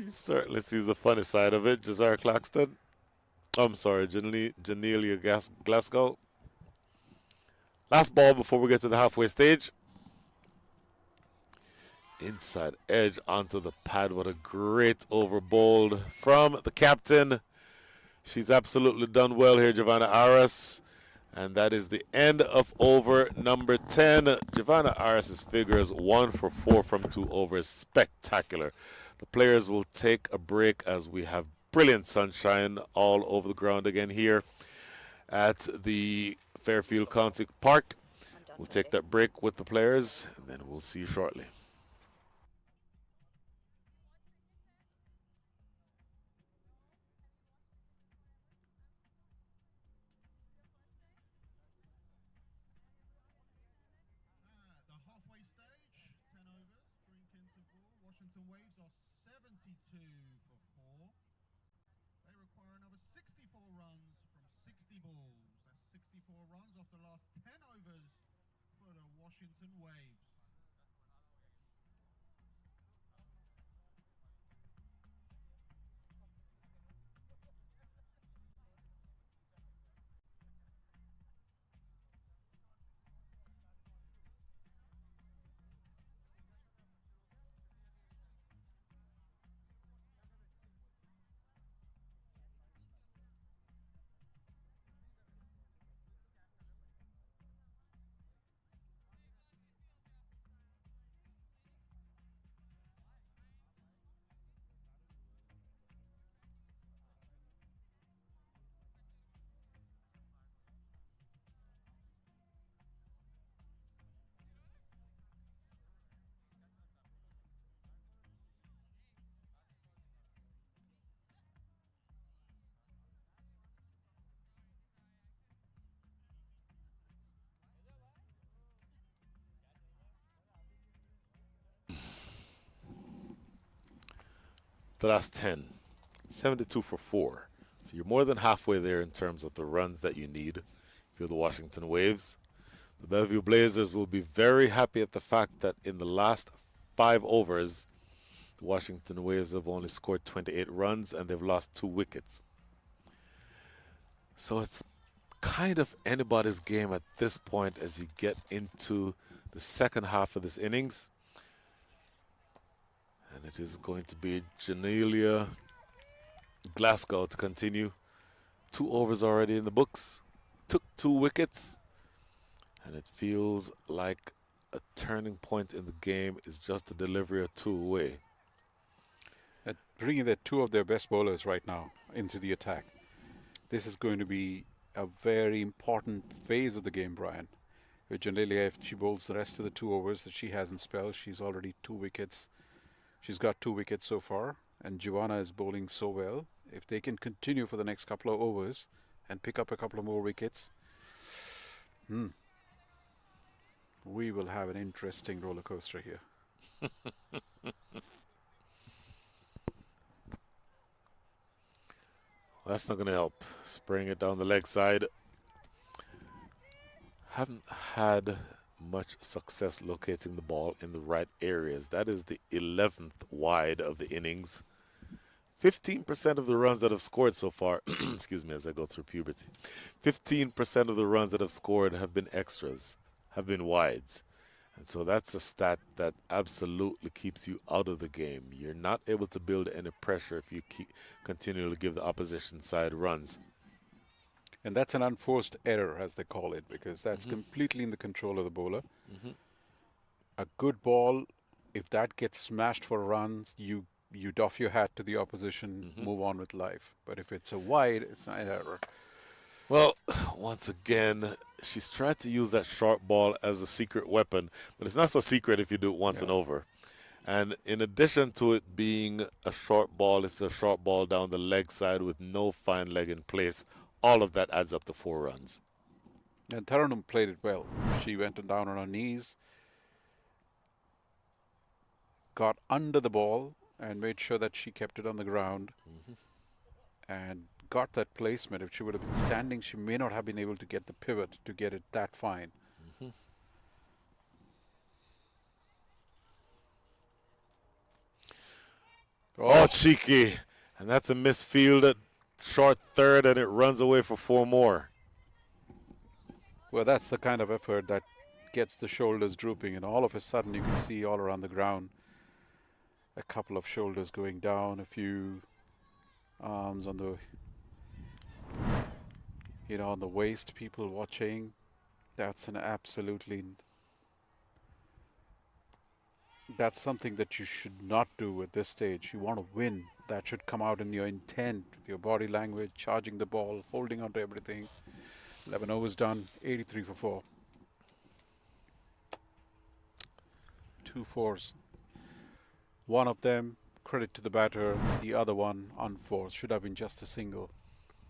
certainly sees the funny side of it. Jazar Claxton. I'm sorry, Janelia Glasgow. Last ball before we get to the halfway stage. Inside edge onto the pad. What a great over bowled from the captain. She's absolutely done well here, Giovanna Aras. And that is the end of over number 10. Giovanna Aras's figures 1 for 4 from 2 overs. Spectacular. The players will take a break as we have brilliant sunshine all over the ground again here at the Fairfield County Park. We'll take that break with the players, and then we'll see you shortly. The halfway stage, 10 overs, drink interval. Washington Waves are 72 for 4. They require another 64 runs from 60 balls. That's 64 runs off the last 10 overs for the Washington Waves. The last 10, 72 for 4. So you're more than halfway there in terms of the runs that you need if you're the Washington Waves. The Bellevue Blazers will be very happy at the fact that in the last 5 overs, the Washington Waves have only scored 28 runs and they've lost 2 wickets. So it's kind of anybody's game at this point as you get into the second half of this innings. And it is going to be Janelia Glasgow to continue. 2 overs already in the books. Took 2 wickets. And it feels like a turning point in the game is just the delivery of 2 away. Bringing their 2 of their best bowlers right now into the attack. This is going to be a very important phase of the game, Brian. Generally, if she bowls the rest of the 2 overs that she has in spell, she's already 2 wickets. She's got 2 wickets so far, and Giovanna is bowling so well. If they can continue for the next couple of overs and pick up a couple of more wickets, we will have an interesting roller coaster here. That's not going to help. Spraying it down the leg side. Haven't had much success locating the ball in the right areas. That is the 11th wide of the innings. 15% of the runs that have scored so far, excuse me as I go through puberty, 15% of the runs that have scored have been extras, have been wides. And so that's a stat that absolutely keeps you out of the game. You're not able to build any pressure if you continue to give the opposition side runs. And that's an unforced error, as they call it, because that's completely in the control of the bowler. A good ball, if that gets smashed for runs, you doff your hat to the opposition, move on with life. But if it's a wide, it's an error. Well, once again, she's tried to use that short ball as a secret weapon, but it's not so secret if you do it once and over. And in addition to it being a short ball, it's a short ball down the leg side with no fine leg in place. All of that adds up to 4 runs. And Taranum played it well. She went down on her knees, got under the ball, and made sure that she kept it on the ground and got that placement. If she would have been standing, she may not have been able to get the pivot to get it that fine. Oh, cheeky. And that's a misfield at short third, and it runs away for 4 more. Well, that's the kind of effort that gets the shoulders drooping, and all of a sudden you can see all around the ground a couple of shoulders going down, a few arms on the, on the waist, people watching. That's that's something that you should not do at this stage. You want to win. That should come out in your intent, with your body language, charging the ball, holding on to everything. 11 overs done, 83 for 4. 2 fours. One of them, credit to the batter. The other one, on 4. Should have been just a single.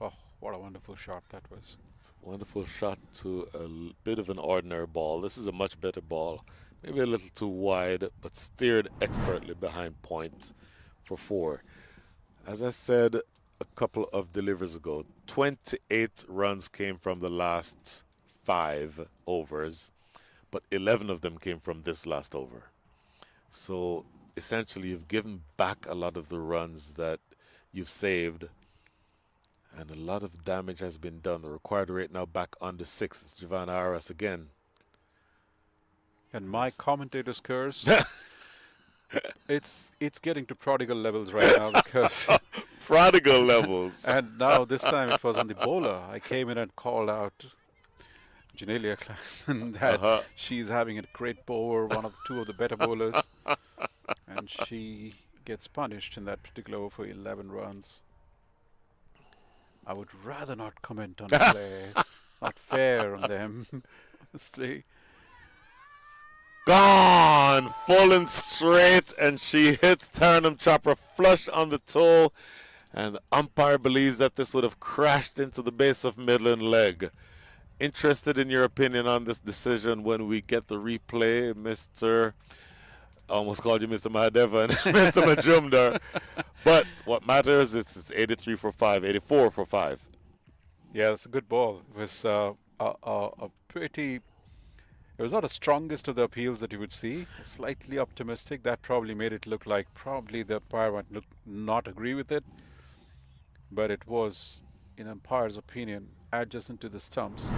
Oh, what a wonderful shot that was. It's a wonderful shot to a bit of an ordinary ball. This is a much better ball. Maybe a little too wide, but steered expertly behind point for 4. As I said a couple of deliveries ago, 28 runs came from the last 5 overs, but 11 of them came from this last over. So essentially you've given back a lot of the runs that you've saved, and a lot of damage has been done. The required rate now back under 6. It's Giovanna Arias again. And my commentator's curse, it's getting to prodigal levels right now because prodigal levels. And now this time it was on the bowler. I came in and called out Janelia Klassen that she's having a great bowler, one of 2 of the better bowlers, and she gets punished in that particular over for 11 runs. I would rather not comment on the play. It's not fair on them, honestly. Gone, full and straight, and she hits Taranum Chopra flush on the toe, and the umpire believes that this would have crashed into the base of Midland leg. Interested in your opinion on this decision when we get the replay, Mr. I almost called you Mr. Mahadevan, Mr. Majumdar. But what matters is it's 83 for 5, 84 for 5. Yeah, it's a good ball. It was a pretty... It was not the strongest of the appeals that you would see. Slightly optimistic. That probably made it look like probably the umpire might not agree with it. But it was, in umpire's opinion, adjacent to the stumps.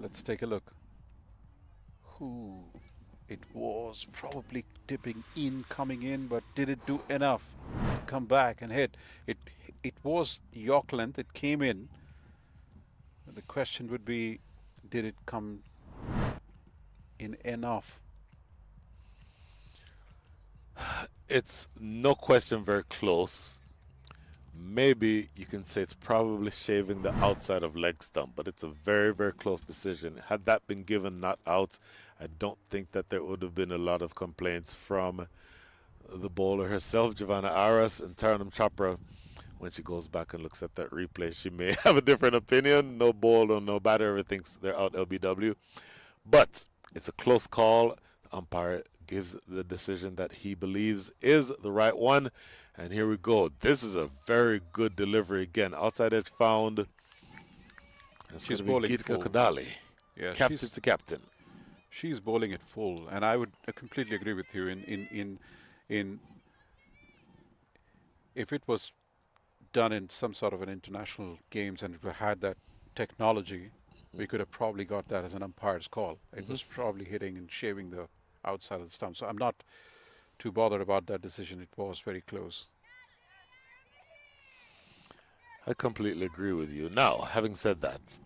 Let's take a look. Ooh. It was probably dipping in, coming in, but did it do enough to come back and hit? It was York length. It came in. The question would be, did it come in enough? It's no question very close. Maybe you can say it's probably shaving the outside of leg stump, but it's a very, very close decision. Had that been given not out, I don't think that there would have been a lot of complaints from the bowler herself, Giovanna Aras, and Taranam Chopra. When she goes back and looks at that replay, she may have a different opinion. No bowler, no batter, everything's they're out LBW. But it's a close call. The umpire gives the decision that he believes is the right one. And here we go. This is a very good delivery again. Outside edge found. It's She's going to be bowling Geetika full. Kadali. Yeah, Captain to captain. she's bowling it full, and I would completely agree with you. In if it was done in some sort of an international games and it had that technology, we could have probably got that as an umpire's call. It was probably hitting and shaving the outside of the stump. So I'm not too bothered about that decision. It was very close. I completely agree with you. Now, having said that,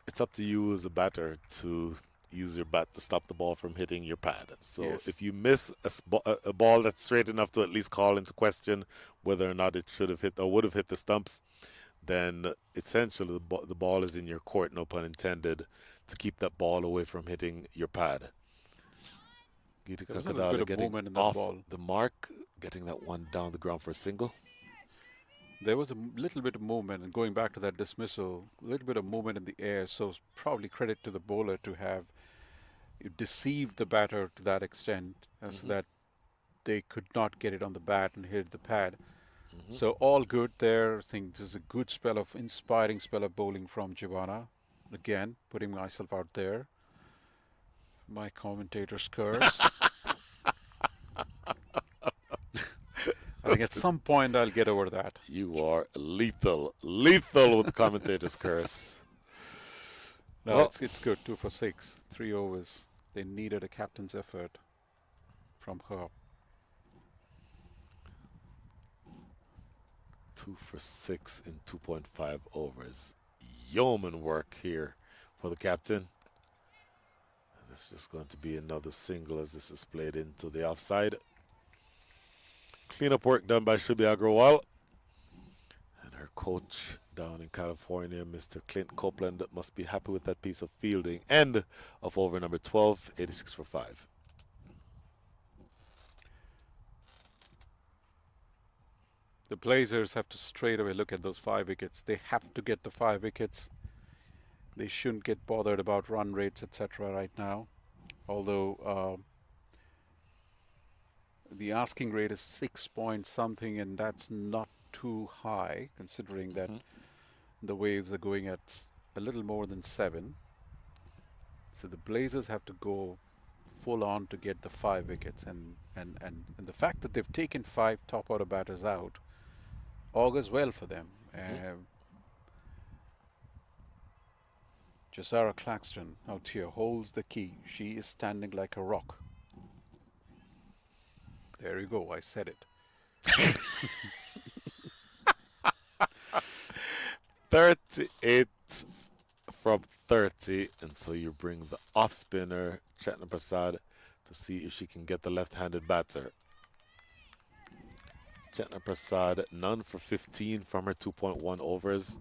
it's up to you as a batter to use your bat to stop the ball from hitting your pad. So Yes. if you miss a ball that's straight enough to at least call into question whether or not it should have hit or would have hit the stumps, then essentially the ball is in your court, no pun intended, to keep that ball away from hitting your pad. Geetika There was a little bit Kadali of getting movement in that off ball. the mark, getting that one down the ground for a single. There was a little bit of movement, and going back to that dismissal, a little bit of movement in the air. So probably credit to the bowler to have deceived the batter to that extent, as that they could not get it on the bat and hit the pad. So all good there. I think this is a good spell of inspiring spell of bowling from Giovanna. Again, putting myself out there. My commentator's curse. I think at some point I'll get over that. You are lethal with the commentator's curse. No, Well- it's good. 2 for 6, 3 overs. They needed a captain's effort from her. 2 for 6 in 2.5 overs. Yeoman work here for the captain. And this is just going to be another single as this is played into the offside. Cleanup work done by Shubhi Agrawal. And her coach down in California, Mr. Clint Copeland, must be happy with that piece of fielding. End of over number 12, 86 for 5. The Blazers have to straight away look at those 5 wickets. They have to get the 5 wickets. They shouldn't get bothered about run rates, etc. right now. Although the asking rate is 6 point something, and that's not too high considering that the Waves are going at a little more than 7. So the Blazers have to go full on to get the 5 wickets, and the fact that they've taken 5 top order batters out augurs well for them. Jazara Claxton out here holds the key. She is standing like a rock. There you go, I said it. 38 from 30, and so you bring the off spinner Chetna Prasad to see if she can get the left-handed batter. Chetna Prasad, none for 15 from her 2.1 overs.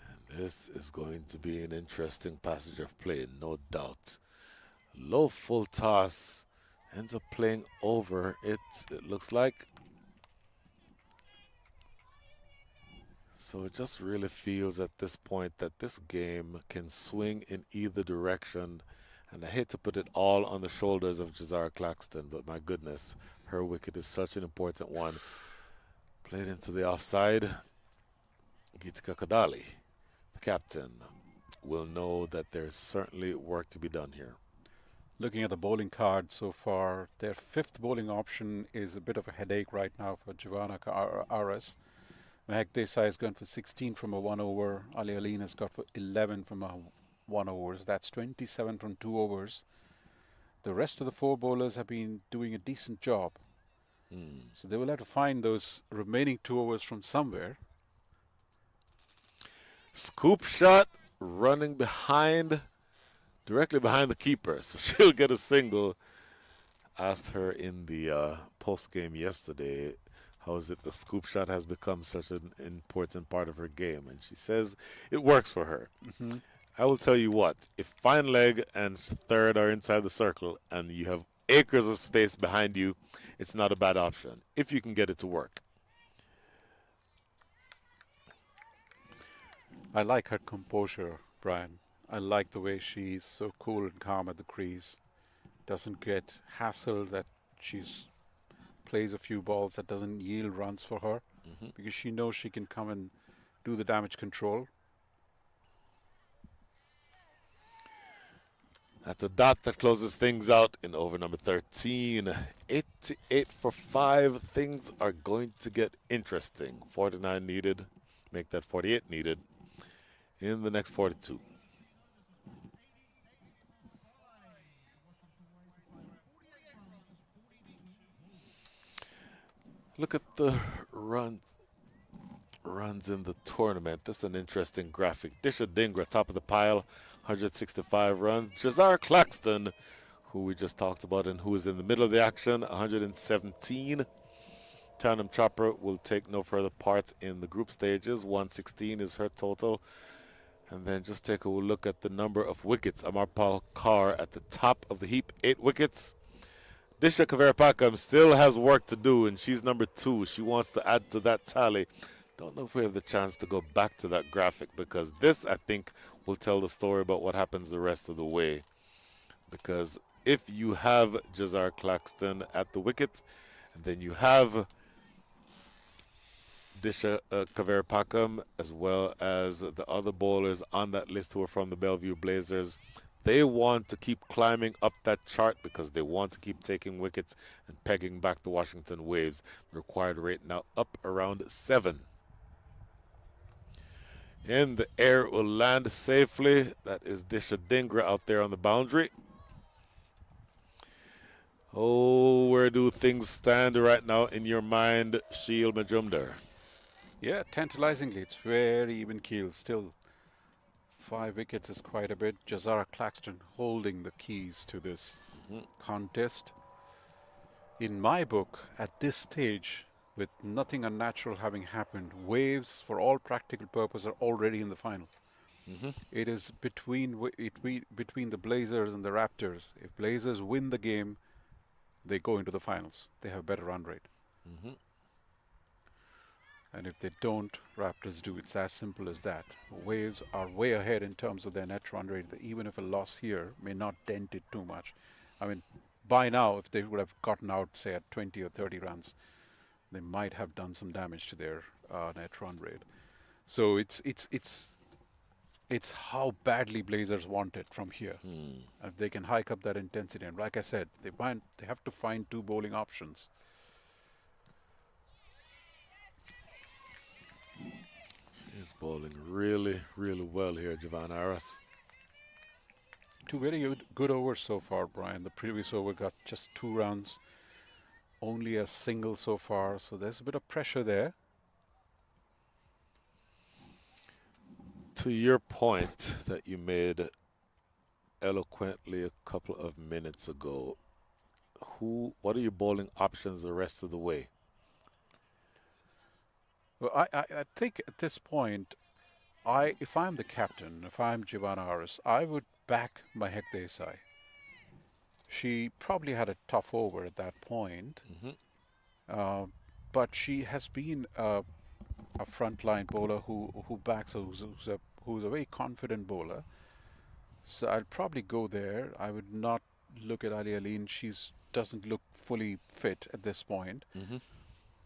And this is going to be an interesting passage of play, no doubt. Low full toss ends up playing over it looks like. So it just really feels at this point that this game can swing in either direction. And I hate to put it all on the shoulders of Jazara Claxton, but my goodness, her wicket is such an important one. Played into the offside. Geetika Kadali, the captain, will know that there's certainly work to be done here. Looking at the bowling card so far, their 5th bowling option is a bit of a headache right now for Giovanna Aras. Mehak Desai has gone for 16 from a 1 over. Ali Aline has got for 11 from a 1 overs. That's 27 from 2 overs. The rest of the 4 bowlers have been doing a decent job. So they will have to find those remaining 2 overs from somewhere. Scoop shot running behind, directly behind the keeper. So she'll get a single. Asked her in the post game yesterday, how is it the scoop shot has become such an important part of her game? And she says it works for her. I will tell you what, if fine leg and third are inside the circle and you have acres of space behind you, it's not a bad option if you can get it to work. I like her composure, Brian. I like the way she's so cool and calm at the crease. Doesn't get hassled that she's plays a few balls that doesn't yield runs for her because she knows she can come and do the damage control. That's a dot that closes things out in over number 13. 88 for 5. Things are going to get interesting. 49 needed. Make that 48 needed in the next 42. Look at the runs in the tournament. This is an interesting graphic. Disha Dingra, top of the pile, 165 runs. Jazar Claxton, who we just talked about and who is in the middle of the action, 117. Tandem Chopper will take no further part in the group stages. 116 is her total. And then just take a look at the number of wickets. Amarpal Kaur at the top of the heap, 8 wickets. Disha Kaverapakam still has work to do, and she's number 2. She wants to add to that tally. Don't know if we have the chance to go back to that graphic because this, I think, will tell the story about what happens the rest of the way. Because if you have Jazar Claxton at the wicket, and then you have Disha Kaverapakam, as well as the other bowlers on that list who are from the Bellevue Blazers, they want to keep climbing up that chart because they want to keep taking wickets and pegging back the Washington Waves. The required rate now up around 7. In the air, it will land safely. That is Disha Dingra out there on the boundary. Oh, where do things stand right now in your mind, Sheil Majumdar? Yeah, tantalizingly, it's very even keel. Still, 5 wickets is quite a bit. Jazara Claxton holding the keys to this contest. In my book, at this stage, with nothing unnatural having happened, Waves, for all practical purposes, are already in the final. It is between the Blazers and the Raptors. If Blazers win the game, they go into the finals. They have better run rate. And if they don't, Raptors do. It's as simple as that. Waves are way ahead in terms of their net run rate. Even if a loss here may not dent it too much. I mean, by now, if they would have gotten out, say, at 20 or 30 runs, they might have done some damage to their net run rate. So it's how badly Blazers want it from here. If they can hike up that intensity, and like I said, they have to find 2 bowling options. She's bowling really, really well here, Javan Aras. 2 very good overs so far, Brian. The previous over got just 2 runs. Only a single so far, so there's a bit of pressure there. To your point that you made eloquently a couple of minutes ago, what are your bowling options the rest of the way? Well, I think at this point, if I'm the captain, if I'm Jivan Aris, I would back Mahek Desai. She probably had a tough over at that point, but she has been a frontline bowler who backs, who's a very confident bowler. So I'd probably go there. I would not look at Ali Aline. She doesn't look fully fit at this point.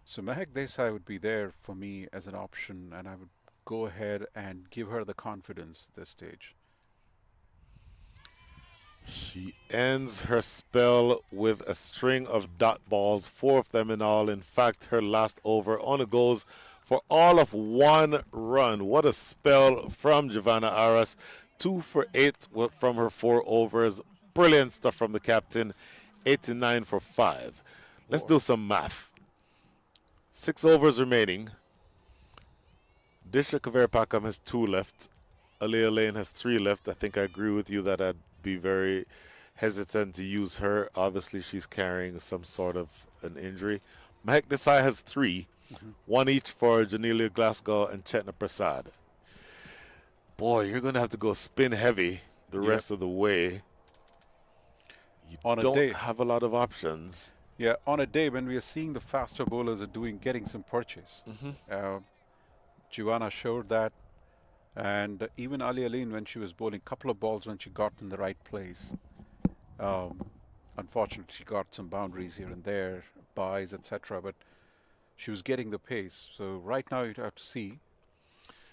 So Mahek Desai would be there for me as an option, and I would go ahead and give her the confidence at this stage. She ends her spell with a string of dot balls, 4 of them in all. In fact, her last over only goes for all of 1 run. What a spell from Giovanna Aras. 2 for 8 from her 4 overs. Brilliant stuff from the captain. 89 for 5. Let's do some math. 6 overs remaining. Disha Kaverpakam has 2 left. Aliyah Lane has 3 left. I think I agree with you that I'd be very hesitant to use her. Obviously, she's carrying some sort of an injury. Mahek Desai has 3. 1 each for Janelia Glasgow and Chetna Prasad. Boy, you're going to have to go spin heavy the rest of the way. You On a don't day. have a lot of options. Yeah, on a day when we are seeing the faster bowlers are getting some purchase. Giovanna showed that. And even Ali Aline, when she was bowling, a couple of balls when she got in the right place. Unfortunately, she got some boundaries here and there, buys, etc. But she was getting the pace. So right now you have to see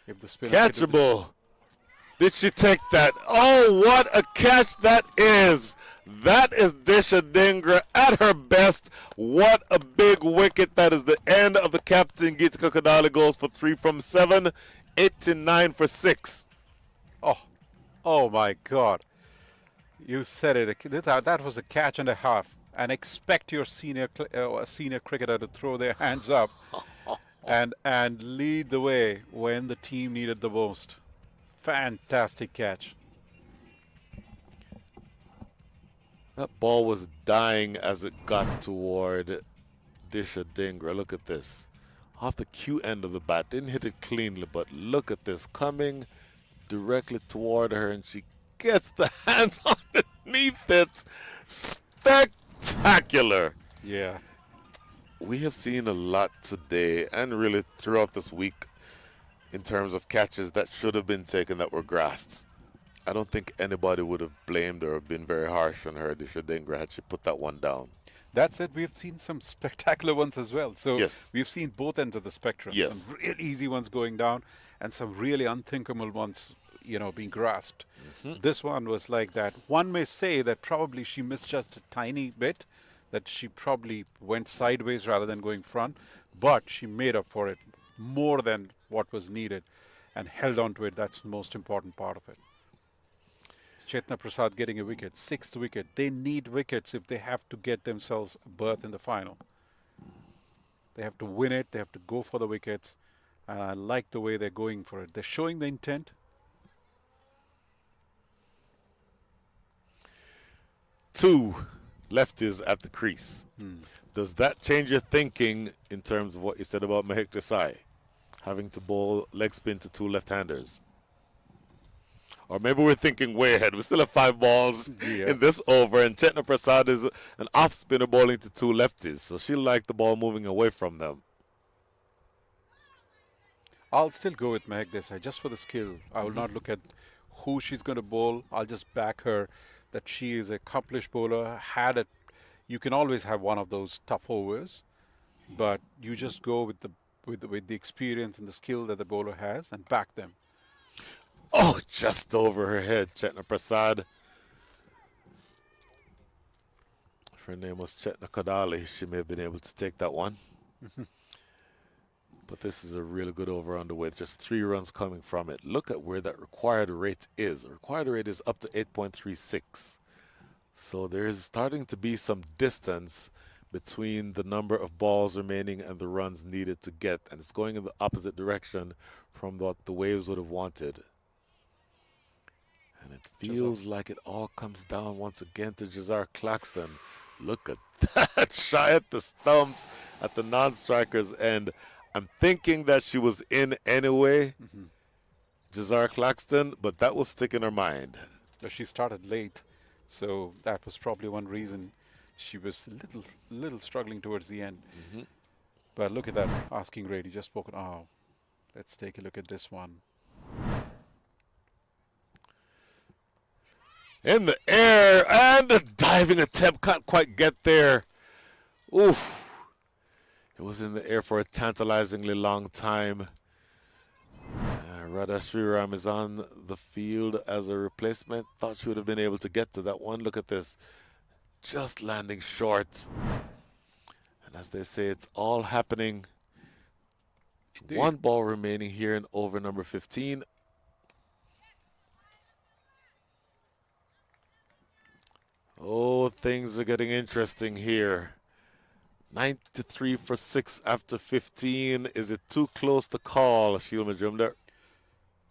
if the spinner... Catchable. Did she take that? Oh, what a catch that is. That is Disha Dhingra at her best. What a big wicket. That is the end of the captain. Geetika Kadali goes for 3 from 7. 89 for 6. Oh my God. You said it. That was a catch and a half. And expect your senior cricketer to throw their hands up and lead the way when the team needed the most. Fantastic catch. That ball was dying as it got toward Disha Dhingra. Look at this. Off the Q end of the bat. Didn't hit it cleanly, but look at this. Coming directly toward her, and she gets the hands underneath it. Spectacular. Yeah. We have seen a lot today and really throughout this week in terms of catches that should have been taken that were grassed. I don't think anybody would have blamed or been very harsh on her, Disha Dhingra, had she put that one down. That's it. We've seen some spectacular ones as well. So Yes. we've seen both ends of the spectrum. Yes. Some real easy ones going down and some really unthinkable ones, being grasped. This one was like that. One may say that probably she missed just a tiny bit, that she probably went sideways rather than going front, but she made up for it more than what was needed and held on to it. That's the most important part of it. Chetna Prasad getting a wicket, 6th wicket. They need wickets if they have to get themselves a berth in the final. They have to win it. They have to go for the wickets. And I like the way they're going for it. They're showing the intent. Two lefties at the crease. Does that change your thinking in terms of what you said about Mahek Desai? Having to bowl leg spin to 2 left-handers? Or maybe we're thinking way ahead. We still have 5 balls in this over, and Chetna Prasad is an off-spinner bowling to 2 lefties, so she liked the ball moving away from them. I'll still go with Mahek Desai just for the skill. I will not look at who she's going to bowl. I'll just back her that she is an accomplished bowler. You can always have one of those tough overs, but you just go with the experience and the skill that the bowler has and back them. Oh, just over her head, Chetna Prasad. If her name was Chetna Kadali, she may have been able to take that one. But this is a really good over underway. Just 3 runs coming from it. Look at where that required rate is. The required rate is up to 8.36. So there's starting to be some distance between the number of balls remaining and the runs needed to get. And it's going in the opposite direction from what the Waves would have wanted. And it feels like it all comes down once again to Jazar Claxton. Look at that. Shy at the stumps at the non-striker's end. I'm thinking that she was in anyway, Jazar Claxton, but that will stick in her mind. She started late, so that was probably one reason she was a little struggling towards the end. But look at that asking rate. He just spoken. Oh, let's take a look at this one. In the air, and the diving attempt can't quite get there. Oof. It was in the air for a tantalizingly long time. Radha Sriram is on the field as a replacement. Thought she would have been able to get to that one. Look at this. Just landing short. And as they say, it's all happening One ball remaining here in over number 15. Oh, things are getting interesting here. 93 for 6 after 15. Is it too close to call, Sheil Majumdar?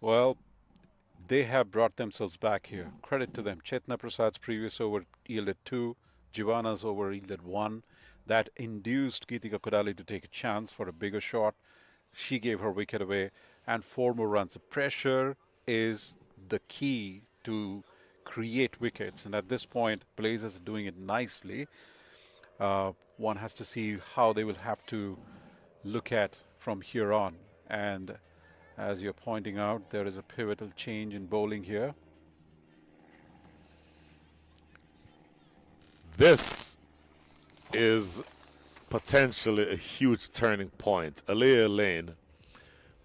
Well, they have brought themselves back here. Credit to them. Chetna Prasad's previous over yielded 2. Jivana's over yielded 1. That induced Geetika Kodali to take a chance for a bigger shot. She gave her wicket away and 4 more runs. The pressure is the key to create wickets. And at this point, Blazers are doing it nicely. One has to see how they will have to look at from here on. And as you're pointing out, there is a pivotal change in bowling here. This is potentially a huge turning point. Aliyah Lane,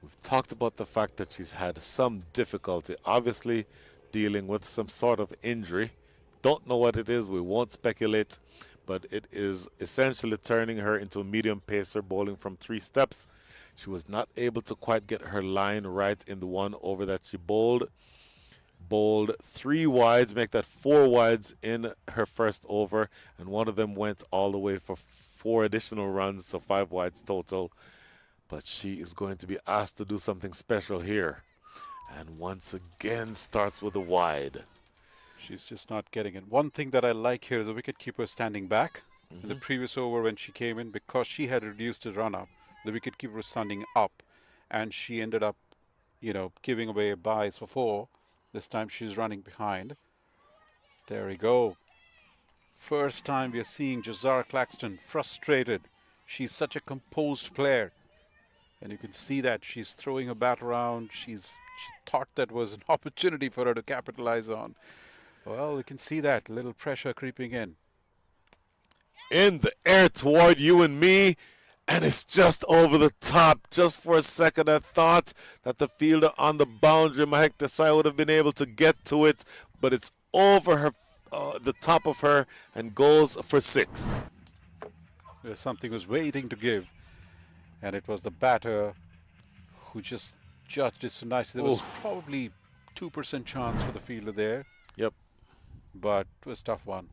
we've talked about the fact that she's had some difficulty, obviously dealing with some sort of injury. Don't know what it is, we won't speculate, but it is essentially turning her into a medium pacer bowling from 3 steps. She was not able to quite get her line right in the 1 over that she bowled. Bowled 3 wides, make that 4 wides in her first over, and one of them went all the way for 4 additional runs, so 5 wides total. But she is going to be asked to do something special here. And once again starts with a wide. She's just not getting it. One thing that I like here is the wicketkeeper standing back. In the previous over when she came in, because she had reduced the run-up, the wicketkeeper was standing up, and she ended up, giving away byes for 4. This time she's running behind. There we go. First time we are seeing Jazara Claxton frustrated. She's such a composed player. And you can see that she's throwing a bat around. She thought that was an opportunity for her to capitalize on. Well, you can see that little pressure creeping in. In the air toward you and me, and it's just over the top. Just for a second, I thought that the fielder on the boundary, Mahek Desai, would have been able to get to it, but it's over her, the top of her, and goes for 6. Something was waiting to give, and it was the batter who just judged it so nicely. There was probably 2% chance for the fielder there. Yep. But it was a tough one.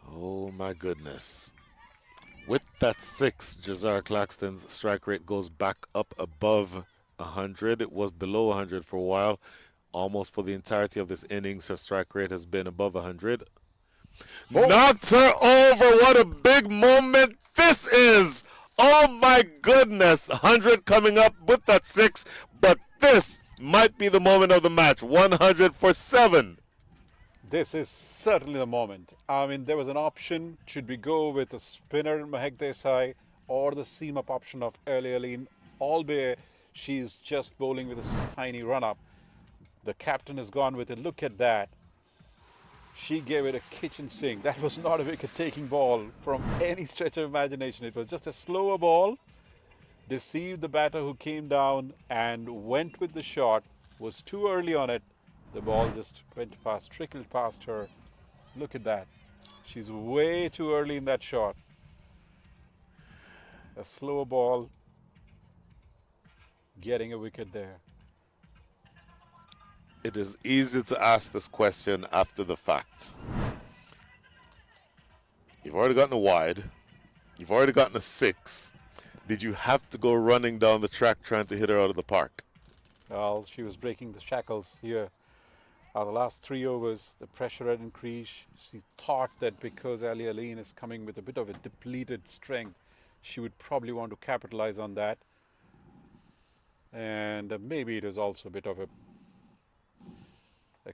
Oh my goodness. With that 6, Jazara Claxton's strike rate goes back up above 100. It was below 100 for a while. Almost for the entirety of this innings, her strike rate has been above 100. Knocked her over. What a big moment this is. Oh my goodness. 100 coming up with that 6. But this might be the moment of the match. 100 for 7. This is certainly the moment. I mean, there was an option. Should we go with a spinner, Mahek Desai, or the seam-up option of Aline, albeit she's just bowling with a tiny run-up. The captain has gone with it. Look at that. She gave it a kitchen sink. That was not a wicket-taking ball from any stretch of imagination. It was just a slower ball. Deceived the batter who came down and went with the shot. Was too early on it. The ball just went past, trickled past her. Look at that. She's way too early in that shot. A slower ball, getting a wicket there. It is easy to ask this question after the fact. You've already gotten a wide. You've already gotten a 6. Did you have to go running down the track trying to hit her out of the park? Well, she was breaking the shackles here. The last 3 overs, the pressure had increased. She thought that because Aline is coming with a bit of a depleted strength, she would probably want to capitalize on that. And maybe it is also a bit of a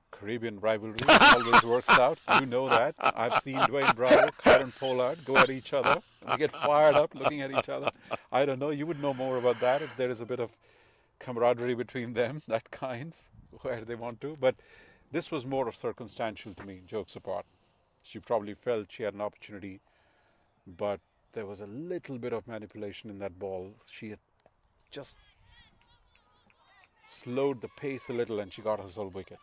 Caribbean rivalry. Always works out. You know that. I've seen Dwayne Bravo, Karen Pollard go at each other. They get fired up looking at each other. I don't know. You would know more about that if there is a bit of camaraderie between them, that kinds, where they want to. But this was more of circumstantial to me, jokes apart. She probably felt she had an opportunity, but there was a little bit of manipulation in that ball. She had just slowed the pace a little and she got herself wicket.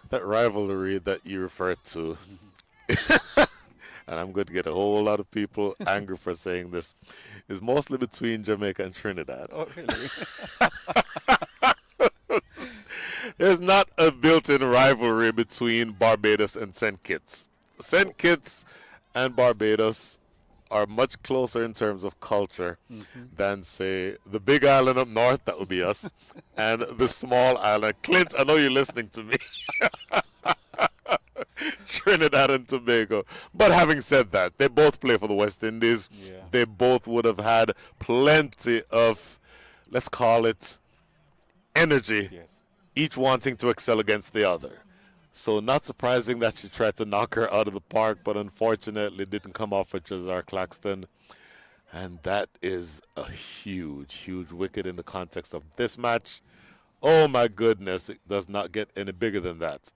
That rivalry that you referred to, and I'm going to get a whole lot of people angry for saying this, is mostly between Jamaica and Trinidad. Oh, really? There's not a built-in rivalry between Barbados and St. Kitts. St. Kitts and Barbados are much closer in terms of culture than, say, the big island up north, that would be us, and the small island. Clint, I know you're listening to me. Trinidad and Tobago. But having said that, they both play for the West Indies. Yeah. They both would have had plenty of, let's call it, energy, Yes. each wanting to excel against the other. So not surprising that she tried to knock her out of the park, but unfortunately didn't come off with Jazar Claxton. And that is a huge, huge wicket in the context of this match. Oh my goodness, it does not get any bigger than that.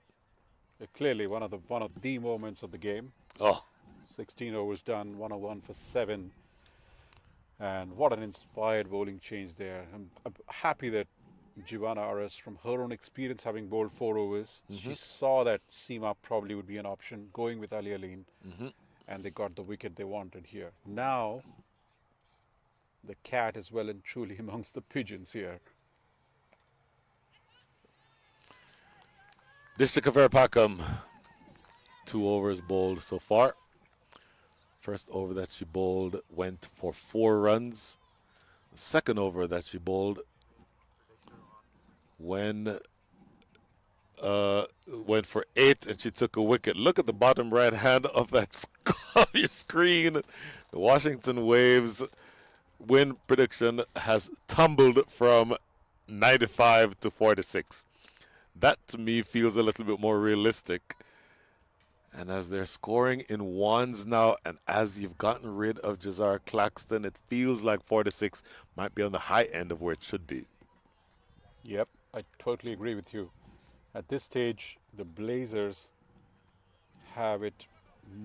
Clearly one of the moments of the game. Oh, 16 overs done, 101 for 7. And what an inspired bowling change there. I'm happy that Giovanna Aras, from her own experience having bowled 4 overs, she saw that Seema probably would be an option, going with Ali Aline, and they got the wicket they wanted here. Now, the cat is well and truly amongst the pigeons here. Dishika Verapakam, 2 overs bowled so far. First over that she bowled went for 4 runs. The second over that she bowled went for 8 and she took a wicket. Look at the bottom right hand of that screen. The Washington Waves win prediction has tumbled from 95 to 46. That to me feels a little bit more realistic. And as they're scoring in ones now, and as you've gotten rid of Jazar Claxton, it feels like 46 might be on the high end of where it should be. Yep, I totally agree with you. At this stage, the Blazers have it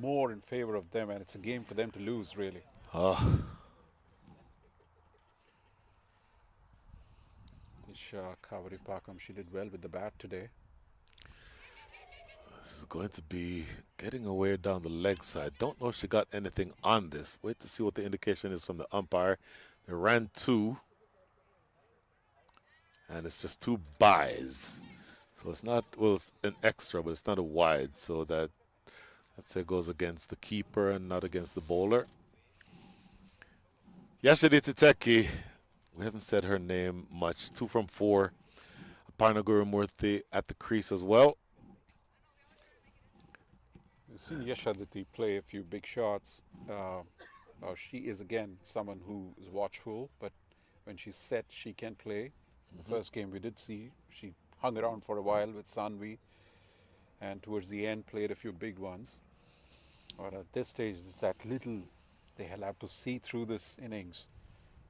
more in favor of them, and it's a game for them to lose, really. Disha Kavaripakam, she did well with the bat today. This is going to be getting away down the leg side. Don't know if she got anything on this. Wait to see what the indication is from the umpire. They ran 2. And it's just 2 byes. So it's not, well, it's an extra, but it's not a wide. So that, let's say, goes against the keeper and not against the bowler. Yashadi Titeki, we haven't said her name much. 2 from 4. Aparna Gurumurthy at the crease as well. We've seen Yashaditi play a few big shots. She is, again, someone who is watchful, but when she's set, she can play. The first game we did see, she hung around for a while with Sanvi, and towards the end played a few big ones. But at this stage, it's that little, they'll have to see through this innings.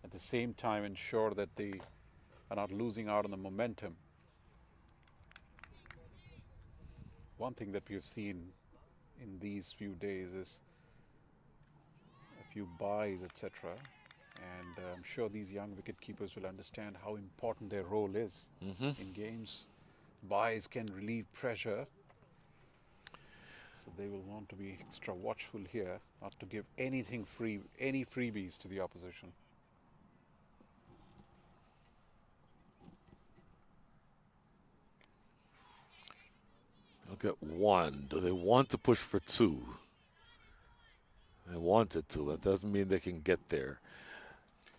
At the same time, ensure that they are not losing out on the momentum. One thing that we have seen in these few days is a few byes, etc. And I'm sure these young wicket keepers will understand how important their role is in games. Byes can relieve pressure, so they will want to be extra watchful here, not to give anything free, any freebies to the opposition. Look at 1. Do they want to push for 2? They wanted to. That doesn't mean they can get there.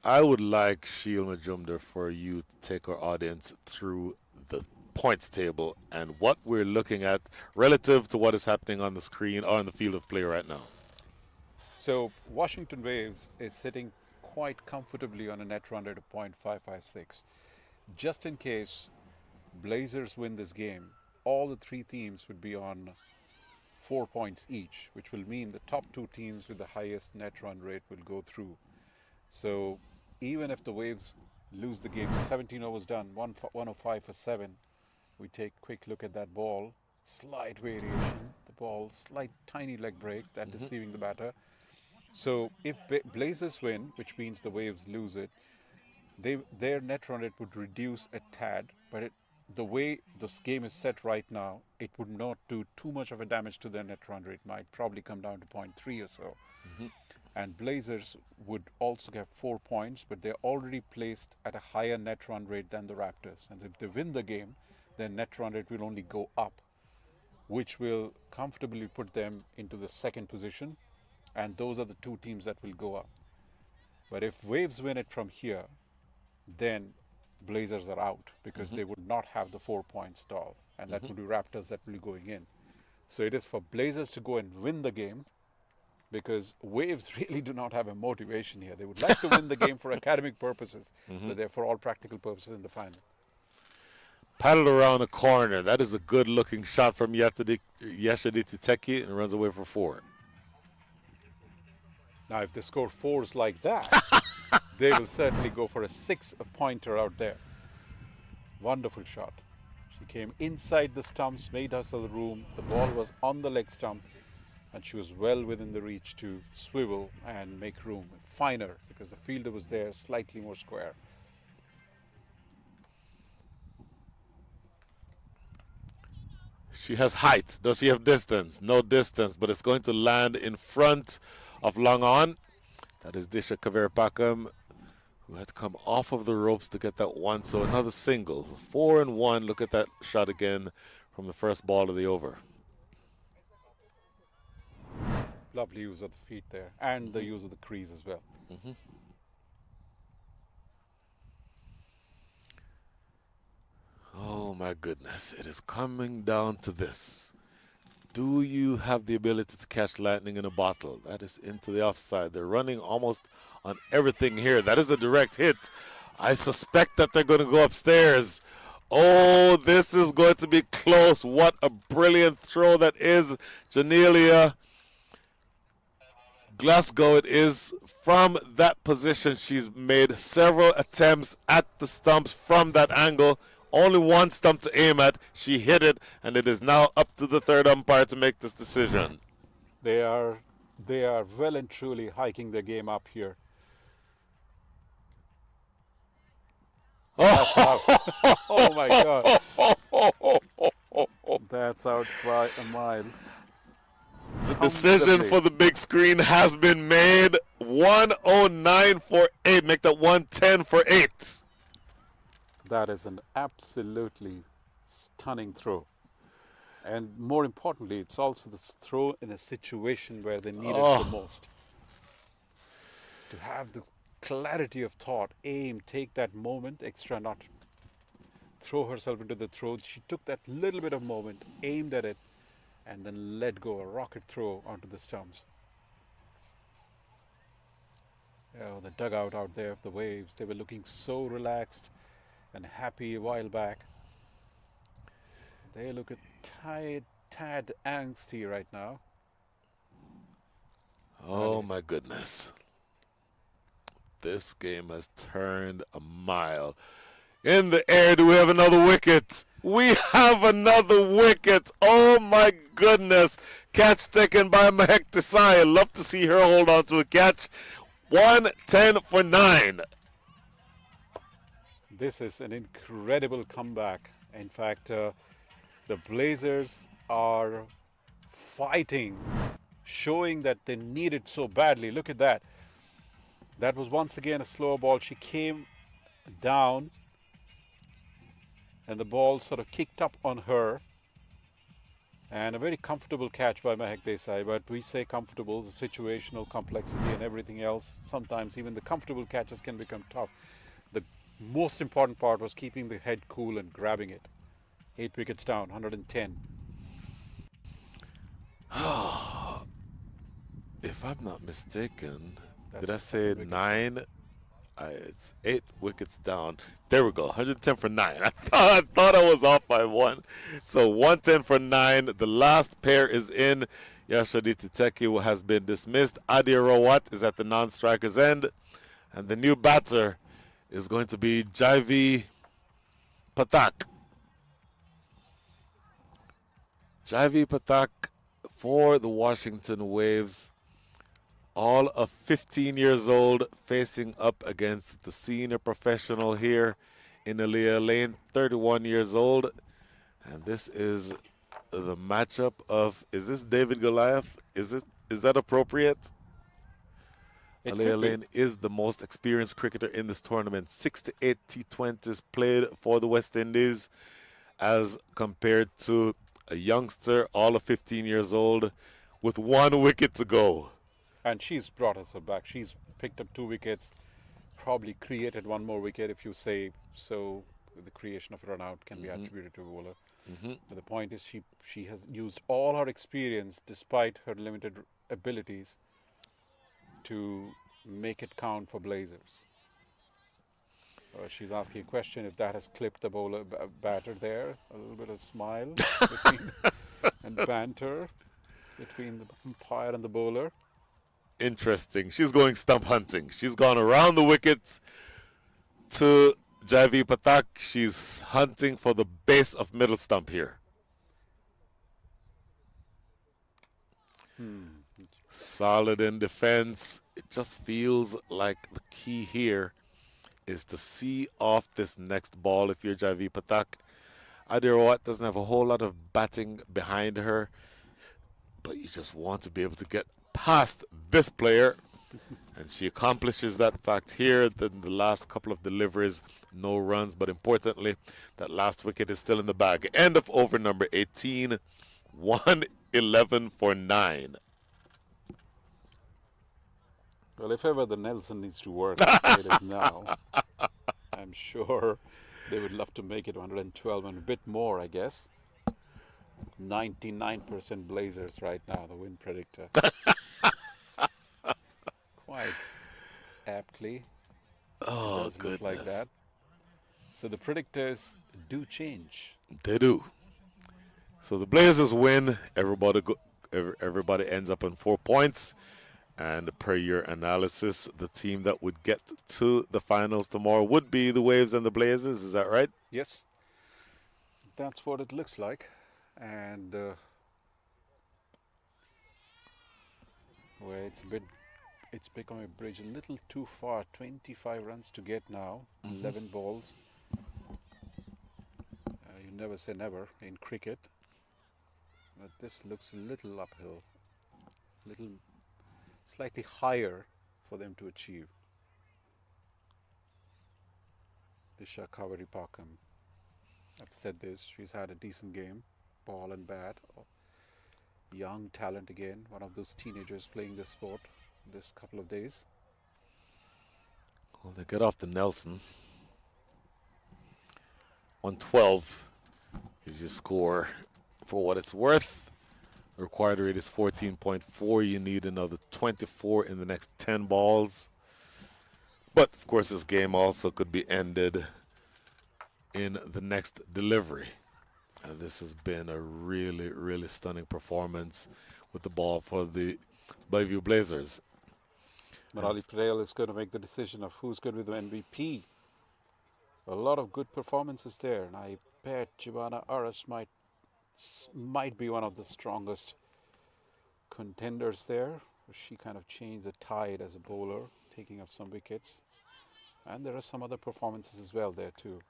I would like Sheil Majumdar for you to take our audience through the points table and what we're looking at relative to what is happening on the screen or on the field of play right now. So Washington Waves is sitting quite comfortably on a net run rate of .556. Just in case Blazers win this game, all the 3 teams would be on 4 points each, which will mean the top 2 teams with the highest net run rate will go through. So even if the Waves lose the game, 17 overs done, 105 for 7, we take a quick look at that ball, slight variation, the ball, slight tiny leg break, that deceiving the batter. So if Blazers win, which means the Waves lose it, their net run rate would reduce a tad, but the way this game is set right now, it would not do too much of a damage to their net run rate. Might probably come down to 0.3 or so. And Blazers would also get 4 points, but they're already placed at a higher net run rate than the Raptors. And if they win the game, their net run rate will only go up, which will comfortably put them into the second position. And those are the two teams that will go up. But if Waves win it from here, then Blazers are out because they would not have the 4 point stall. And that would be Raptors that will be going in. So it is for Blazers to go and win the game, because Waves really do not have a motivation here. They would like to win the game for academic purposes, but they're for all practical purposes in the final. Paddled around the corner. That is a good-looking shot from Yeshaditi Teki, and runs away for 4. Now, if they score 4s like that, they will certainly go for a 6-pointer out there. Wonderful shot. She came inside the stumps, made herself room. The ball was on the leg stump, and she was well within the reach to swivel and make room. Finer, because the fielder was there, slightly more square. She has height. Does she have distance? No distance, but it's going to land in front of Long On. That is Disha Kaverpakam, who had to come off of the ropes to get that one. So another single. 4-1. Look at that shot again from the first ball of the over. Lovely use of the feet there, and the use of the crease as well. Oh my goodness, it is coming down to this. Do you have the ability to catch lightning in a bottle? That is into the offside. They're running almost on everything here. That is a direct hit. I suspect that they're going to go upstairs. Oh, this is going to be close. What a brilliant throw that is, Janelia Glasgow. It is from that position. She's made several attempts at the stumps from that angle. Only one stump to aim at. She hit it, and it is now up to the third umpire to make this decision. They are well and truly hiking their game up here. That's out. Oh my God. That's out by a mile. The decision for the big screen has been made. 109 for 8. Make that 110 for 8. That is an absolutely stunning throw. And more importantly, it's also the throw in a situation where they need it the most. To have the clarity of thought, aim, take that moment, extra, not throw herself into the throw. She took that little bit of moment, aimed at it, and then let go, a rocket throw onto the stumps. Oh, the dugout out there of the Waves, they were looking so relaxed and happy a while back. They look a tad angsty right now. Oh my goodness. This game has turned a mile. In the air, do we have another wicket? We have another wicket. Oh my goodness. Catch taken by Mahek Desai. I'd love to see her hold on to a catch. 110 for 9. This is an incredible comeback. In fact, the Blazers are fighting, showing that they need it so badly. Look at that. That was once again a slower ball. She came down and the ball sort of kicked up on her. And a very comfortable catch by Mahek Desai. But we say comfortable, the situational complexity and everything else. Sometimes even the comfortable catches can become tough. The most important part was keeping the head cool and grabbing it. 8 wickets down, 110. If I'm not mistaken, did I say 9? It's 8 wickets down. There we go, 110 for 9. I thought I was off by 1. So 110 for 9. The last pair is in. Yashaditi Teki has been dismissed. Adia Rawat is at the non-striker's end. And the new batter is going to be Jaivi Patak. Jaivi Patak for the Washington Waves. All of 15 years old, facing up against the senior professional here in Aaliyah Lane, 31 years old. And this is the matchup of, is this David Goliath? Is that appropriate? It Aaliyah could be. Lane is the most experienced cricketer in this tournament. 68 T20s played for the West Indies as compared to a youngster, all of 15 years old, with 1 wicket to go. And she's brought us back. She's picked up 2 wickets, probably created 1 more wicket if you say so. The creation of a run out can be attributed to a bowler. But the point is she has used all her experience despite her limited abilities to make it count for Blazers. She's asking a question if that has clipped the bowler batter there. A little bit of smile and banter between the umpire and the bowler. Interesting. She's going stump hunting. She's gone around the wickets to Javi Patak. She's hunting for the base of middle stump here. Solid in defense. It just feels like the key here is to see off this next ball if you're Javi Patak. Adirawat doesn't have a whole lot of batting behind her, but you just want to be able to get past this player. And she accomplishes that fact here. Then the last couple of deliveries, no runs, but importantly, that last wicket is still in the bag. End of over number 18, 111 for 9. Well, if ever the Nelson needs to work, it is now. I'm sure they would love to make it 112 and a bit more, I guess. 99% Blazers right now, the win predictor. Quite aptly. Oh, Does look like goodness. that. So the predictors do change. They do. So the Blazers win. Everybody ends up on 4 points. And per your analysis, the team that would get to the finals tomorrow would be the Waves and the Blazers. Is that right? Yes, that's what it looks like. And well, it's become a bridge a little too far. 25 runs to get now, 11 balls. You never say never in cricket, but this looks a little uphill, slightly higher for them to achieve. Disha Kaveri Pakam. I've said this, she's had a decent game, ball and bat. Young talent again, one of those teenagers playing this sport this couple of days. Well, they get off the Nelson. 112 is your score. For what it's worth, the required rate is 14.4. You need another 24 in the next 10 balls. But, of course, this game also could be ended in the next delivery. And this has been a really, really stunning performance with the ball for the Bellevue Blazers. Morali Patel is going to make the decision of who's going to be the MVP. A lot of good performances there, and I bet Giovanna Aras might be one of the strongest contenders there. She kind of changed the tide as a bowler, taking up some wickets. And there are some other performances as well there too.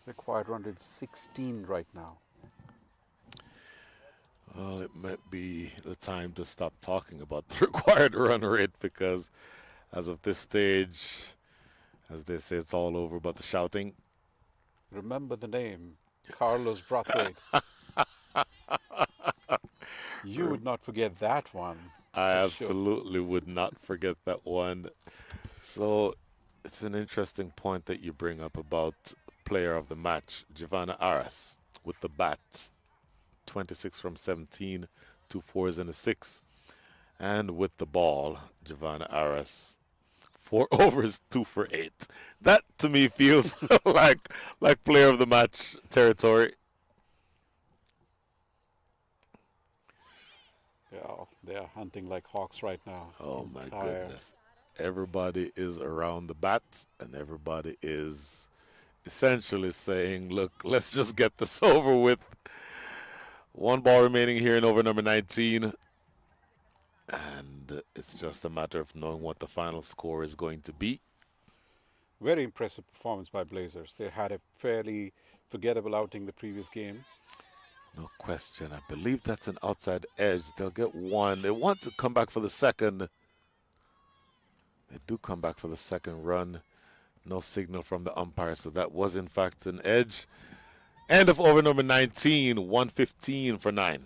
Required run rate 16 right now. Well, it might be the time to stop talking about the required run rate because as of this stage, as they say, it's all over but the shouting. Remember the name, Carlos Brathwaite. You would not forget that one. I absolutely would not forget that one. So it's an interesting point that you bring up about player of the match, Giovanna Aras, with the bat. 26 from 17, 2 4s and a 6. And with the ball, Giovanna Aras, 4 overs, 2 for 8. That to me feels like player of the match territory. Yeah, they are hunting like hawks right now. Oh my goodness. Everybody is around the bat and everybody is essentially saying, look, let's just get this over with. 1 ball remaining here in over number 19. And it's just a matter of knowing what the final score is going to be. Very impressive performance by Blazers. They had a fairly forgettable outing the previous game. No question. I believe that's an outside edge. They'll get one. They want to come back for the second. They do come back for the second run. No signal from the umpire, so that was in fact an edge. End of over number 19, 115 for 9.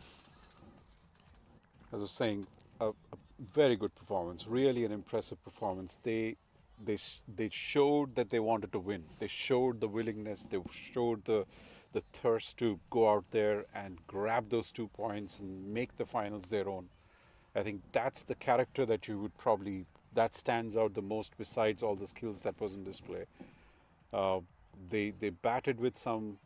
As I was saying, a very good performance. Really an impressive performance. They showed that they wanted to win. They showed the willingness. They showed the thirst to go out there and grab those 2 points and make the finals their own. I think that's the character that you would probably, that stands out the most besides all the skills that was in display. They batted with some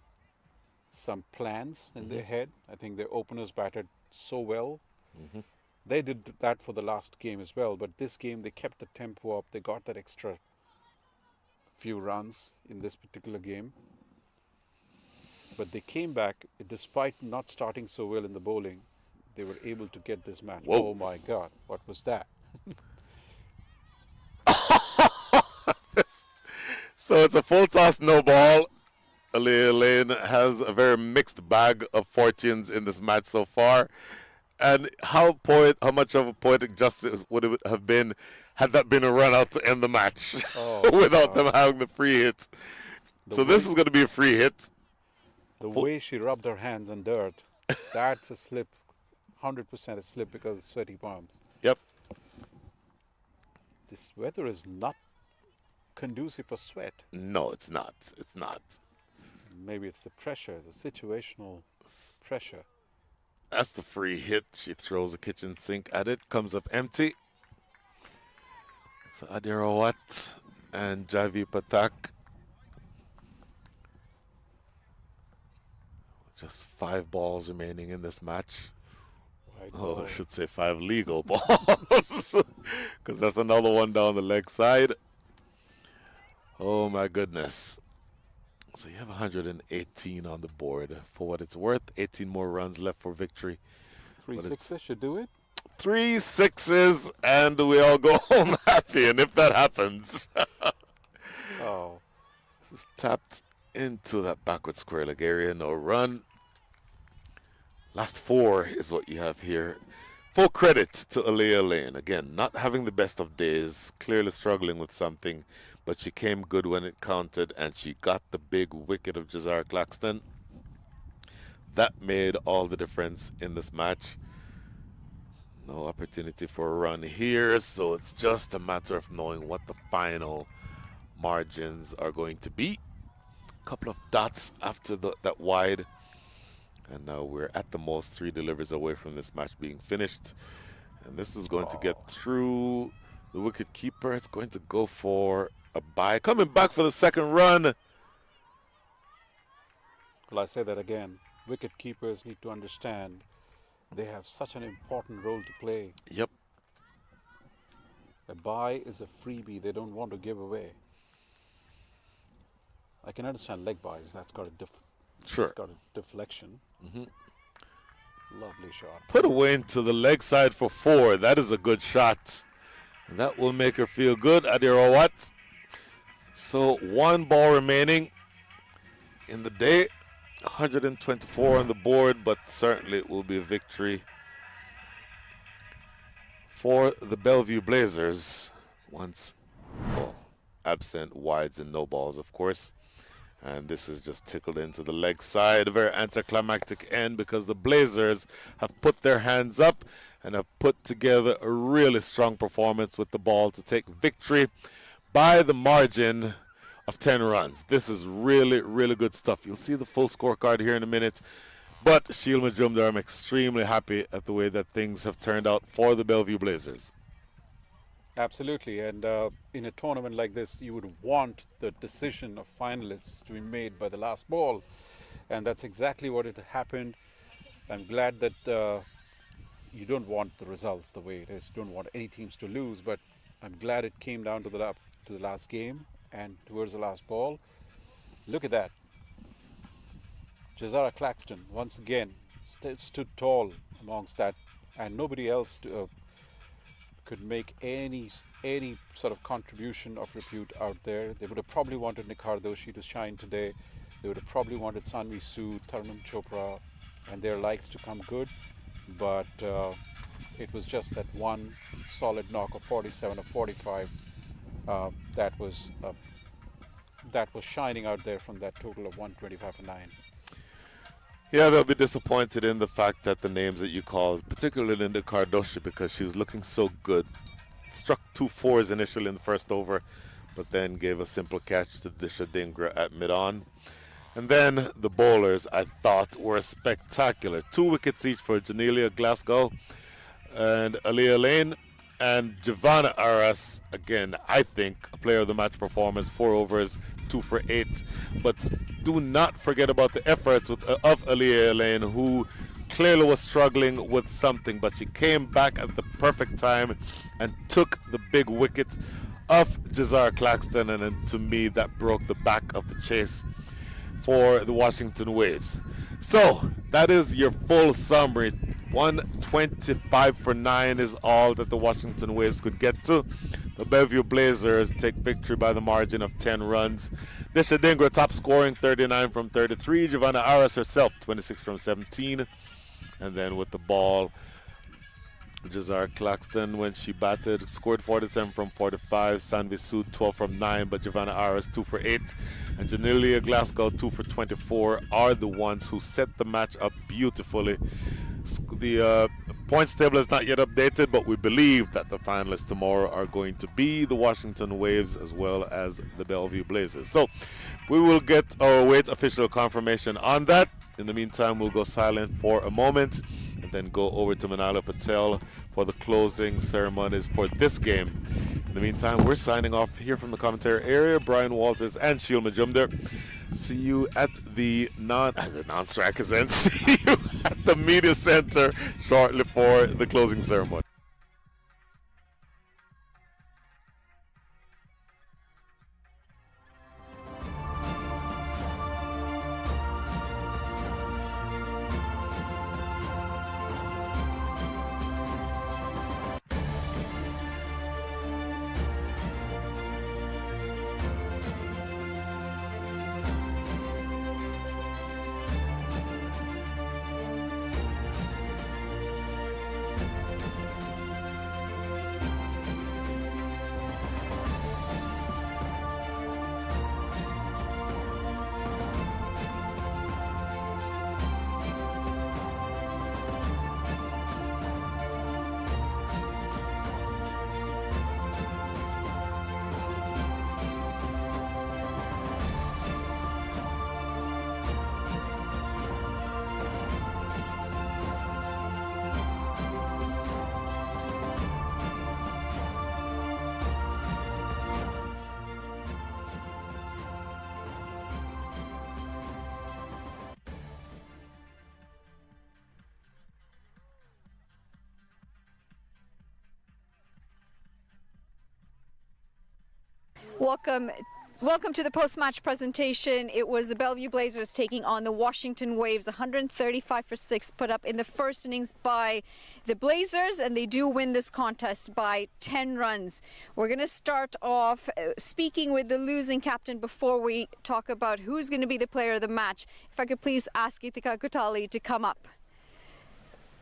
plans in their head. I think their openers batted so well. They did that for the last game as well, but this game they kept the tempo up. They got that extra few runs in this particular game. But they came back, despite not starting so well in the bowling, they were able to get this match. Whoa. Oh my God, what was that? So it's a full toss, no ball. Aliyah Lane has a very mixed bag of fortunes in this match so far. And how much of a poetic justice would it have been had that been a run out to end the match without them having the free hit. So this is going to be a free hit. The way she rubbed her hands on dirt, that's a slip, 100% a slip because of sweaty palms. Yep. This weather is not conducive for sweat. No, it's not. It's not. Maybe it's the pressure, the situational pressure. That's the free hit. She throws a kitchen sink at it, comes up empty. So Adirawat and Javi Patak. Just 5 balls remaining in this match. I should say 5 legal balls. Because that's another one down the leg side. Oh my goodness. So you have 118 on the board. For what it's worth, 18 more runs left for victory. 3 sixes should do it. 3 sixes, and we all go home happy. And if that happens, this is tapped into that backward square leg area. No run. Last 4 is what you have here. Full credit to Aliyah Lane. Again, not having the best of days, clearly struggling with something, but she came good when it counted, and she got the big wicket of Jazar Claxton. That made all the difference in this match. No opportunity for a run here, so it's just a matter of knowing what the final margins are going to be. A couple of dots after that wide. And now we're at the most 3 deliveries away from this match being finished. And this is going to get through the wicket keeper. It's going to go for a bye. Coming back for the second run. Well, I say that again. Wicket keepers need to understand they have such an important role to play. Yep. A bye is a freebie they don't want to give away. I can understand leg byes. That's got a it's got a deflection. Lovely shot. Put away into the leg side for 4. That is a good shot. And that will make her feel good. Adirawat. So 1 ball remaining in the day. 124 on the board, but certainly it will be a victory for the Bellevue Blazers. Once, absent wides and no balls, of course. And this is just tickled into the leg side. A very anticlimactic end because the Blazers have put their hands up and have put together a really strong performance with the ball to take victory by the margin of 10 runs. This is really, really good stuff. You'll see the full scorecard here in a minute. But Sheil Majumdar, I'm extremely happy at the way that things have turned out for the Bellevue Blazers. Absolutely, and in a tournament like this, you would want the decision of finalists to be made by the last ball, and that's exactly what it happened. I'm glad that you don't want the results the way it is. You don't want any teams to lose, but I'm glad it came down to the last game and towards the last ball. Look at that. Jazara Claxton once again stood tall amongst that, and nobody else could make any sort of contribution of repute out there. They would have probably wanted Nikhar Doshi to shine today. They would have probably wanted Sanvi Sood, Tarunam Chopra, and their likes to come good. But it was just that one solid knock of 47 or 45 that was shining out there from that total of 125 for 9. Yeah, they'll be disappointed in the fact that the names that you called, particularly Linda Cardoshi, because she was looking so good. Struck 2 fours initially in the first over, but then gave a simple catch to Disha Dingra at mid-on. And then the bowlers, I thought, were spectacular. 2 wickets each for Janelia Glasgow and Aliyah Lane. And Giovanna Aras, again, I think, a player of the match performance, 4 overs, 2 for 8. But do not forget about the efforts of Aliyah Lane, who clearly was struggling with something, but she came back at the perfect time and took the big wicket of Jazar Claxton, and then to me that broke the back of the chase for the Washington Waves. So that is your full summary. 125 for 9 is all that the Washington Waves could get to. The Bellevue Blazers take victory by the margin of 10 runs. Disha Dingra top scoring, 39 from 33. Giovanna Aras herself, 26 from 17. And then with the ball, Jazar Claxton, when she batted, scored 47 from 45. Sanvi Sood, 12 from 9, but Giovanna Aras, 2 for 8. And Janelia Glasgow, 2 for 24, are the ones who set the match up beautifully. The points table is not yet updated, but we believe that the finalists tomorrow are going to be the Washington Waves as well as the Bellevue Blazers. So we will get or await official confirmation on that. In the meantime, we'll go silent for a moment and then go over to Manala Patel for the closing ceremonies for this game. In the meantime, we're signing off here from the commentary area. Brian Walters and Sheil Majumder. See you at the non-strikers and see you at the media center shortly for the closing ceremony. Welcome to the post-match presentation. It was the Bellevue Blazers taking on the Washington Waves. 135 for 6 put up in the first innings by the Blazers, and they do win this contest by 10 runs. We're going to start off speaking with the losing captain before we talk about who's going to be the player of the match. If I could please ask Gitika Kutali to come up.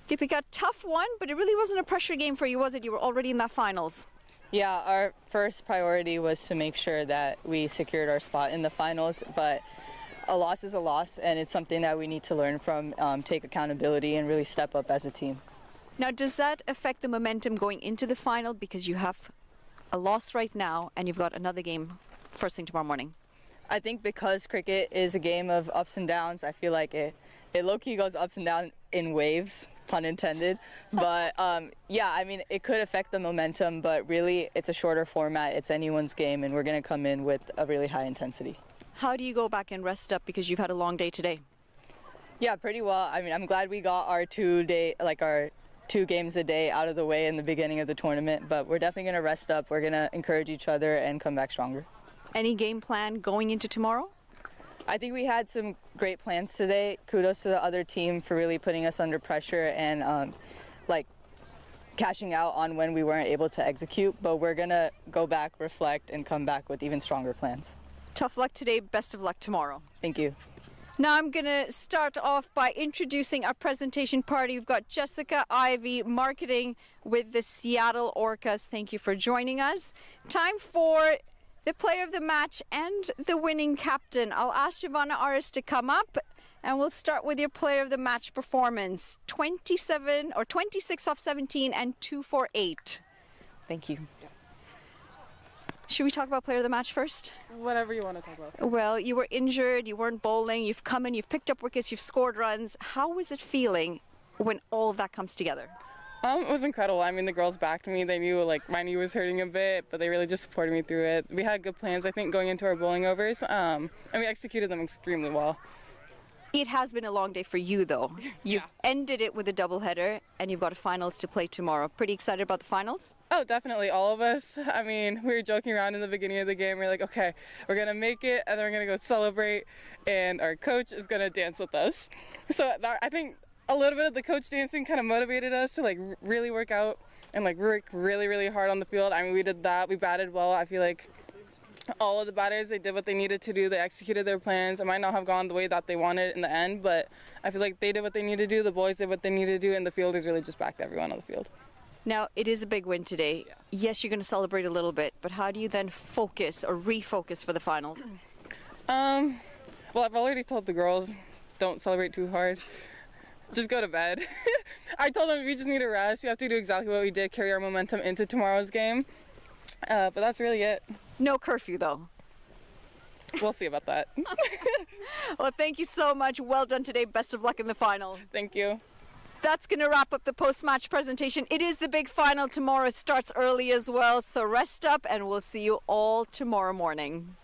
Gitika, tough one, but it really wasn't a pressure game for you, was it? You were already in that finals. Yeah, our first priority was to make sure that we secured our spot in the finals, but a loss is a loss, and it's something that we need to learn from, take accountability, and really step up as a team. Now, does that affect the momentum going into the final, because you have a loss right now and you've got another game first thing tomorrow morning? I think because cricket is a game of ups and downs, I feel like it low-key goes ups and downs in waves, pun intended. But yeah, I mean, it could affect the momentum, but really it's a shorter format. It's anyone's game, and we're going to come in with a really high intensity. How do you go back and rest up, because you've had a long day today? Yeah, pretty well. I mean, I'm glad we got our 2 games a day out of the way in the beginning of the tournament, but we're definitely going to rest up. We're going to encourage each other and come back stronger. Any game plan going into tomorrow? I think we had some great plans today. Kudos to the other team for really putting us under pressure and cashing out on when we weren't able to execute, but we're going to go back, reflect, and come back with even stronger plans. Tough luck today, best of luck tomorrow. Thank you. Now I'm going to start off by introducing our presentation party. We've got Jessica Ivy, marketing with the Seattle Orcas. Thank you for joining us. Time for the player of the match and the winning captain. I'll ask Giovanna Aris to come up, and we'll start with your player of the match performance. 26 off 17 and 2 for 8. Thank you. Should we talk about player of the match first? Whatever you want to talk about. Well, you were injured, you weren't bowling, you've come in, you've picked up wickets, you've scored runs. How was it feeling when all of that comes together? It was incredible. I mean, the girls backed me. They knew like my knee was hurting a bit, but they really just supported me through it. We had good plans, I think, going into our bowling overs, and we executed them extremely well. It has been a long day for you, though. You've ended it with a doubleheader, and you've got a finals to play tomorrow. Pretty excited about the finals? Oh, definitely, all of us. I mean, we were joking around in the beginning of the game. We were like, okay, we're going to make it, and then we're going to go celebrate, and our coach is going to dance with us. So I think a little bit of the coach dancing kind of motivated us to like really work out and like work really, really hard on the field. I mean, we did that. We batted well. I feel like all of the batters, they did what they needed to do. They executed their plans. It might not have gone the way that they wanted in the end, but I feel like they did what they needed to do. The boys did what they needed to do, and the fielders really just backed everyone on the field. Now, it is a big win today. Yes, you're going to celebrate a little bit, but how do you then focus or refocus for the finals? Well, I've already told the girls, don't celebrate too hard. Just go to bed. I told them we just need a rest. We have to do exactly what we did, carry our momentum into tomorrow's game. But that's really it. No curfew, though. We'll see about that. Well, thank you so much. Well done today. Best of luck in the final. Thank you. That's going to wrap up the post-match presentation. It is the big final tomorrow. It starts early as well, so rest up, and we'll see you all tomorrow morning.